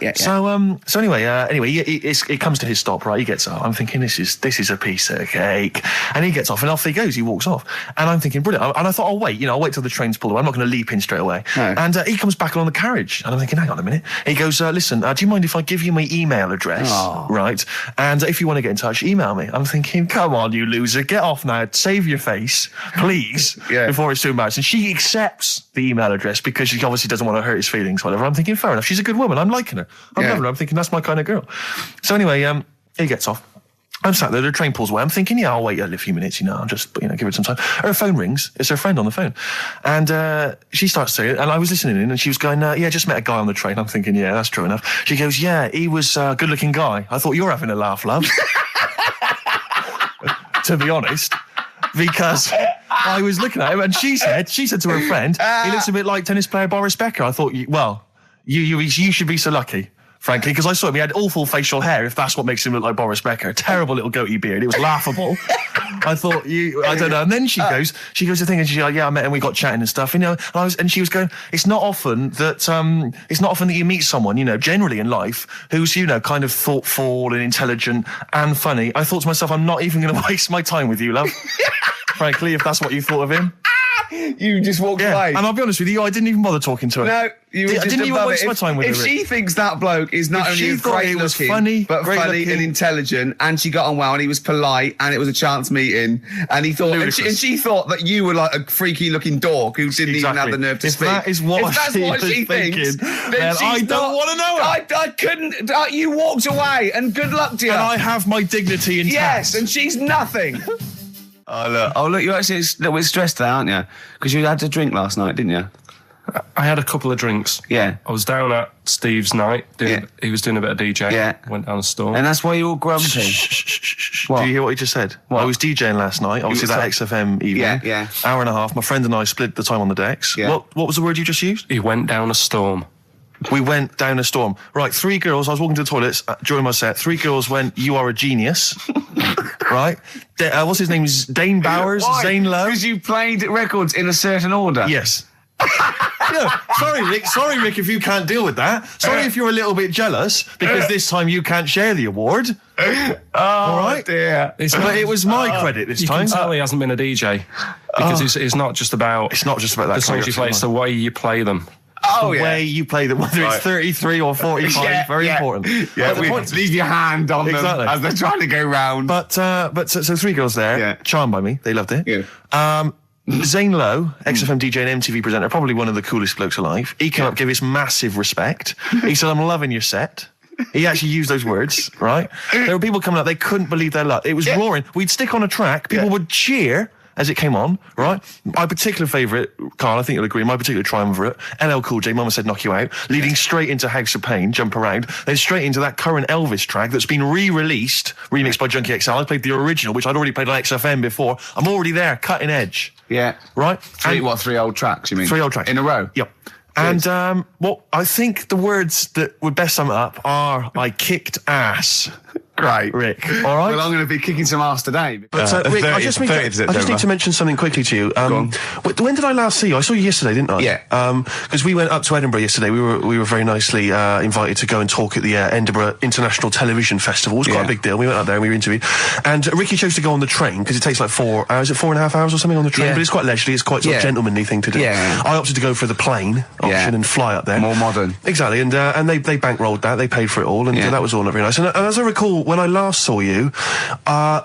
Yeah. So anyway, it comes to his stop. Right, he gets up. I'm thinking this is a piece of cake, and he gets off, and off he goes. He walks off, and I'm thinking brilliant. And I thought, I'll wait till the train's pulled away. I'm not going to leap in straight away. No. And he comes back along the carriage, and I'm thinking, hang on a minute. He goes, listen, do you mind if I give you my email address? Oh. Right, and if you want to get in touch, email me. I'm thinking, come on, you loser, get off now. Save your face, please, before it's too much. And she accepts the email address because she obviously doesn't want to hurt his feelings, whatever. I'm thinking, fair enough. She's a good woman. I'm liking her. I'm loving her. I'm thinking that's my kind of girl. So anyway, he gets off. I'm sat there, the train pulls away. I'm thinking, I'll wait a few minutes, I'll just, give it some time. Her phone rings. It's her friend on the phone. And she starts saying, and I was listening in, and she was going, just met a guy on the train. I'm thinking, that's true enough. She goes, he was a good-looking guy. I thought you were having a laugh, love. To be honest. Because I was looking at him, and she said to her friend, he looks a bit like tennis player Boris Becker. I thought, you should be so lucky, frankly, because I saw him. He had awful facial hair, if that's what makes him look like Boris Becker. Terrible little goatee beard. It was laughable. I thought, I don't know. And then she goes to thing, and she's like, I met him, we got chatting and stuff, and she was going, it's not often that you meet someone, generally in life, who's, kind of thoughtful and intelligent and funny. I thought to myself, I'm not even going to waste my time with you, love. Frankly, if that's what you thought of him. You just walked away. And I'll be honest with you, I didn't even bother talking to her. No, you were just didn't even waste my time with her. If she thinks that bloke is not only great looking, but funny and intelligent, and she got on well, and he was polite, and it was a chance meeting, and he thought, and she thought that you were like a freaky looking dork who didn't even have the nerve to speak. If that's what she thinks, then I don't want to know her. I couldn't. You walked away, and good luck to you. And I have my dignity intact. Yes, and she's nothing. Oh look, you're actually a little bit stressed today, aren't you? Because you had to drink last night, didn't you? I had a couple of drinks. Yeah. I was down at Steve's night. He was doing a bit of DJ. Yeah. Went down a storm. And that's why you're all grumpy. What? Do you hear what he just said? What? I was DJing last night. Obviously that XFM evening. Yeah. Hour and a half. My friend and I split the time on the decks. Yeah. What was the word you just used? He went down a storm. We went down a storm. Right, 3 girls. I was walking to the toilets during my set. 3 girls went, you are a genius. Right? What's his name? Dane Bowers? Why? Zane Lowe? Because you played records in a certain order. Yes. Sorry, Rick, if you can't deal with that. Sorry if you're a little bit jealous, because this time you can't share the award. All right? Dear. But it was my credit this time. You can tell he hasn't been a DJ. Because it's not just about... It's not just about that. The songs you play, it's the way you play them. The way you play them, whether it's 33 or 45, very important. Yeah, leave your hand on them as they're trying to go round. But so 3 girls there, charmed by me, they loved it. Yeah. Zane Lowe, XFM DJ and MTV presenter, probably one of the coolest blokes alive. He came up, gave us massive respect. He said, I'm loving your set. He actually used those words, right? There were people coming up, they couldn't believe their luck. It was roaring. We'd stick on a track, people would cheer as it came on, right? My particular favourite, Karl, I think you'll agree, my particular triumvirate, LL Cool J, Mama Said Knock You Out, leading straight into House of Pain, Jump Around, then straight into that current Elvis track that's been re-released, remixed by Junkie XL. I played the original, which I'd already played on XFM before. I'm already there, cutting edge. Yeah. Right? 3 old tracks, you mean? 3 old tracks. In a row? Yep. And I think the words that would best sum it up are, I kicked ass. Great. Rick. All right? Well, I'm going to be kicking some ass today. But Rick, I just need to mention something quickly to you. When did I last see you? I saw you yesterday, didn't I? Yeah. Because we went up to Edinburgh yesterday. We were very nicely invited to go and talk at the Edinburgh International Television Festival. It was quite a big deal. We went up there and we were interviewed. And Ricky chose to go on the train because it takes like 4 hours, 4.5 hours or something on the train. But it's quite leisurely. It's quite sort of gentlemanly thing to do. Yeah. I opted to go for the plane option and fly up there. More modern. Exactly. And they bankrolled that. They paid for it all. And that was all not very nice. And as I recall, when I last saw you,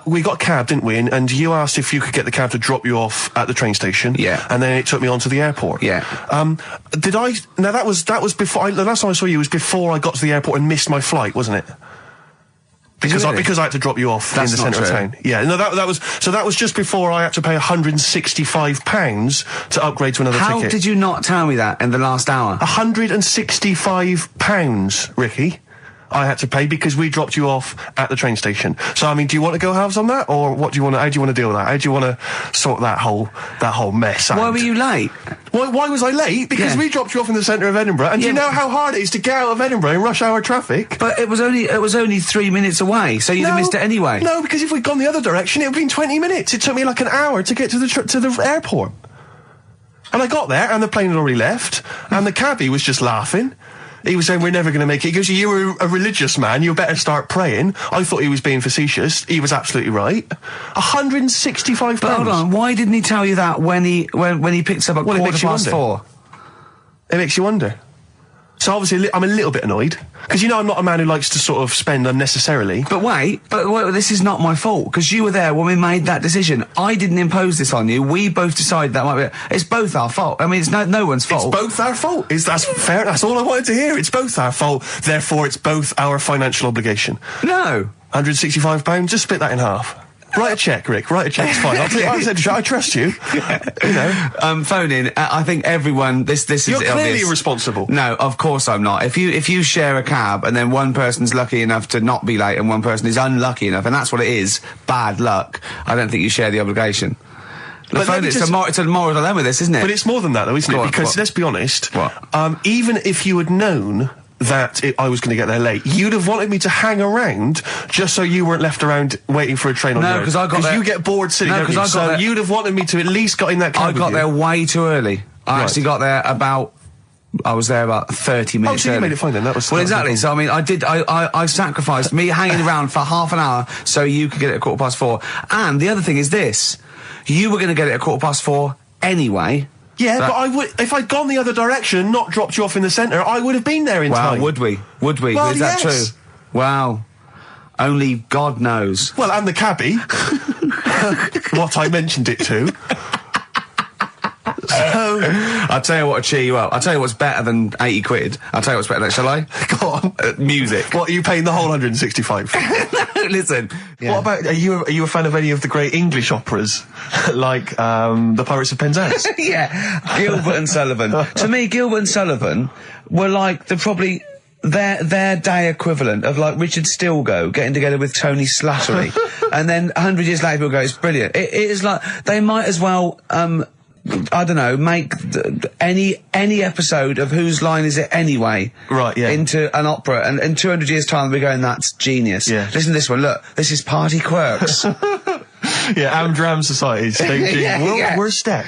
we got a cab, didn't we? And you asked if you could get the cab to drop you off at the train station. Yeah. And then it took me on to the airport. Yeah. Did I? Now that was before. The last time I saw you was before I got to the airport and missed my flight, wasn't it? Because I had to drop you off in the centre of town. Yeah, no, that was just before I had to pay £165 to upgrade to another ticket. How did you not tell me that in the last hour? £165, Ricky. I had to pay because we dropped you off at the train station. So, I mean, do you want to go halves on that, or how do you want to deal with that? How do you want to sort that whole mess out? Why were you late? Why was I late? Because we dropped you off in the centre of Edinburgh, and do you know how hard it is to get out of Edinburgh in rush hour traffic? But it was only 3 minutes away, so you'd have missed it anyway. No, because if we'd gone the other direction, it would have been 20 minutes. It took me like an hour to get to the airport. And I got there, and the plane had already left, and the cabbie was just laughing. He was saying, we're never going to make it. He goes, you were a religious man, you better start praying. I thought he was being facetious. He was absolutely right. £165. But hold on, why didn't he tell you that when he picked up at 4:15? It makes you wonder. So obviously I'm a little bit annoyed, because you know I'm not a man who likes to sort of spend unnecessarily. But wait, this is not my fault, because you were there when we made that decision. I didn't impose this on you. We both decided that might be. It's both our fault. I mean, it's no one's fault. It's both our fault. That's fair. That's all I wanted to hear. It's both our fault. Therefore, it's both our financial obligation. No. £165. Just split that in half. Write a cheque, Rick. Write a cheque. It's fine. I trust you. You know. Phone in. I think everyone. This is. You're clearly obvious. irresponsible. No, of course I'm not. If you share a cab and then one person's lucky enough to not be late and one person is unlucky enough, and that's what it is, bad luck. I don't think you share the obligation. But it's a moral dilemma, this, isn't it? But it's more than that, though, isn't it? Because let's be honest. Even if you had known that I was going to get there late, you'd have wanted me to hang around just so you weren't left around waiting for a train on your own. No, because I got there. Because you get bored sitting there. So you'd have wanted me to at least got in that cab. I got there way too early. I actually got there I was there about 30 minutes early. You made it fine then. That was exactly. So I mean, I sacrificed me hanging around for half an hour so you could get it at 4:15. And the other thing is this: you were going to get it at 4:15 anyway. Yeah, but I would, if I'd gone the other direction and not dropped you off in the centre, I would have been there in time. Wow, would we? Well, is that true? Wow. Only God knows. Well, and the cabbie. What I mentioned it to. So, I'll tell you what will cheer you up. I'll tell you what's better than 80 quid. I'll tell you what's better than, shall I? Go on. Music. What, are you paying the whole 165? Listen. Yeah. What about, are you a fan of any of the great English operas? Like, The Pirates of Penzance? Yeah. Gilbert and Sullivan. To me, Gilbert and Sullivan were like probably their day equivalent of like Richard Stilgoe getting together with Tony Slattery. And then 100 years later people go, it's brilliant. It is like, they might as well, I don't know, make any episode of Whose Line Is It Anyway? Right, yeah. Into an opera, and in 200 years' time we're going, that's genius. Yeah. Listen to this one, look, this is Party Quirks. Yeah, Amdram Society staging Worst Step.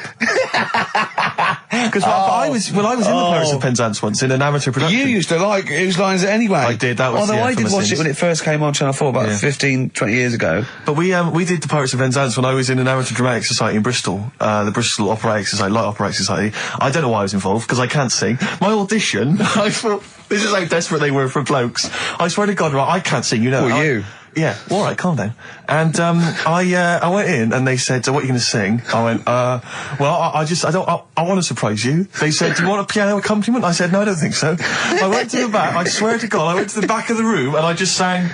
Because I was in the Pirates of Penzance once in an amateur production. You used to like Whose Line Is It Anyway? I did, that was Although I did watch it when it first came on Channel 4 about 15, 20 years ago. But we did the Pirates of Penzance when I was in an amateur dramatic society in Bristol, the Bristol Operatic Society, Light Operatic Society. I don't know why I was involved, because I can't sing. My audition, I thought, this is how desperate they were for blokes. I swear to God, right, I can't sing, you know. Well, you? Yeah, all right, calm down. And I went in and they said, so what are you going to sing? I went, well, I want to surprise you. They said, do you want a piano accompaniment? I said, no, I don't think so. I went to the back, I swear to God, I went to the back of the room and I just sang,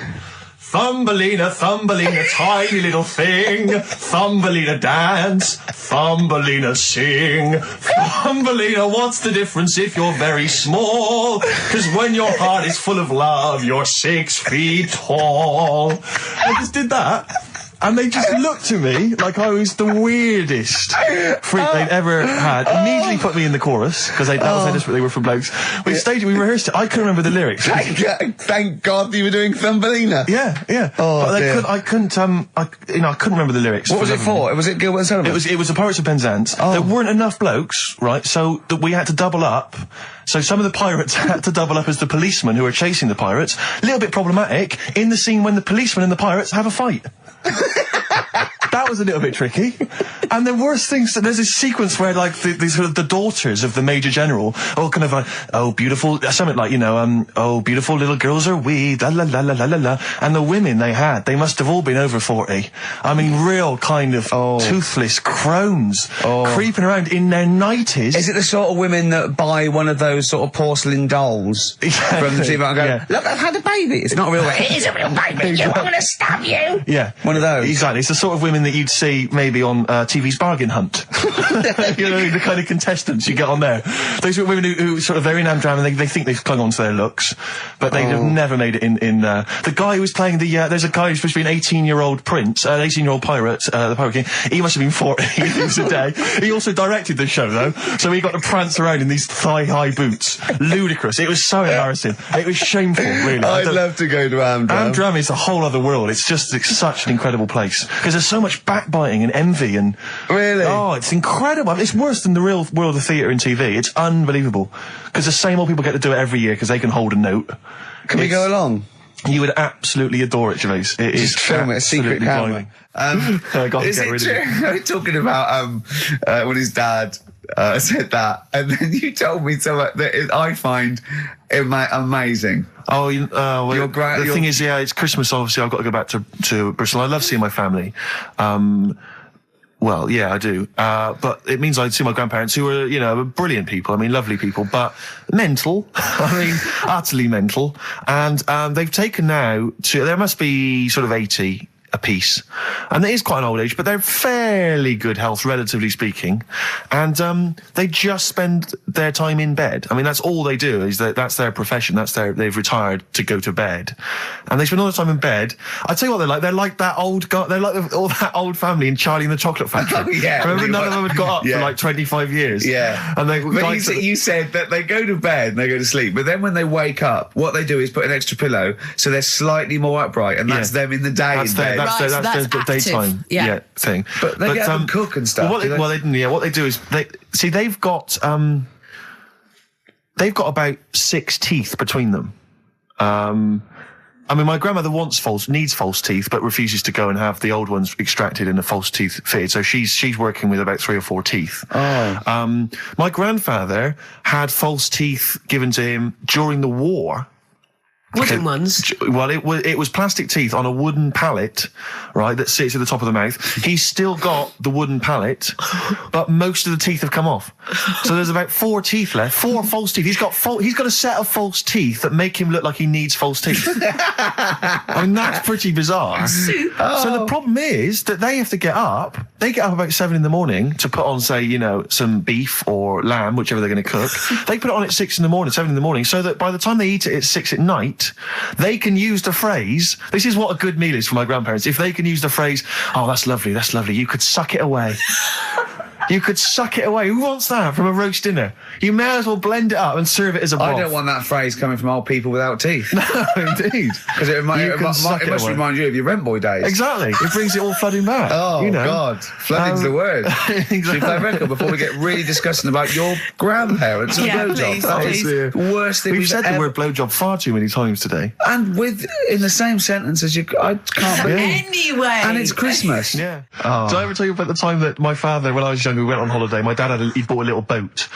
Thumbelina, Thumbelina, tiny little thing. Thumbelina dance, Thumbelina sing. Thumbelina, what's the difference if you're very small? 'Cause when your heart is full of love, you're 6 feet tall. I just did that. And they just looked at me like I was the weirdest freak they'd ever had. Immediately put me in the chorus, because that was how desperate they were for blokes. We staged it, we rehearsed it. I couldn't remember the lyrics. Thank God you were doing Thumbelina. Yeah. Oh, but dear. I couldn't remember the lyrics. What was it for? Was it Gilbert and Sullivan? It was the Pirates of Penzance. There weren't enough blokes, right? So that we had to double up. So some of the pirates had to double up as the policemen who were chasing the pirates. A little bit problematic in the scene when the policemen and the pirates have a fight. That was a little bit tricky. And the worst things, there's this sequence where, like, the daughters of the Major General all kind of like, oh, beautiful, something like, oh, beautiful little girls are we, la la la la la la la. And the women they must have all been over 40. I mean, real kind of toothless crones creeping around in their 90s. Is it the sort of women that buy one of those sort of porcelain dolls from the TV and go, look, I've had a baby. It's not a real baby. It is a real baby. I'm going to stab you. Yeah. One of those. Exactly. It's the sort of women that you'd see maybe on TV's Bargain Hunt. The kind of contestants you get on there. Those are women who sort of, they're in Amdram and they think they've clung on to their looks, but they have never made it in the guy who was playing there's a guy who's supposed to be an 18-year-old prince, an 18-year-old pirate, the Pirate King. He must have been 40 a day. He also directed the show, though, so he got to prance around in these thigh-high boots. Ludicrous. It was so embarrassing. It was shameful, really. I'd love to go to Amdram. Amdram is a whole other world. It's such an incredible place, because there's so much backbiting and envy and... Really? Oh, it's incredible. It's worse than the real world of theatre and TV. It's unbelievable. Because the same old people get to do it every year because they can hold a note. Can we go along? You would absolutely adore it, Gervais. It is film it, a secret camera. Is it true? Talking about when his dad said that, and then you told me something that I find amazing. Oh, the thing is, it's Christmas. Obviously, I've got to go back to Bristol. I love seeing my family. Well, yeah, I do. But it means I see my grandparents, who are, brilliant people. I mean, lovely people, but mental. I mean, utterly mental. And they've taken now there must be sort of 80 apiece. And it is quite an old age, but they're fairly good health, relatively speaking. And they just spend their time in bed. I mean, that's all they do, that's their profession. They've retired to go to bed. And they spend all the time in bed. I tell you what they're like. They're like that old guy, they're like all that old family in Charlie and the Chocolate Factory. Oh, yeah. Remember, none of them had got up for like 25 years. Yeah. And you said that they go to bed and they go to sleep, but then when they wake up, what they do is put an extra pillow, so they're slightly more upright, and that's them in the day in bed. That's the daytime thing. But they get up and cook and stuff. What they do is they've got about 6 teeth between them. I mean, my grandmother needs false teeth, but refuses to go and have the old ones extracted and the false teeth fitted. So she's working with about 3 or 4 teeth. Oh. My grandfather had false teeth given to him during the war. Wooden ones? Well, it was plastic teeth on a wooden pallet, right, that sits at the top of the mouth. He's still got the wooden pallet, but most of the teeth have come off. So there's about 4 teeth left, 4 false teeth. He's got a set of false teeth that make him look like he needs false teeth. I mean, that's pretty bizarre. So the problem is that they have to get up. They get up about 7 in the morning to put on, say, some beef or lamb, whichever they're going to cook. They put it on at 6 in the morning, 7 in the morning, so that by the time they eat it at 6 at night, they can use the phrase, this is what a good meal is for my grandparents, if they can use the phrase, oh, that's lovely, you could suck it away. You could suck it away. Who wants that from a roast dinner? You may as well blend it up and serve it as a broth. I don't want that phrase coming from old people without teeth. No, indeed. Because it must remind you of your rent boy days. Exactly. It brings it all flooding back. Oh, God. Flooding's the word. Exactly. Should we play a record before we get really disgusting about your grandparents and blowjobs? That is the worst thing we've said the word blowjob far too many times today. And in the same sentence as I can't believe. Anyway. And it's Christmas. Yeah. Oh. Did I ever tell you about the time that my father, when I was younger, we went on holiday, my dad he bought a little boat,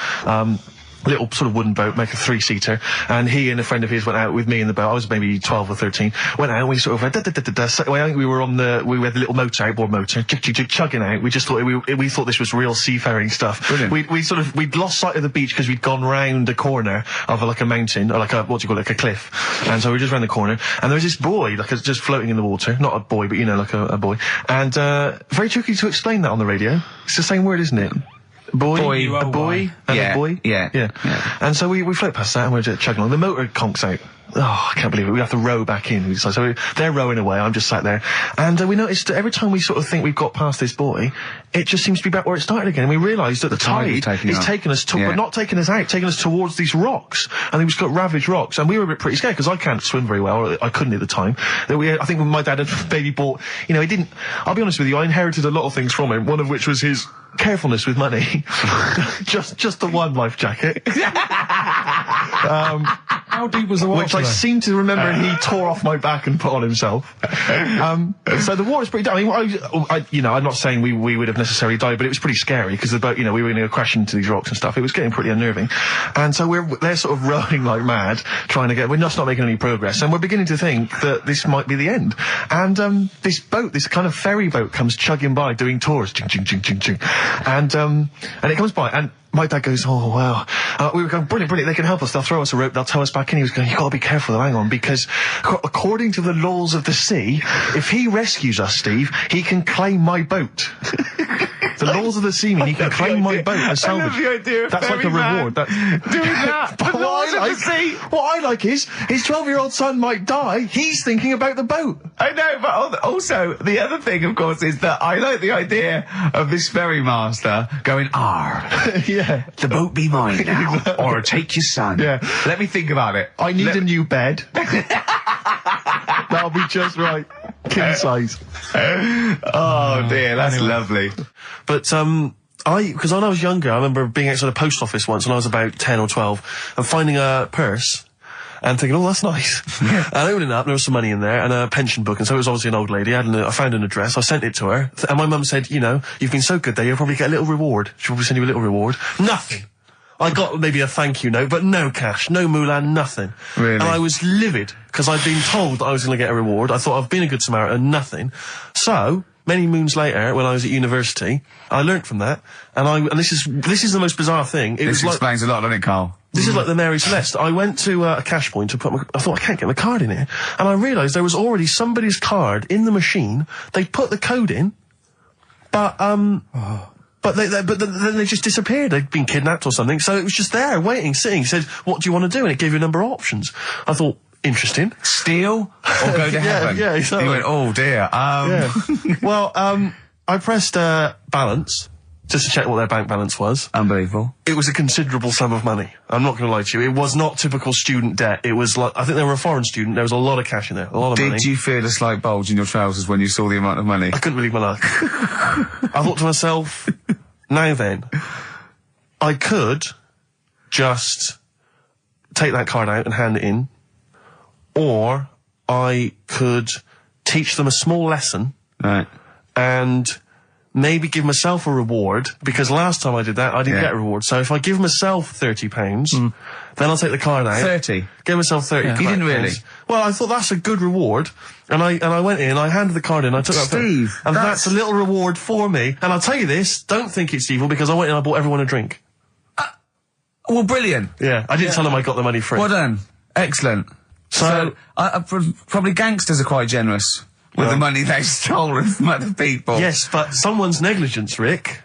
little sort of wooden boat, like a 3-seater, and he and a friend of his went out with me in the boat. I was maybe 12 or 13. Went out and we sort of went, I think we were we had the little motor, outboard motor, chugging out. We just thought, we thought this was real seafaring stuff. Brilliant. We'd lost sight of the beach because we'd gone round a corner of like a mountain, or like a cliff. And so we were just round the corner, and there was this boy, just floating in the water. Not a boy, but like a boy. And, very tricky to explain that on the radio. It's the same word, isn't it? Boy, a boy, and a boy. Yeah. And so we float past that and we're just chugging along. The motor conks out. Oh, I can't believe it. We have to row back in. So they're rowing away. I'm just sat there. And we noticed that every time we sort of think we've got past this boy, it just seems to be back where it started again. And we realised that the tide is taking us but not taking us out, taking us towards these rocks. And we've just got ravaged rocks. And we were a bit pretty scared because I can't swim very well. Or I couldn't at the time. I think when my dad had maybe bought, he didn't, I'll be honest with you, I inherited a lot of things from him. One of which was his carefulness with money. just the one life jacket. How deep was the water? Which I seem to remember he tore off my back and put on himself. So the water's pretty down. I'm not saying we would have necessarily died, but it was pretty scary because the boat, we were going to crash into these rocks and stuff. It was getting pretty unnerving. And so they're sort of rowing like mad, trying to we're just not making any progress. And we're beginning to think that this might be the end. And this boat, this kind of ferry boat, comes chugging by doing tours. Ching, ching, ching, ching, ching. And it comes by, and my dad goes, oh, wow. We were going, brilliant, they can help us. They'll throw us a rope, they'll tow us back in. He was going, you've got to be careful, hang on, because according to the laws of the sea, if he rescues us, Steve, he can claim my boat. The laws of the sea mean he can claim my boat as salvage. I love the idea of that's like a reward. doing that. But The laws of the sea. what I like is, his 12-year-old son might die, he's thinking about the boat. I know, but also, the other thing, of course, is that I like the idea of this ferrymaster going, Yeah. the boat be mine now, or take your son. Yeah. Let me think about it. I need a new bed. That'll be just right. King size. Oh dear, that's lovely. But, because when I was younger, I remember being outside a post office once when I was about 10 or 12 and finding a purse and thinking, oh, that's nice. And opening it up, there was some money in there and a pension book, and so it was obviously an old lady. I found an address, I sent it to her, and my mum said, you've been so good there, you'll probably get a little reward. She'll probably send you a little reward. Nothing. I got maybe a thank you note, but no cash, no moolah, nothing. Really? And I was livid, because I'd been told that I was going to get a reward. I thought I've been a good Samaritan, nothing. So, many moons later, when I was at university, I learnt from that, and this is the most bizarre thing. This explains a lot, doesn't it, Carl? This is like the Mary Celeste. I went to a cash point to I thought, I can't get my card in here. And I realised there was already somebody's card in the machine. They put the code in, but then they just disappeared. They'd been kidnapped or something. So it was just there, waiting, sitting. He said, what do you want to do? And it gave you a number of options. I thought, interesting. Steal or go to heaven? Yeah, exactly. He went, oh dear. Yeah. Well, I pressed balance just to check what their bank balance was. Unbelievable. It was a considerable sum of money. I'm not going to lie to you. It was not typical student debt. It was like, I think they were a foreign student. There was a lot of cash in there. A lot of money. Did you feel a slight bulge in your trousers when you saw the amount of money? I couldn't believe my luck. I thought to myself, now then, I could just take that card out and hand it in, or I could teach them a small lesson. Right. And maybe give myself a reward, because last time I did that, I didn't get a reward. So if I give myself £30, then I'll take the card out. 30? Give myself 30. You didn't really? Well, I thought that's a good reward. And I went in, I handed the card in, I took that. Steve, and that's a little reward for me. And I'll tell you this, don't think it's evil, because I went in and I bought everyone a drink. Well, brilliant. Yeah, I didn't tell them I got the money free. Well done. Excellent. So probably gangsters are quite generous with the money they've stolen from other people. Yes, but someone's negligence, Rick,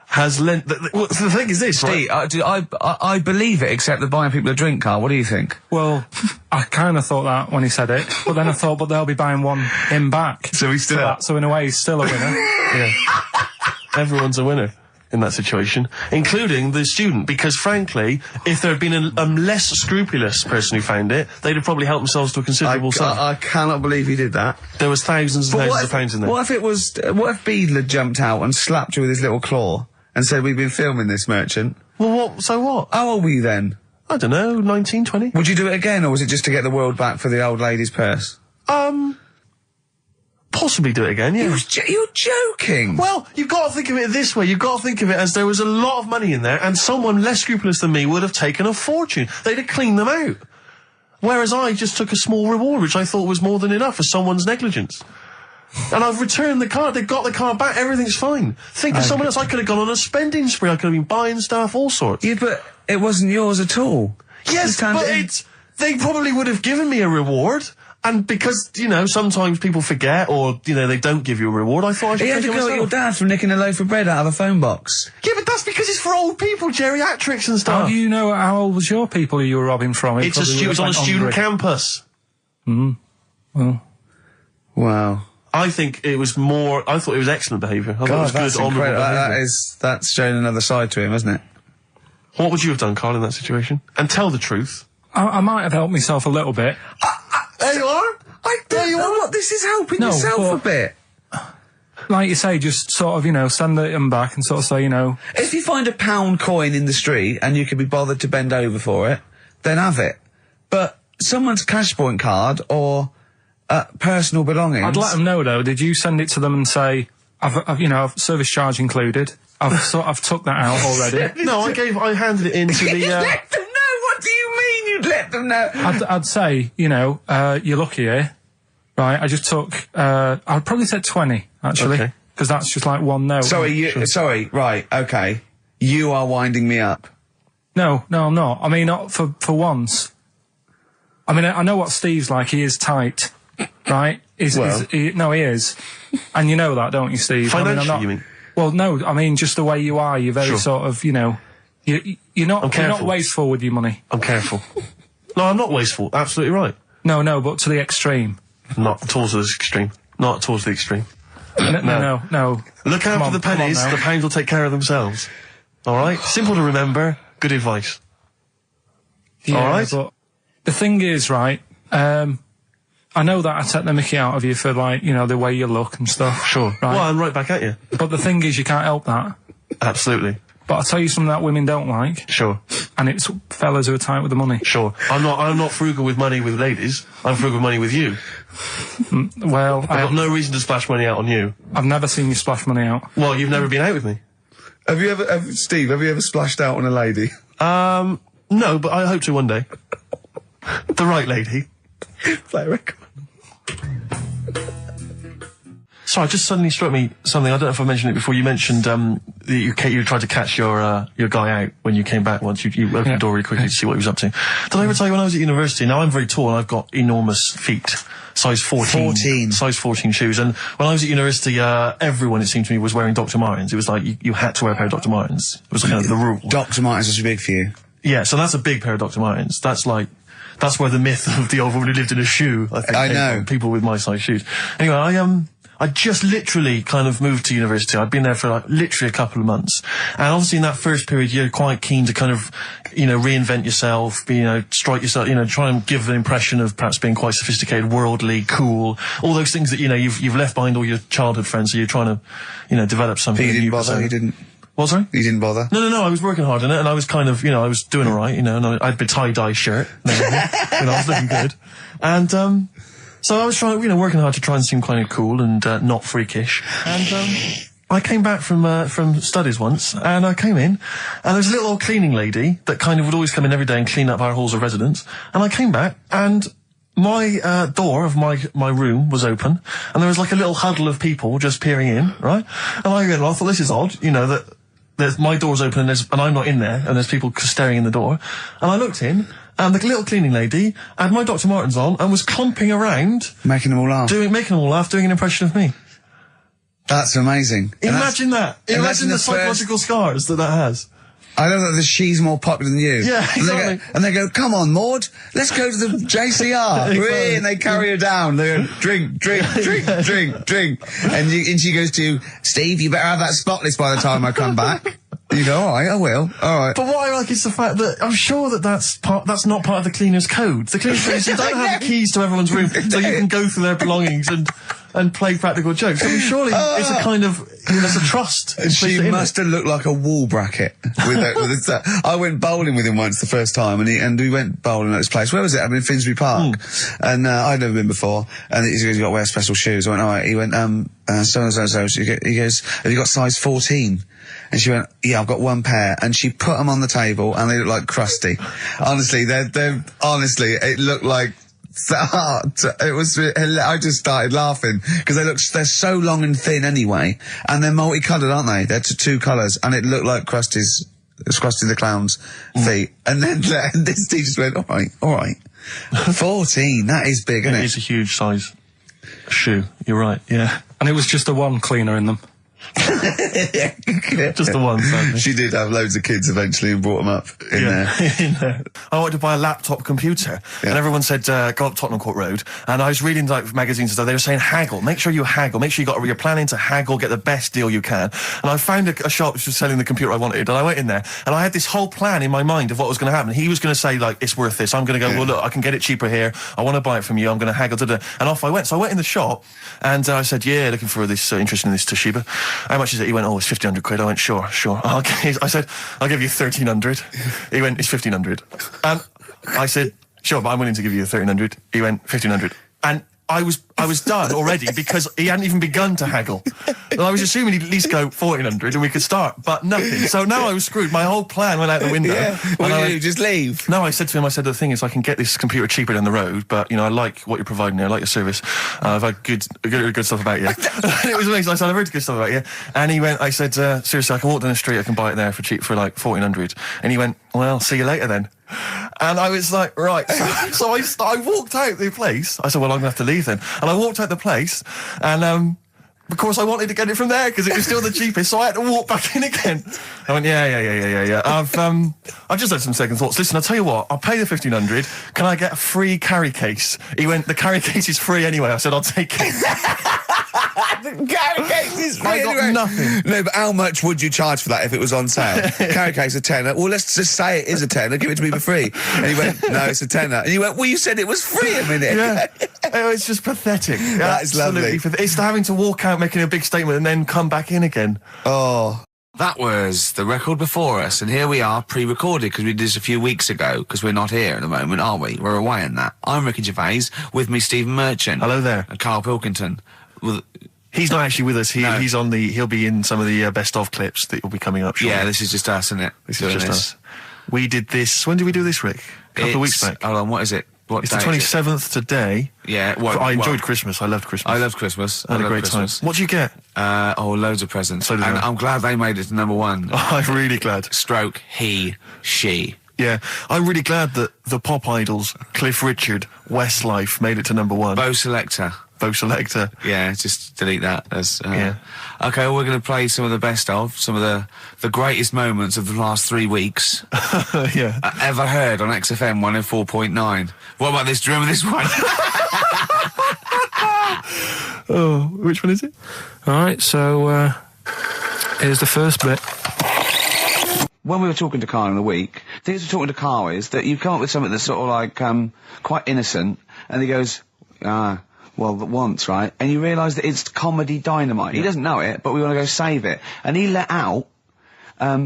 has lent... the thing is this, Steve, right? I believe it, except that buying people a drink, Carl. What do you think? Well, I kind of thought that when he said it, but then I thought, but they'll be buying him back. So he's still... So in a way, he's still a winner. Yeah. Everyone's a winner in that situation, including the student, because frankly, if there had been a less scrupulous person who found it, they'd have probably helped themselves to a considerable sum. I cannot believe he did that. There was thousands and thousands of pounds in there. What if Beadle had jumped out and slapped you with his little claw and said, we've been filming this merchant? Well, so what? How old were you then? I don't know, 19, 20? Would you do it again, or was it just to get the world back for the old lady's purse? Possibly do it again, yeah. You're joking! Well, you've got to think of it this way. You've got to think of it as there was a lot of money in there, and someone less scrupulous than me would have taken a fortune. They'd have cleaned them out. Whereas I just took a small reward, which I thought was more than enough for someone's negligence. And I've returned the card. They've got the card back. Everything's fine. Think of someone else. I could have gone on a spending spree. I could have been buying stuff, all sorts. Yeah, but it wasn't yours at all. Yes, but they probably would have given me a reward. And because, sometimes people forget or, they don't give you a reward, I thought I should take it myself. You had to go at your dad for nicking a loaf of bread out of a phone box. Yeah, but that's because it's for old people, geriatrics and stuff. How do you know how old was your people who you were robbing from? It was on a student campus. Well. Wow. I thought it was excellent behaviour. I thought it was that's good, honourable behaviour. That's showing another side to him, isn't it? What would you have done, Carl, in that situation? And tell the truth. I might have helped myself a little bit. There you are. I don't know what this is helping yourself a bit. Like you say, just sort of, send them back and sort of say, If you find a £1 coin in the street and you can be bothered to bend over for it, then have it. but someone's Cashpoint card or personal belongings. I'd let them know though. Did you send it to them and say, I've service charge included. I've took that out already. No, I handed it in to the. Let them know. What do you mean you'd let them know? I'd say, you're lucky here, right? I just took. I'd probably say 20 actually, because that's just like one note. Sorry, right, okay. You are winding me up. No, I'm not. I mean, not for once. I mean, I know what Steve's like. He is tight, right? He is. And you know that, don't you, Steve? Financially, you mean? Well, no, I mean, just the way you are. You're very sort of, you're not wasteful with your money. I'm careful. No, I'm not wasteful. Absolutely right. No, but to the extreme. Not towards the extreme. Not towards the extreme. No. Look out for the pennies. The pounds will take care of themselves. All right? Simple to remember. Good advice. Yeah, all right? But the thing is, right, I know that I take the mickey out of you for, like, the way you look and stuff. Sure. Right? Well, I'm right back at you. But the thing is, you can't help that. Absolutely. But I'll tell you something that women don't like. Sure. And it's fellas who are tight with the money. Sure. I'm not frugal with money with ladies. I'm frugal with money with you. Well, I've got no reason to splash money out on you. I've never seen you splash money out. Well, you've never been out with me. Steve, have you ever splashed out on a lady? No, but I hope to one day. The right lady. Play a record. Sorry, just suddenly struck me something. I don't know if I mentioned it before. You mentioned that you tried to catch your guy out when you came back once. You opened the door really quickly to see what he was up to. Did I ever tell you when I was at university? Now, I'm very tall and I've got enormous feet. Size 14. Size 14 shoes. And when I was at university, everyone, it seemed to me, was wearing Dr. Martens. It was like you had to wear a pair of Dr. Martens. It was kind of the rule. Dr. Martens was big for you. Yeah, so that's a big pair of Dr. Martens. That's where the myth of the old woman who lived in a shoe, I think. I know. People with my size shoes. Anyway, I just literally kind of moved to university. I'd been there for literally a couple of months. And obviously in that first period, you're quite keen to kind of, reinvent yourself, strike yourself, try and give an impression of perhaps being quite sophisticated, worldly, cool, all those things that, you've left behind all your childhood friends, so you're trying to, develop something. But you didn't bother, you didn't? What, sorry? You didn't bother? No, I was working hard on it, and I was kind of, I was doing alright, and I had a tie-dye shirt, I was looking good. And, so I was trying, working hard to try and seem kind of cool and not freakish. And I came back from studies once, and I came in, and there was a little old cleaning lady that kind of would always come in every day and clean up our halls of residence. And I came back, and my door of my room was open, and there was like a little huddle of people just peering in, right? And I thought, this is odd, that my door's open and I'm not in there, and there's people staring in the door. And I looked in, and the little cleaning lady had my Dr. Martens on and was clumping around. Making them all laugh. Making them all laugh, doing an impression of me. That's amazing. Imagine that. Imagine the psychological scars that has. I know that she's more popular than you. Yeah, exactly. And they go, come on, Maud, let's go to the JCR. Exactly. And they carry her down. They go, drink. And she goes to, Steve, you better have that spotless by the time I come back. You go, all right, I will. All right. But what I like is the fact that I'm sure that's not part of the cleaner's code. The cleaner's code is you don't have the keys to everyone's room so you can go through their belongings and play practical jokes. I mean, surely it's a kind of, there's a trust. She must have looked like a wall bracket with that. I went bowling with him once the first time, and we went bowling at this place. Where was it? I mean, Finsbury Park. And I'd never been before. And he goes, you got to wear special shoes. I went, all right. He went, so. He goes, have you got size 14? And she went, yeah, I've got one pair. And she put them on the table, and they look like crusty. Honestly, honestly, it looked like, it was, I just started laughing, because they're so long and thin anyway, and they're multicoloured, aren't they? They're two colours, and it looked like Krusty the Clown's feet. And then this teacher went, all right. 14, that is big, isn't it? It is a huge size shoe, you're right, yeah. And it was just the one cleaner in them. Just the one, sadly. She did have loads of kids eventually and brought them up in there. I wanted to buy a laptop computer, and everyone said, go up Tottenham Court Road, and I was reading magazines and stuff. They were saying haggle, make sure you haggle, make sure you're planning to haggle, get the best deal you can. And I found a shop which was selling the computer I wanted, and I went in there, and I had this whole plan in my mind of what was going to happen. He was going to say, it's worth this. I'm going to go, well, look, I can get it cheaper here. I want to buy it from you. I'm going to haggle, and off I went. So I went in the shop, and I said, yeah, looking for this, interested in this Toshiba. How much is it? He went, it's 1,500 quid. I went, sure. Okay. I said, I'll give you 1,300. He went, it's 1,500. And I said, sure, but I'm willing to give you 1,300. He went 1,500. And I was done already because he hadn't even begun to haggle. And I was assuming he'd at least go 1,400 and we could start, but nothing. So now I was screwed. My whole plan went out the window. Yeah. What did you do? Just leave? No, I said to him, the thing is, I can get this computer cheaper down the road, but, I like what you're providing here. I like your service. I've had good stuff about you. And it was amazing. I said, I've heard good stuff about you. And he went, I said, seriously, I can walk down the street, I can buy it there for cheap, for like 1,400. And he went, well, see you later then. And I was like, right. So I walked out the place. I said, well, I'm going to have to leave then. And I walked out the place, and of course I wanted to get it from there because it was still the cheapest, so I had to walk back in again. I went, yeah. I've just had some second thoughts. Listen, I'll tell you what, I'll pay the 1,500. Can I get a free carry case? He went, the carry case is free anyway. I said, I'll take it. The carry case is free I got anyway. nothing. No, but how much would you charge for that if it was on sale? Carry case a tenner. Well, let's just say it is a tenner. Give it to me for free. And he went, no, it's a tenner. And you went, well, you said it was free a minute. Yeah. It's just pathetic. That is lovely. It's having to walk out making a big statement and then come back in again. Oh. That was the record before us, and here we are, pre-recorded, because we did this a few weeks ago, because we're not here at the moment, are we? We're away in that. I'm Ricky Gervais, with me Stephen Merchant. Hello there. And Karl Pilkington. He's not actually with us. No. He'll be in some of the best of clips that will be coming up shortly. Yeah, this is just us, isn't it? This is just us. We did this, when did we do this, Rick? A couple of weeks back. Hold on, what is it? It's the 27th today. Yeah. I enjoyed Christmas. I loved Christmas. I loved Christmas. I had a great time. What'd you get? Loads of presents. So did and I. I'm glad they made it to number one. Oh, I'm really glad. Stroke, he, she. Yeah, I'm really glad that the pop idols, Cliff Richard, Westlife, made it to number one. Bo Selector. Yeah, just delete that. Yeah. Okay, well, we're going to play some of the best of, some of the greatest moments of the last 3 weeks. Yeah. Ever heard on XFM 104.9. What about this? Do you remember this one? Oh, which one is it? All right, so here's the first bit. When we were talking to Karl in the week, the thing we're talking to Karl is that you come up with something that's sort of like, quite innocent, and he goes, well, once, right? And you realise that it's comedy dynamite. Yeah. He doesn't know it, but we want to go save it. And he let out,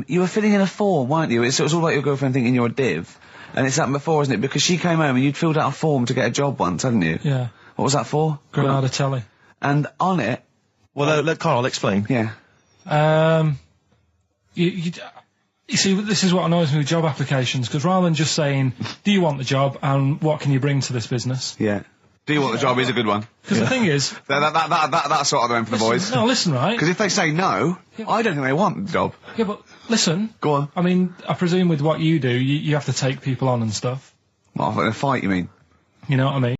you were filling in a form, weren't you? It was all like your girlfriend thinking you're a div. And it's happened before, isn't it? Because she came home and you'd filled out a form to get a job once, hadn't you? Yeah. What was that for? Granada Telly. And on it... Well, let Karl explain. Yeah. You see, this is what annoys me with job applications, because rather than just saying, do you want the job and what can you bring to this business? Yeah. Do you want the job is a good one. Because the thing is... That's sort of the one for the boys. No, listen, right? Because if they say no, I don't think they want the job. Yeah, but listen. Go on. I mean, I presume with what you do, you have to take people on and stuff. Well, in a fight, you mean? You know what I mean?